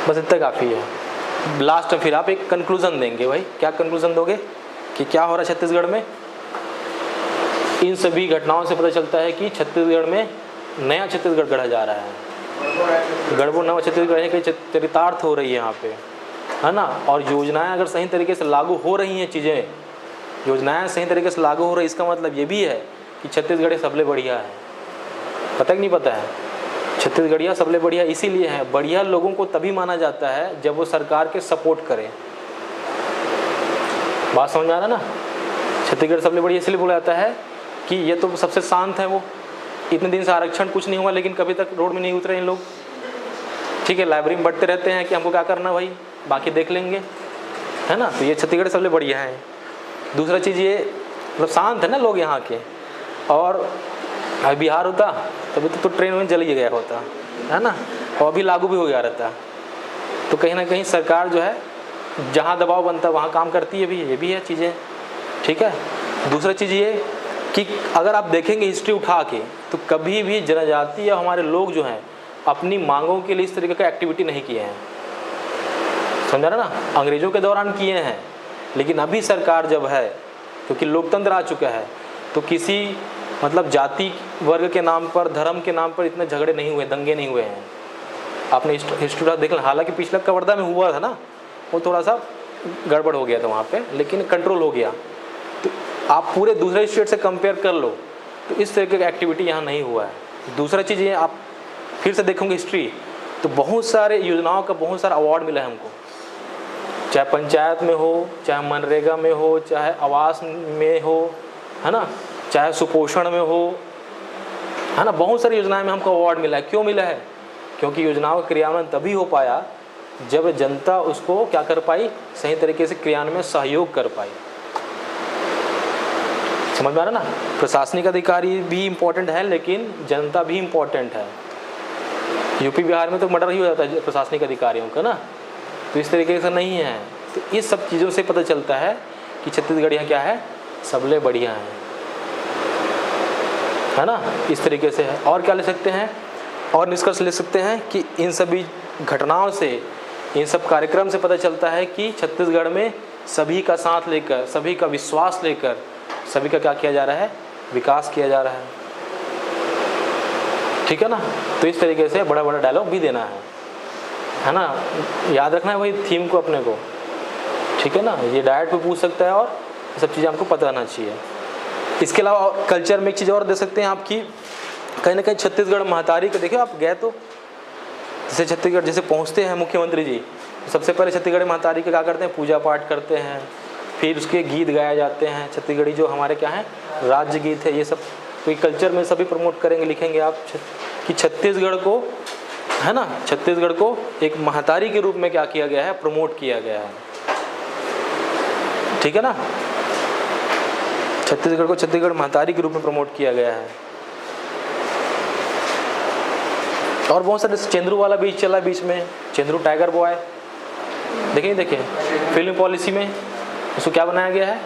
बस इतना काफ़ी है। लास्ट में फिर आप एक कंक्लूजन देंगे, भाई क्या कंक्लूजन दोगे कि क्या हो रहा है छत्तीसगढ़ में। इन सभी घटनाओं से पता चलता है कि छत्तीसगढ़ में नया छत्तीसगढ़ गढ़ा जा रहा है, गढ़बो नवा छत्तीसगढ़ है, कहीं चरितार्थ हो रही है यहाँ पे, है ना। और योजनाएं अगर सही तरीके से लागू हो रही हैं, चीज़ें योजनाएं सही तरीके से लागू हो रही, इसका मतलब ये भी है कि छत्तीसगढ़ सबले बढ़िया है। पता कि नहीं पता है? छत्तीसगढ़िया सबले बढ़िया इसीलिए है, बढ़िया लोगों को तभी माना जाता है जब वो सरकार के सपोर्ट करें। बात समझ में आ रहा ना? छत्तीसगढ़ सबले बढ़िया इसलिए बोला जाता है कि ये तो सबसे शांत है, वो इतने दिन से आरक्षण कुछ नहीं हुआ लेकिन कभी तक रोड में नहीं उतरे इन लोग। ठीक है, लाइब्रेरी में बढ़ते रहते हैं कि हमको क्या करना भाई, बाकी देख लेंगे, है ना। तो ये छत्तीसगढ़ सबले बढ़िया है। दूसरा चीज़ ये मतलब शांत है ना लोग यहाँ के। और अभी बिहार होता तभी तो ट्रेन में जल ही गया होता, है ना, और अभी लागू भी हो गया रहता। तो कहीं ना कहीं सरकार जो है जहाँ दबाव बनता है वहाँ काम करती है भी, ये भी है चीज़ें। ठीक है। दूसरा चीज़ ये कि अगर आप देखेंगे हिस्ट्री उठा के तो कभी भी जनजाति या हमारे लोग जो हैं अपनी मांगों के लिए इस तरीके का एक्टिविटी नहीं किए हैं। समझा रहे ना? अंग्रेज़ों के दौरान किए हैं, लेकिन अभी सरकार जब है, क्योंकि लोकतंत्र आ चुका है, तो किसी मतलब जाति वर्ग के नाम पर, धर्म के नाम पर इतने झगड़े नहीं हुए, दंगे नहीं हुए हैं। आपने हिस्ट्री देख लें। हालांकि पिछला कवर्धा में हुआ था ना, वो थोड़ा सा गड़बड़ हो गया था वहाँ पे, लेकिन कंट्रोल हो गया। तो आप पूरे दूसरे स्टेट से कंपेयर कर लो तो इस तरीके का एक्टिविटी यहाँ नहीं हुआ है। दूसरा चीज़ ये, आप फिर से देखोगे हिस्ट्री तो बहुत सारे योजनाओं का बहुत सारा अवार्ड मिला है हमको, चाहे पंचायत में हो, चाहे मनरेगा में हो, चाहे आवास में हो, है ना, चाहे सुपोषण में हो, है ना। बहुत सारी योजनाएं में हमको अवार्ड मिला है। क्यों मिला है? क्योंकि योजनाओं का क्रियान्वयन तभी हो पाया जब जनता उसको क्या कर पाई, सही तरीके से क्रियान्वयन में सहयोग कर पाई। समझ में आ रहा ना? प्रशासनिक अधिकारी भी इम्पोर्टेंट है लेकिन जनता भी इम्पोर्टेंट है। यूपी बिहार में तो मर्डर ही हो जाता है प्रशासनिक अधिकारियों का ना, तो इस तरीके से नहीं है। तो इस सब चीज़ों से पता चलता है कि छत्तीसगढ़ यहाँ क्या है, सबले बढ़िया है ना। इस तरीके से है। और क्या ले सकते हैं, और निष्कर्ष ले सकते हैं कि इन सभी घटनाओं से, इन सब कार्यक्रम से पता चलता है कि छत्तीसगढ़ में सभी का साथ लेकर, सभी का विश्वास लेकर, सभी का क्या किया जा रहा है, विकास किया जा रहा है। ठीक है ना। तो इस तरीके से बड़ा बड़ा डायलॉग भी देना है ना। याद रखना है वही थीम को अपने को। ठीक है ना। ये डायरेक्ट पे पूछ सकता है और ये सब चीज़ें आपको पता होना चाहिए। इसके अलावा कल्चर में एक चीज़ और दे सकते हैं आपकी, कहीं ना कहीं छत्तीसगढ़ महतारी को देखिए आप गए तो, जैसे छत्तीसगढ़ जैसे पहुंचते हैं मुख्यमंत्री जी, सबसे पहले छत्तीसगढ़ महतारी के क्या करते हैं, पूजा पाठ करते हैं, फिर उसके गीत गाए जाते हैं छत्तीसगढ़ी जो हमारे क्या हैं राज्य गीत है। ये सब कोई कल्चर में सभी प्रमोट करेंगे, लिखेंगे आप कि छत्तीसगढ़ को, है ना, छत्तीसगढ़ को एक महतारी के रूप में क्या किया गया है, प्रमोट किया गया है। ठीक है ना। छत्तीसगढ़ को छत्तीसगढ़ महतारी के रूप में प्रमोट किया गया है। और बहुत सारे, चेंद्रू वाला बीच चला बीच में, चेंद्रू टाइगर बॉय, देखिए फिल्म पॉलिसी में उसको क्या बनाया गया है,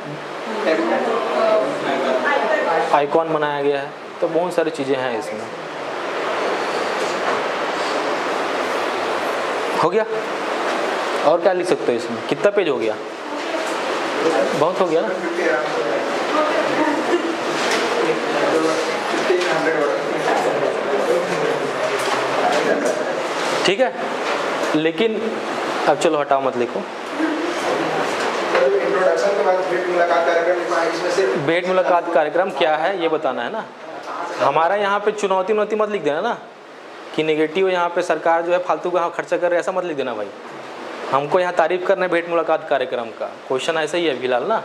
आइकॉन बनाया गया है। तो बहुत सारी चीज़ें हैं इसमें। हो गया। और क्या लिख सकते हो इसमें, कितना पेज हो गया, बहुत हो गया ना। ठीक है, लेकिन अब चलो हटाओ मत लिखो। इंट्रोडक्शन के बाद भेंट मुलाकात कार्यक्रम, इसमें से भेंट मुलाकात कार्यक्रम क्या है ये बताना है ना। हमारा यहाँ पे चुनौती मत लिख देना ना कि नेगेटिव यहाँ पे सरकार जो है फालतू का खर्चा कर रहे है, ऐसा मत लिख देना भाई। हमको यहाँ तारीफ करना है भेंट मुलाकात कार्यक्रम का। क्वेश्चन ऐसा ही है फिलहाल ना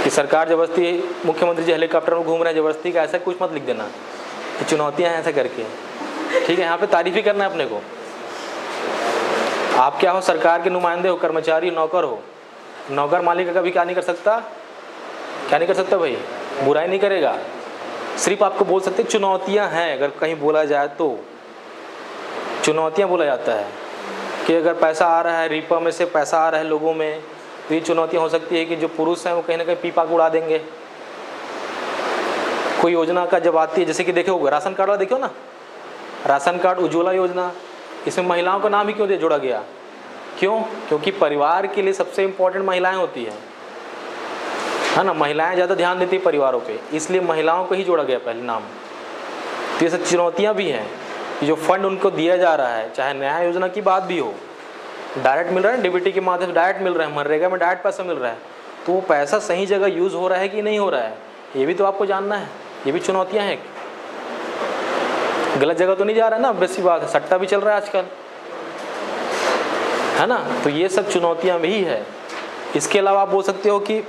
कि सरकार ज़बरदस्ती, मुख्यमंत्री जी हेलीकॉप्टर में घूम रहे हैं ज़बरदस्ती का, ऐसा कुछ मत लिख देना कि चुनौतियाँ हैं ऐसा करके। ठीक है, यहाँ पे तारीफ ही करना है अपने को। आप क्या हो, सरकार के नुमाइंदे हो, कर्मचारी, नौकर हो। नौकर मालिक का कभी क्या नहीं कर सकता, क्या नहीं कर सकता भाई, बुराई नहीं करेगा। सिर्फ आपको बोल सकते चुनौतियां हैं, अगर कहीं बोला जाए तो चुनौतियां बोला जाता है कि अगर पैसा आ रहा है, रिपा में से पैसा आ रहा है लोगों में, तो ये चुनौतियां हो सकती है कि जो पुरुष हैं वो कहीं ना कहीं पीपा को उड़ा देंगे। कोई योजना का जब आती है, जैसे कि देखे होगा राशन कार्ड वाला, देखो ना, राशन कार्ड, उज्ज्वला योजना, इसमें महिलाओं का नाम ही क्यों जोड़ा गया, क्यों? क्योंकि परिवार के लिए सबसे इम्पोर्टेंट महिलाएं होती है ना। महिलाएं ज़्यादा ध्यान देती है परिवारों पे, इसलिए महिलाओं को ही जोड़ा गया पहले नाम। तो ये सब चुनौतियाँ भी हैं। जो फंड उनको दिया जा रहा है, चाहे न्याय योजना की बात भी हो, डायरेक्ट मिल रहा है, डीबीटी के माध्यम से डायरेक्ट मिल रहा है, मनरेगा में डायरेक्ट पैसा मिल रहा है, तो वो पैसा सही जगह यूज़ हो रहा है कि नहीं हो रहा है, ये भी तो आपको जानना है। ये भी चुनौतियाँ हैं, गलत जगह तो नहीं जा रहा है ना, बेसी बात है, सट्टा भी चल रहा है आजकल, है ना। तो ये सब चुनौतियाँ भी है। इसके अलावा आप बोल सकते हो कि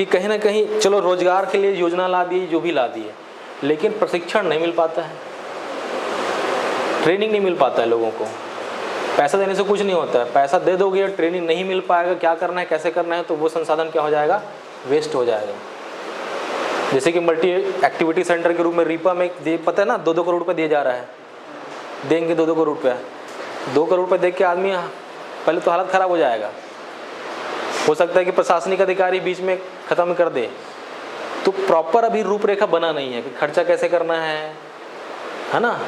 कहीं ना कहीं चलो रोजगार के लिए योजना ला दी, जो भी ला दी है, लेकिन प्रशिक्षण नहीं मिल पाता है, ट्रेनिंग नहीं मिल पाता है लोगों को। पैसा देने से कुछ नहीं होता है, पैसा दे दोगे, ट्रेनिंग नहीं मिल पाएगा, क्या करना है कैसे करना है, तो वो संसाधन क्या हो जाएगा, वेस्ट हो जाएगा। जैसे कि मल्टी एक्टिविटी सेंटर के रूप में रीपा में पता है ना 2-2 करोड़ रुपये दिया जा रहा है, देंगे 2-2 करोड़ रुपये, 2 करोड़ रुपये देख के आदमी पहले तो हालत ख़राब हो जाएगा। हो सकता है कि प्रशासनिक अधिकारी बीच में ख़त्म कर दे। तो प्रॉपर अभी रूपरेखा बना नहीं है कि खर्चा कैसे करना है ना।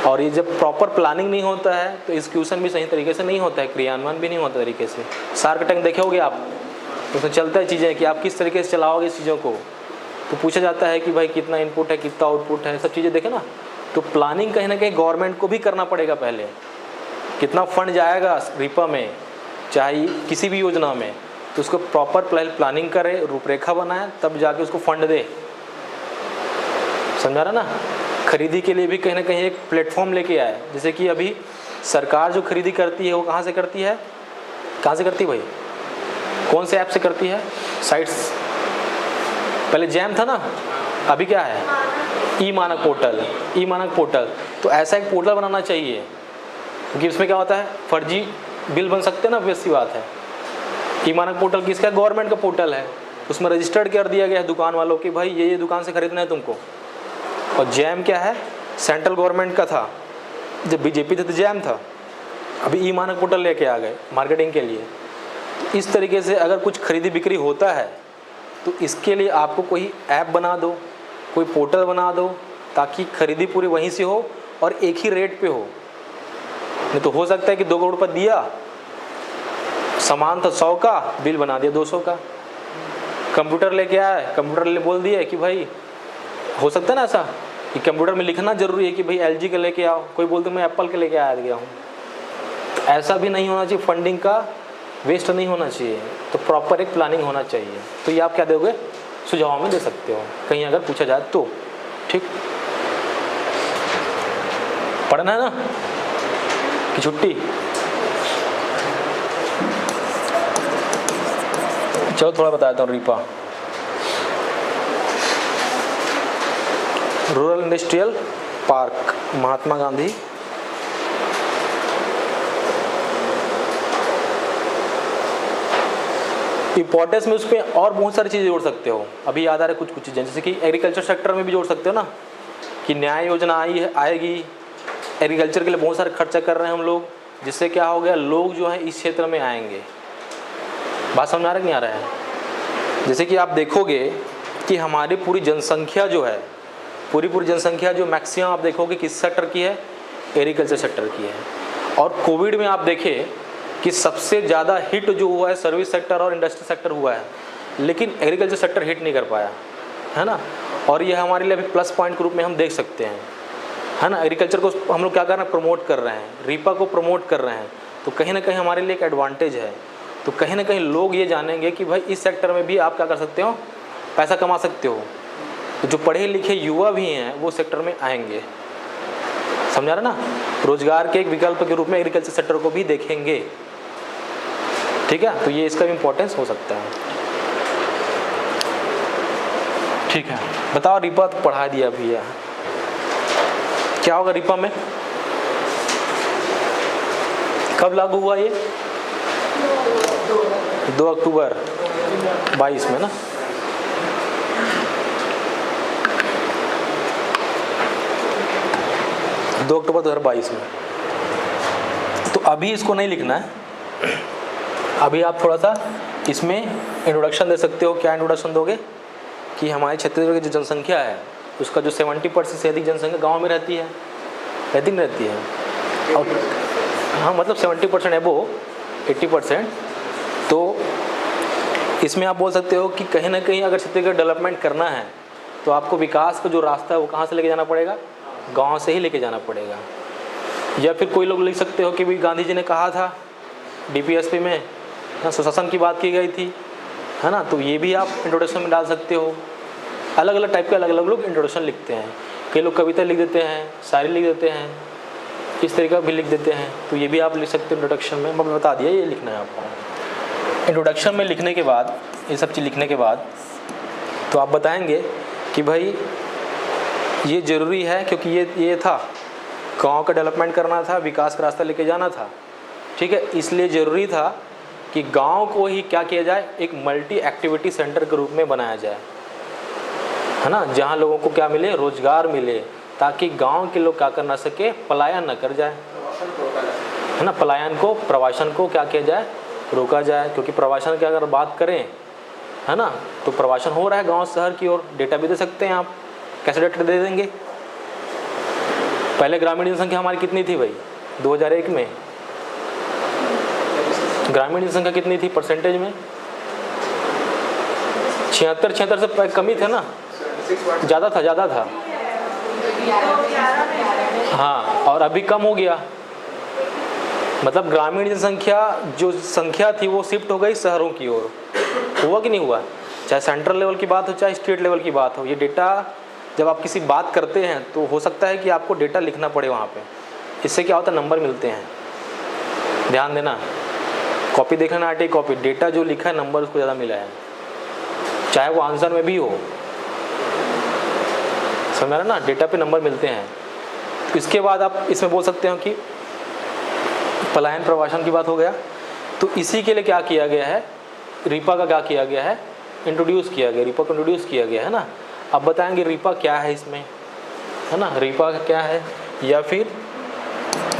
और ये जब प्रॉपर प्लानिंग नहीं होता है तो एग्जीक्यूशन भी सही तरीके से नहीं होता है, क्रियान्वयन भी नहीं होता तरीके से। शार्क टैंक देखे होगे आप, उसमें चलता है चीज़ें कि आप किस तरीके से चलाओगे इस चीज़ों को, तो पूछा जाता है कि भाई कितना इनपुट है, कितना आउटपुट है, सब चीज़ें देखें ना। तो प्लानिंग कहीं ना कहीं गवर्नमेंट को भी करना पड़ेगा पहले, कितना फंड जाएगा रीपा में चाहे किसी भी योजना में, तो उसको प्रॉपर प्लानिंग करे, रूपरेखा बनाए, तब जाके उसको फंड दे। समझा रहा ना। खरीदी के लिए भी कहीं ना कहीं एक प्लेटफॉर्म लेके आए। जैसे कि अभी सरकार जो खरीदी करती है वो कहाँ से करती है, कहाँ से करती है भाई, कौन से ऐप से करती है, साइट्स। पहले जैम था ना, अभी क्या है, ई मानक पोर्टल, ई मानक पोर्टल। तो ऐसा एक पोर्टल बनाना चाहिए, क्योंकि इसमें क्या होता है, फर्जी बिल बन सकते हैं ना, वैसी बात है। ई मानक पोर्टल किसका, गवर्नमेंट का पोर्टल है, उसमें रजिस्टर्ड कर दिया गया है दुकान वालों की, भाई ये दुकान से खरीदना है तुमको। और जैम क्या है, सेंट्रल गवर्नमेंट का था, जब बीजेपी थे तो जैम था, अभी ई मानक पोर्टल लेके आ गए मार्केटिंग के लिए। तो इस तरीके से अगर कुछ खरीदी बिक्री होता है तो इसके लिए आपको कोई ऐप बना दो, कोई पोर्टल बना दो, ताकि खरीदी पूरी वहीं से हो और एक ही रेट पे हो। नहीं तो हो सकता है कि 2 करोड़ रुपये दिया, सामान था 100 का, बिल बना दिया 200 का। कंप्यूटर लेके आया, कंप्यूटर ले बोल दिया कि भाई, हो सकता है ना ऐसा कि कंप्यूटर में लिखना जरूरी है कि भाई LG का लेके आओ, कोई बोलते मैं एप्पल के लेके आया गया हूँ। ऐसा भी नहीं होना चाहिए, फंडिंग का वेस्ट नहीं होना चाहिए, तो प्रॉपर एक प्लानिंग होना चाहिए। तो ये आप क्या दोगे, सुझाव में दे सकते हो कहीं अगर पूछा जाए तो। ठीक, पढ़ना है ना कि छुट्टी, चलो थोड़ा बताता हूँ। RIPA rural industrial park, Mahatma Gandhi importance में उस पर और बहुत सारी चीज़ें जोड़ सकते हो। अभी याद आ रहा है कुछ चीज़ें, जैसे कि एग्रीकल्चर सेक्टर में भी जोड़ सकते हो ना, कि न्याय योजना आएगी, एग्रीकल्चर के लिए बहुत सारे खर्चा कर रहे हैं हम लोग, जिससे क्या हो गया, लोग जो है इस क्षेत्र में आएंगे। बात समझ आ रहा है कि नहीं आ रहा है। जैसे कि आप देखोगे कि हमारी पूरी जनसंख्या जो है, पूरी जनसंख्या जो मैक्सिमम आप देखोगे किस सेक्टर की है, एग्रीकल्चर सेक्टर की है। और कोविड में आप देखें कि सबसे ज़्यादा हिट जो हुआ है सर्विस सेक्टर और इंडस्ट्री सेक्टर हुआ है, लेकिन एग्रीकल्चर सेक्टर हिट नहीं कर पाया, है ना। और ये हमारे लिए अभी प्लस पॉइंट के रूप में हम देख सकते हैं, है ना। एग्रीकल्चर को हम लोग क्या कर रहे हैं, प्रमोट कर रहे हैं, रीपा को प्रमोट कर रहे हैं, तो कहीं ना कहीं हमारे लिए एक एडवांटेज है। तो कहीं ना कहीं लोग ये जानेंगे कि भाई इस सेक्टर में भी आप क्या कर सकते हो, पैसा कमा सकते हो। तो जो पढ़े लिखे युवा भी हैं वो सेक्टर में आएंगे, समझा रहे ना। रोजगार के एक विकल्प के रूप में एग्रीकल्चर सेक्टर को भी देखेंगे, ठीक है। तो ये इसका भी इम्पोर्टेंस हो सकता है, ठीक है। बताओ, रीपा तो पढ़ा दिया अभी है, क्या होगा रीपा में, कब लागू हुआ ये, 2 अक्टूबर 22 में ना। दो अक्टूबर 2022 में। तो अभी इसको नहीं लिखना है, अभी आप थोड़ा सा इसमें इंट्रोडक्शन दे सकते हो। क्या इंट्रोडक्शन दोगे कि हमारे छत्तीसगढ़ की जो जनसंख्या है उसका जो 70% से अधिक जनसंख्या गांव में रहती है, रहती नहीं रहती है। और हाँ, मतलब 70% एबो 80%। तो इसमें आप बोल सकते हो कि कहीं ना कहीं अगर छत्तीसगढ़ डेवलपमेंट करना है तो आपको विकास का जो रास्ता है वो कहाँ से लेके जाना पड़ेगा, गांव से ही लेके जाना पड़ेगा। या फिर कोई लोग लिख सकते हो कि भाई गांधी जी ने कहा था DPSP में ना, सुशासन की बात की गई थी, है ना, तो ये भी आप इंट्रोडक्शन में डाल सकते हो। अलग अलग टाइप के अलग अलग लोग इंट्रोडक्शन लिखते हैं, कई लोग कविता लिख देते हैं, शायरी लिख देते हैं, इस तरीका भी लिख देते हैं, तो ये भी आप लिख सकते हो इंट्रोडक्शन में। मैं बता दिया ये लिखना है आपको। इंट्रोडक्शन में लिखने के बाद, ये सब चीज़ लिखने के बाद तो आप बताएंगे कि भाई ये ज़रूरी है क्योंकि ये था, गांव का डेवलपमेंट करना था, विकास का रास्ता लेके जाना था, ठीक है, इसलिए ज़रूरी था कि गांव को ही क्या किया जाए, एक मल्टी एक्टिविटी सेंटर के रूप में बनाया जाए, है ना, जहां लोगों को क्या मिले, रोजगार मिले, ताकि गांव के लोग क्या कर ना सके, पलायन न कर जाए, है ना, प्रवासन को क्या किया जाए, रोका जाए। क्योंकि प्रवासन की अगर बात करें, है ना, तो प्रवासन हो रहा है गांव शहर की ओर। डेटा भी दे सकते हैं आप, कैसे डेटा दे देंगे। पहले ग्रामीण जनसंख्या हमारी कितनी थी भाई 2001 में, ग्रामीण जनसंख्या कितनी थी परसेंटेज में, 76 से कमी थे ना, ज़्यादा था हाँ, और अभी कम हो गया। मतलब ग्रामीण जनसंख्या जो संख्या थी वो शिफ्ट हो गई शहरों की ओर। हुआ कि नहीं हुआ, चाहे सेंट्रल लेवल की बात हो चाहे स्टेट लेवल की बात हो। ये डेटा जब आप किसी बात करते हैं तो हो सकता है कि आपको डेटा लिखना पड़े वहाँ पे, इससे क्या होता है, नंबर मिलते हैं। ध्यान देना, कॉपी देखना, आरटी कॉपी, डेटा जो लिखा है नंबर उसको ज़्यादा मिला है, चाहे वो आंसर में भी हो, समझ रहे ना, डेटा पे नंबर मिलते हैं। तो इसके बाद आप इसमें बोल सकते हो कि पलायन प्रवासन की बात हो गया, तो इसी के लिए क्या किया गया है, रीपा का क्या किया गया है, इंट्रोड्यूस किया गया, रीपा को इंट्रोड्यूस किया गया है ना। अब बताएंगे रीपा क्या है इसमें, है ना, रीपा क्या है, या फिर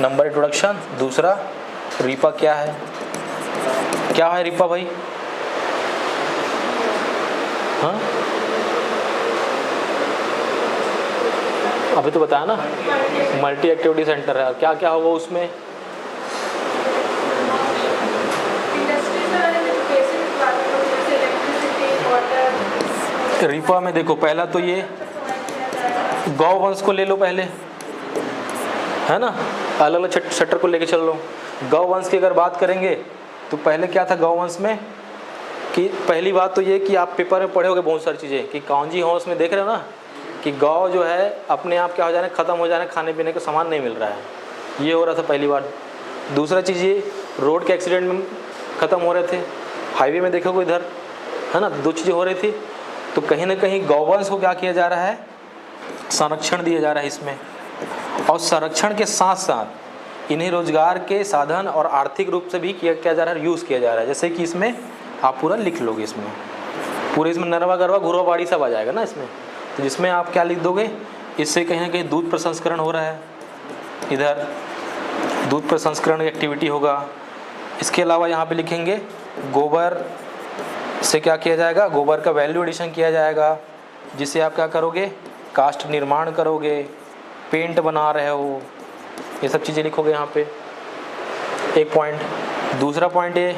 नंबर इंट्रोडक्शन, दूसरा रीपा क्या है, क्या है रीपा भाई, हाँ अभी तो बताया ना, मल्टी एक्टिविटी सेंटर है, क्या क्या होगा उसमें। रीपा में देखो, पहला तो ये गौ वंश को ले लो पहले, है ना, अलग अलग सेक्टर को लेके चल लो। गौ वंश की अगर बात करेंगे तो पहले क्या था गौ वंश में, कि पहली बात तो ये कि आप पेपर में पढ़े होगे बहुत सारी चीज़ें कि कांजी हाउस में देख रहे हो ना, कि गौ जो है अपने आप क्या हो जाने, ख़त्म हो जाने, खाने पीने का सामान नहीं मिल रहा है, ये हो रहा था पहली बार। दूसरा चीज़ ये रोड के एक्सीडेंट में ख़त्म हो रहे थे, हाईवे में देखोगे इधर, है ना, दो चीज़ें हो रही थी। तो कहीं ना कहीं गौवंश को क्या किया जा रहा है, संरक्षण दिया जा रहा है इसमें, और संरक्षण के साथ साथ इन्हें रोजगार के साधन और आर्थिक रूप से भी किया जा रहा है, यूज़ किया जा रहा है। जैसे कि इसमें आप पूरा लिख लोगे, इसमें पूरे इसमें नरवा गरवा घुरवा बाड़ी सब आ जाएगा ना इसमें, तो जिसमें आप क्या लिख दोगे, इससे कहीं ना कहीं दूध प्रसंस्करण हो रहा है, इधर दूध प्रसंस्करण एक्टिविटी होगा। इसके अलावा यहाँ पे लिखेंगे गोबर से क्या किया जाएगा, गोबर का वैल्यू एडिशन किया जाएगा, जिससे आप क्या करोगे, कास्ट निर्माण करोगे, पेंट बना रहे हो, ये सब चीज़ें लिखोगे यहाँ पे, एक पॉइंट। दूसरा पॉइंट ये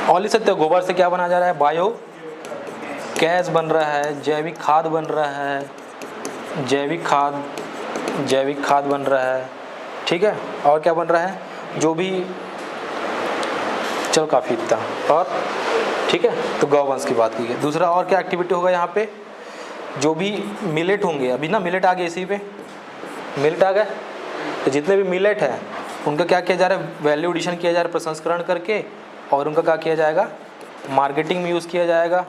और लिख सकते हो, गोबर से क्या बना जा रहा है, बायो गैस बन रहा है, जैविक खाद बन रहा है, जैविक खाद बन रहा है, ठीक है। और क्या बन रहा है, जो भी, चलो काफ़ी इतना, और ठीक है, तो गौवंश की बात की है। दूसरा और क्या एक्टिविटी होगा यहाँ पे, जो भी मिलेट होंगे, अभी ना मिलेट आ गए, इसी पे मिलेट आ गए, तो जितने भी मिलेट हैं उनका क्या किया जा रहा है, वैल्यू एडिशन किया जा रहा है प्रसंस्करण करके, और उनका क्या किया जाएगा, मार्केटिंग में यूज़ किया जाएगा,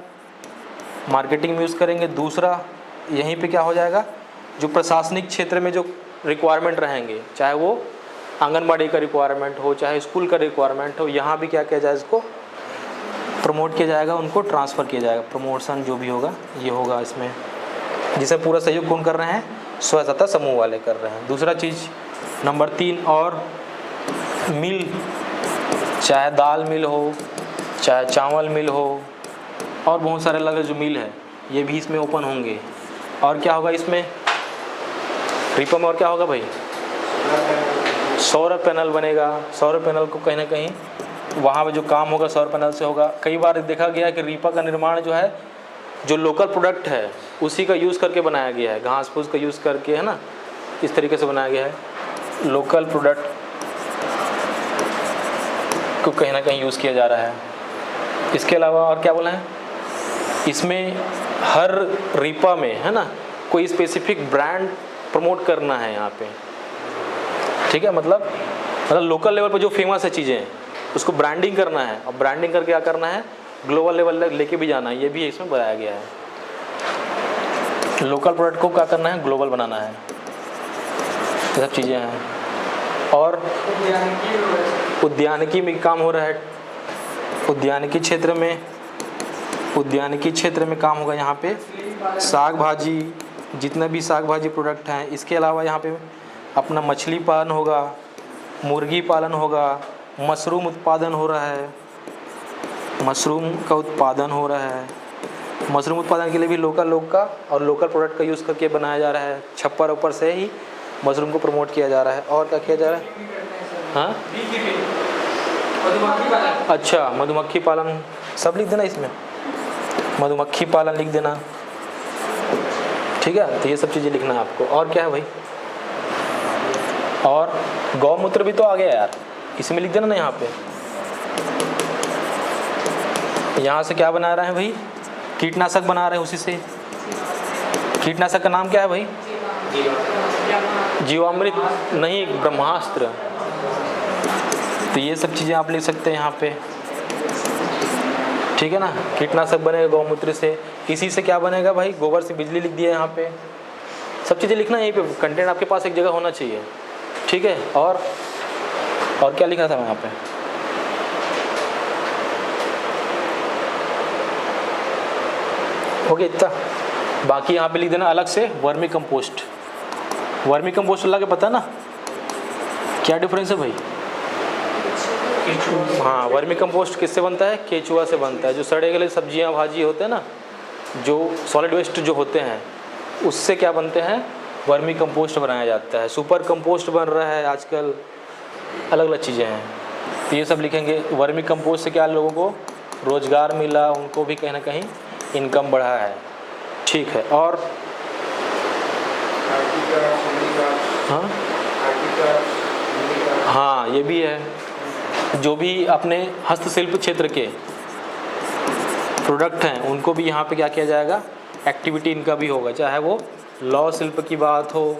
मार्केटिंग में यूज़ करेंगे। दूसरा यहीं पे क्या हो जाएगा, जो प्रशासनिक क्षेत्र में जो रिक्वायरमेंट रहेंगे, चाहे वो आंगनबाड़ी का रिक्वायरमेंट हो, चाहे स्कूल का रिक्वायरमेंट हो, यहाँ भी क्या किया जाए, इसको प्रमोट किया जाएगा, उनको ट्रांसफ़र किया जाएगा, प्रमोशन जो भी होगा ये होगा इसमें, जिसे पूरा सहयोग कौन कर रहे हैं, स्व सहायता समूह वाले कर रहे हैं। दूसरा चीज़ नंबर 3, और मिल, चाहे दाल मिल हो, चाहे चावल मिल हो, और बहुत सारे अलग जो मिल है ये भी इसमें ओपन होंगे। और क्या होगा इसमें, रीपा में और क्या होगा भाई, सौर पैनल बनेगा। सौर पैनल को कहीं ना कहीं वहाँ पे जो काम होगा सौर पैनल से होगा। कई बार देखा गया कि रीपा का निर्माण जो है, जो लोकल प्रोडक्ट है उसी का यूज़ करके बनाया गया है, घास फूस का यूज़ करके, है ना, इस तरीके से बनाया गया है। लोकल प्रोडक्ट को कहीं ना कहीं यूज़ किया जा रहा है। इसके अलावा और क्या बोला है, इसमें हर रीपा में है ना कोई स्पेसिफिक ब्रांड प्रमोट करना है यहाँ पे, ठीक है। मतलब लोकल लेवल पर जो फेमस है चीज़ें उसको ब्रांडिंग करना है, और ब्रांडिंग करके क्या करना है, ग्लोबल लेवल तक लेके भी जाना है। ये भी इसमें बताया गया है। लोकल प्रोडक्ट को क्या करना है, ग्लोबल बनाना है, ये सब चीज़ें हैं। और उद्यानिकी में काम हो रहा है, उद्यानिकी क्षेत्र में काम होगा यहाँ पे। साग भाजी, जितने भी साग भाजी प्रोडक्ट हैं। इसके अलावा यहाँ पे अपना मछली पालन होगा, मुर्गी पालन होगा, मशरूम उत्पादन हो रहा है, मशरूम का उत्पादन हो रहा है। मशरूम उत्पादन के लिए भी लोकल लोग का और लोकल प्रोडक्ट का यूज़ करके बनाया जा रहा है। छप्पर ऊपर से ही मशरूम को प्रमोट किया जा रहा है। और क्या किया जा रहा है, हाँ अच्छा, मधुमक्खी पालन सब लिख देना इसमें, मधुमक्खी पालन लिख देना, ठीक है। तो ये सब चीज़ें लिखना है आपको। और क्या है भाई, और गौमूत्र भी तो आ गया यार, इसमें लिख देना ना यहाँ पे। यहाँ से क्या बना रहे हैं भाई, कीटनाशक बना रहे हैं उसी से। कीटनाशक का नाम क्या है भाई, जीवामृत नहीं, ब्रह्मास्त्र। तो ये सब चीज़ें आप लिख सकते हैं यहाँ पे, ठीक है ना। कीटनाशक बनेगा गौमूत्र से। इसी से क्या बनेगा भाई, गोबर से बिजली लिख दिया यहाँ पे। सब चीज़ें लिखना है यहीं पे, कंटेंट आपके पास एक जगह होना चाहिए, ठीक है। और क्या लिखा था मैं यहाँ पे, हो गया इतना। बाकी यहाँ पे लिख देना अलग से वर्मी कंपोस्ट। वर्मी कंपोस्ट लगा के पता ना क्या डिफरेंस है भाई। हाँ, वर्मी कंपोस्ट किससे बनता है, केचुआ से बनता है। जो सड़े गले सब्जियाँ भाजी होते हैं ना, जो सॉलिड वेस्ट जो होते हैं, उससे क्या बनते हैं, वर्मी कंपोस्ट बनाया जाता है। सुपर कंपोस्ट बन रहा है आजकल, अलग अलग चीज़ें हैं। तो ये सब लिखेंगे। वर्मी कंपोस्ट से क्या लोगों को रोज़गार मिला, उनको भी कहीं ना कहीं इनकम बढ़ा है, ठीक है। और हाँ ये भी है, जो भी अपने हस्तशिल्प क्षेत्र के प्रोडक्ट हैं उनको भी यहाँ पे क्या किया जाएगा, एक्टिविटी इनका भी होगा। चाहे वो लौह शिल्प की बात हो,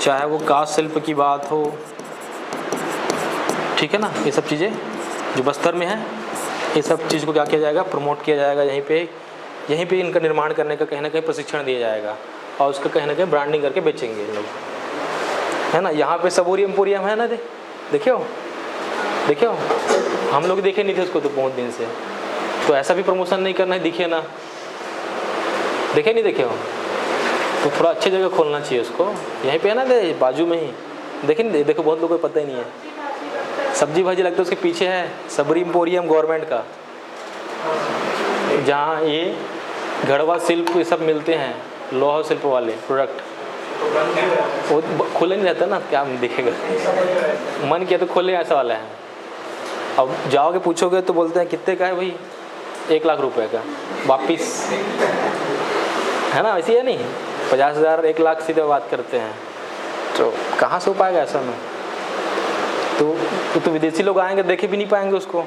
चाहे वो काष्ठ शिल्प की बात हो, ठीक है ना। ये सब चीज़ें जो बस्तर में है, ये सब चीज़ को क्या किया जाएगा, प्रमोट किया जाएगा। यहीं पे इनका निर्माण करने का कहीं ना कहीं प्रशिक्षण दिया जाएगा, और उसका कहीं ना कहीं ब्रांडिंग करके बेचेंगे लोग, है ना। यहाँ पे सबोरियम पोरियम है ना, देखियो हम लोग देखे नहीं थे उसको तो बहुत दिन से। तो ऐसा भी प्रमोशन नहीं करना है, दिखे ना, देखे नहीं देखे हो तो थोड़ा अच्छी जगह खोलना चाहिए उसको। यहीं पे है ना, बाजू में ही देखे नहीं, देखो बहुत लोगों को पता ही नहीं है। सब्जी भाजी लगता है उसके पीछे है सबरी एम्पोरियम गवर्नमेंट का, जहाँ ये घड़वा शिल्प ये सब मिलते हैं, लोहा शिल्प वाले प्रोडक्ट। वो खुले नहीं रहता ना, क्या दिखेगा, मन किया तो खोले, ऐसा वाला है। अब जाओगे पूछोगे तो बोलते हैं कितने का है भाई, 1 लाख रुपए का, वापिस, है ना। वैसे है नहीं, 50,000 1 लाख सीधे बात करते हैं, तो कहाँ से हो पाएगा ऐसा में। तो विदेशी लोग आएंगे देखे भी नहीं पाएंगे उसको।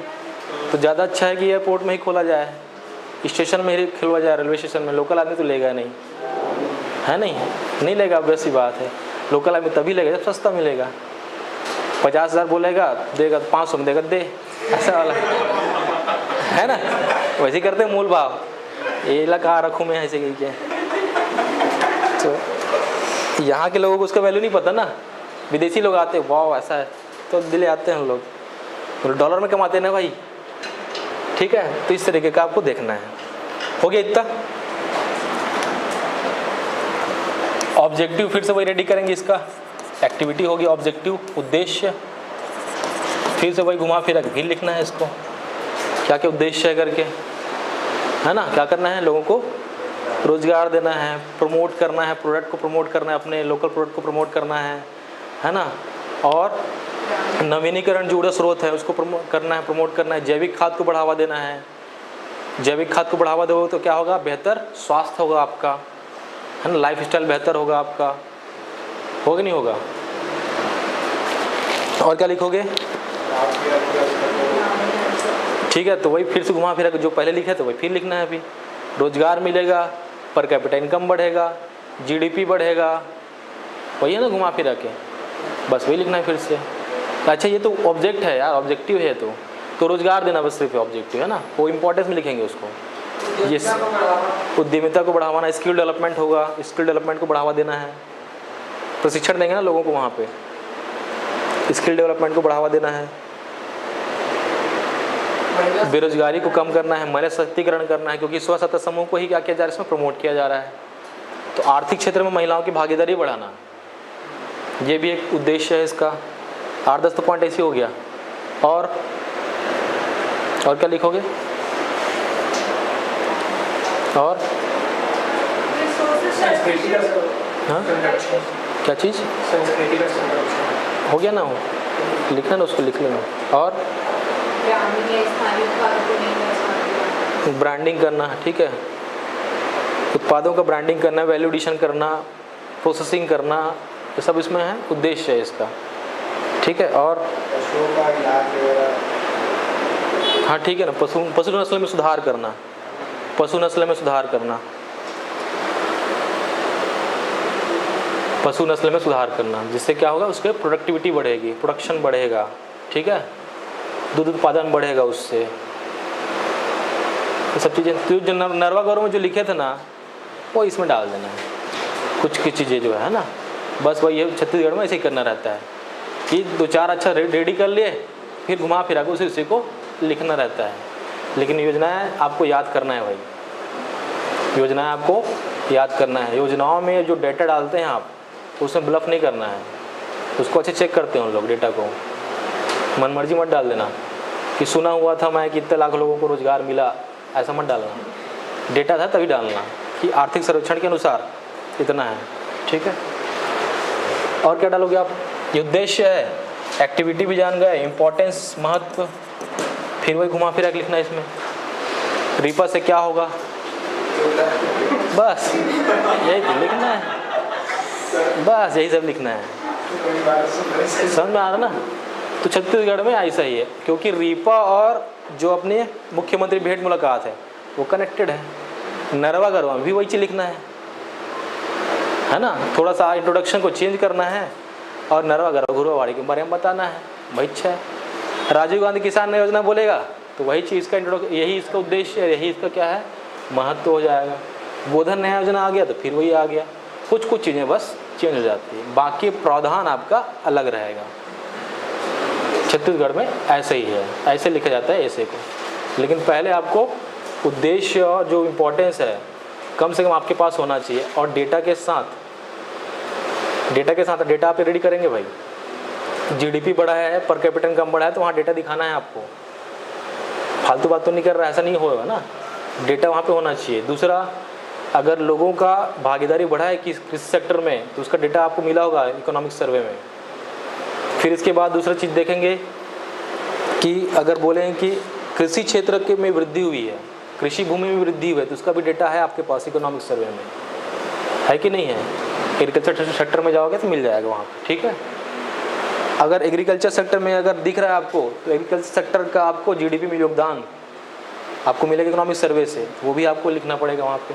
तो ज़्यादा अच्छा है कि एयरपोर्ट में ही खोला जाए, स्टेशन में ही खुलवा जाए, रेलवे स्टेशन में। लोकल आदमी तो लेगा नहीं, है नहीं लेगा, वैसी बात है। लोकल आदमी तभी लेगा जब सस्ता मिलेगा। 50,000 बोलेगा, देगा 500 में देगा, दे, ऐसा वाला है ना। वैसे ही करते हैं मूल भाव, ये लगा रखूँ मैं ऐसे कहीं के। तो यहाँ के लोगों को उसका वैल्यू नहीं पता ना। विदेशी लोग आते हैं, वाह ऐसा है, तो दिले आते हैं हम लोग, तो डॉलर में कमाते हैं ना भाई, ठीक है। तो इस तरीके का आपको देखना है। हो गया इतना। ऑब्जेक्टिव फिर से वही रेडी करेंगे, इसका एक्टिविटी होगी, ऑब्जेक्टिव उद्देश्य, फिर से वही घुमा फिरा के लिखना है इसको, क्या क्या उद्देश्य है करके, है ना। क्या करना है, लोगों को रोजगार देना है, प्रमोट करना है, प्रोडक्ट को प्रमोट करना है, अपने लोकल प्रोडक्ट को प्रमोट करना है ना। और नवीनीकरण जो ऊर्जा स्रोत है उसको प्रमोट करना है। जैविक खाद को बढ़ावा देना है। जैविक खाद को बढ़ावा दोगे तो क्या होगा, बेहतर स्वास्थ्य होगा आपका, है ना, लाइफ स्टाइल बेहतर होगा आपका, होगा नहीं होगा, और क्या लिखोगे? ठीक है, तो वही फिर से घुमा फिरा के जो पहले लिखे थे वही फिर लिखना है अभी। रोजगार मिलेगा, पर कैपिटा इनकम बढ़ेगा, जीडीपी बढ़ेगा, वही है ना घुमा फिरा के, बस वही लिखना है फिर से। अच्छा ये तो ऑब्जेक्ट है यार, ऑब्जेक्टिव है तो रोजगार देना बस सिर्फ ऑब्जेक्टिव है ना, वो इंपॉर्टेंस में लिखेंगे उसको। ये उद्यमिता को बढ़ावाना, स्किल डेवलपमेंट होगा, स्किल डेवलपमेंट को बढ़ावा देना है, प्रशिक्षण देंगे ना लोगों को वहाँ पे, स्किल डेवलपमेंट को बढ़ावा देना है, बेरोजगारी को कम करना है, महिला सशक्तिकरण करना है, क्योंकि स्व सहायता समूह को ही क्या किया जा रहा है, इसमें प्रमोट किया जा रहा है। तो आर्थिक क्षेत्र में महिलाओं की भागीदारी बढ़ाना, ये भी एक उद्देश्य है इसका। 8-10 तो पॉइंट ऐसे हो गया। और क्या लिखोगे? और संस्कृति का हाँ संरक्षण, क्या चीज़ संस्कृति का संरक्षण हो गया ना, हो लिखना ना, उसको लिख लेना। और ग्रामीण या स्थानीय उत्पादों को नहीं पहचानते। ब्रांडिंग करना, ठीक है, उत्पादों का ब्रांडिंग करना, वैल्यू एडिशन करना, प्रोसेसिंग करना, ये सब इसमें है, उद्देश्य है इसका, ठीक है। और पशुओं का इलाज वगैरह, हाँ ठीक है ना, पशु नस्ल में सुधार करना, पशु नस्ल में सुधार करना, पशु नस्ल में सुधार करना, जिससे क्या होगा, उसके प्रोडक्टिविटी बढ़ेगी, प्रोडक्शन बढ़ेगा, ठीक है, दूध उत्पादन बढ़ेगा उससे, ये सब चीज़ें। तो जो नरवा गौरव में जो लिखे थे ना, वो इसमें डाल देना है, कुछ चीज़ें जो है ना, बस वही है, छत्तीसगढ़ में ऐसे ही करना रहता है कि 2-4 अच्छा रेडी कर लिए, फिर घुमा फिरा के उसी को लिखना रहता है। लेकिन योजनाएं आपको याद करना है भाई, योजनाएं आपको याद करना है। योजनाओं में जो डेटा डालते हैं आप, उसमें ब्लफ नहीं करना है, उसको अच्छे चेक करते हैं उन लोग, डेटा को मनमर्जी मत डाल देना कि सुना हुआ था मैं कि इतने लाख लोगों को रोजगार मिला, ऐसा मत डालना। डेटा था तभी डालना कि आर्थिक सर्वेक्षण के अनुसार इतना है, ठीक है। और क्या डालोगे आप? ये उद्देश्य है, एक्टिविटी भी जान गए, इम्पोर्टेंस, महत्व, फिर वही घुमा फिरा के लिखना है इसमें। रीपा से क्या होगा, बस यही तो लिखना है, बस यही सब लिखना है, समझ में आ रहा ना। तो छत्तीसगढ़ में ऐसा ही है, क्योंकि रीपा और जो अपने मुख्यमंत्री भेंट मुलाकात है वो कनेक्टेड है। नरवा गरवा भी वही चीज़ लिखना है ना, थोड़ा सा इंट्रोडक्शन को चेंज करना है और नरवा गरवा घुरवाड़ी के बारे में बताना है, भाई अच्छा है। राजीव गांधी किसान योजना बोलेगा तो वही चीज़ का इंट्रोडक्शन, यही इसका उद्देश्य है, यही इसका क्या है, महत्व हो जाएगा। गोधन न्याय योजना आ गया तो फिर वही आ गया, कुछ चीज़ें बस चेंज हो जाती है, बाकी प्रावधान आपका अलग रहेगा। छत्तीसगढ़ में ऐसे ही है, ऐसे लिखा जाता है ऐसे को। लेकिन पहले आपको उद्देश्य और जो इम्पोर्टेंस है कम से कम आपके पास होना चाहिए, और डेटा के साथ डेटा आप रेडी करेंगे भाई। जीडीपी बढ़ा है, पर कैपिटा इनकम बढ़ा है, तो वहाँ डेटा दिखाना है आपको, फालतू बात तो नहीं कर रहा है, ऐसा नहीं होगा ना, डेटा वहाँ पे होना चाहिए। दूसरा, अगर लोगों का भागीदारी बढ़ा है कि कृषि सेक्टर में, तो उसका डेटा आपको मिला होगा इकोनॉमिक सर्वे में। फिर इसके बाद दूसरा चीज़ देखेंगे कि अगर बोलें कि कृषि क्षेत्र के में वृद्धि हुई है, कृषि भूमि में वृद्धि हुई है, तो उसका भी डेटा है आपके पास इकोनॉमिक सर्वे में, है कि नहीं है। एग्रीकल्चर सेक्टर में जाओगे तो मिल जाएगा वहाँ पे, ठीक है। अगर एग्रीकल्चर सेक्टर में अगर दिख रहा है आपको, तो एग्रीकल्चर सेक्टर का आपको जीडीपी में योगदान आपको मिलेगा इकोनॉमिक सर्वे से, वो भी आपको लिखना पड़ेगा वहाँ पे।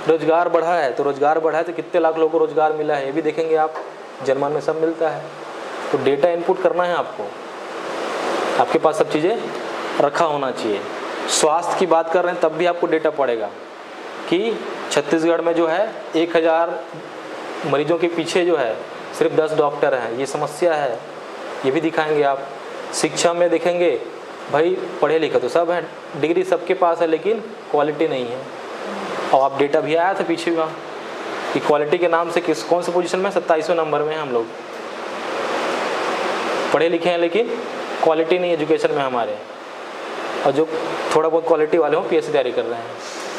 रोजगार बढ़ा है, तो रोजगार बढ़ा है तो कितने लाख लोगों को रोजगार मिला है, ये भी देखेंगे आप, जर्मन में सब मिलता है। तो डेटा इनपुट करना है आपको, आपके पास सब चीज़ें रखा होना चाहिए। स्वास्थ्य की बात कर रहे हैं तब भी आपको डेटा पड़ेगा कि छत्तीसगढ़ में जो है 1000 मरीजों के पीछे जो है सिर्फ 10 डॉक्टर हैं, ये समस्या है, ये भी दिखाएंगे आप। शिक्षा में देखेंगे भाई, पढ़े लिखे तो सब हैं, डिग्री सबके पास है, लेकिन क्वालिटी नहीं है। और आप डेटा भी आया था पीछे वहाँ कि क्वालिटी के नाम से कौन से पोजीशन में, 27वें नंबर में हैं हम लोग। पढ़े लिखे हैं लेकिन क्वालिटी नहीं एजुकेशन में हमारे, और जो थोड़ा बहुत क्वालिटी वाले हों पीएचडी तैयारी कर रहे हैं।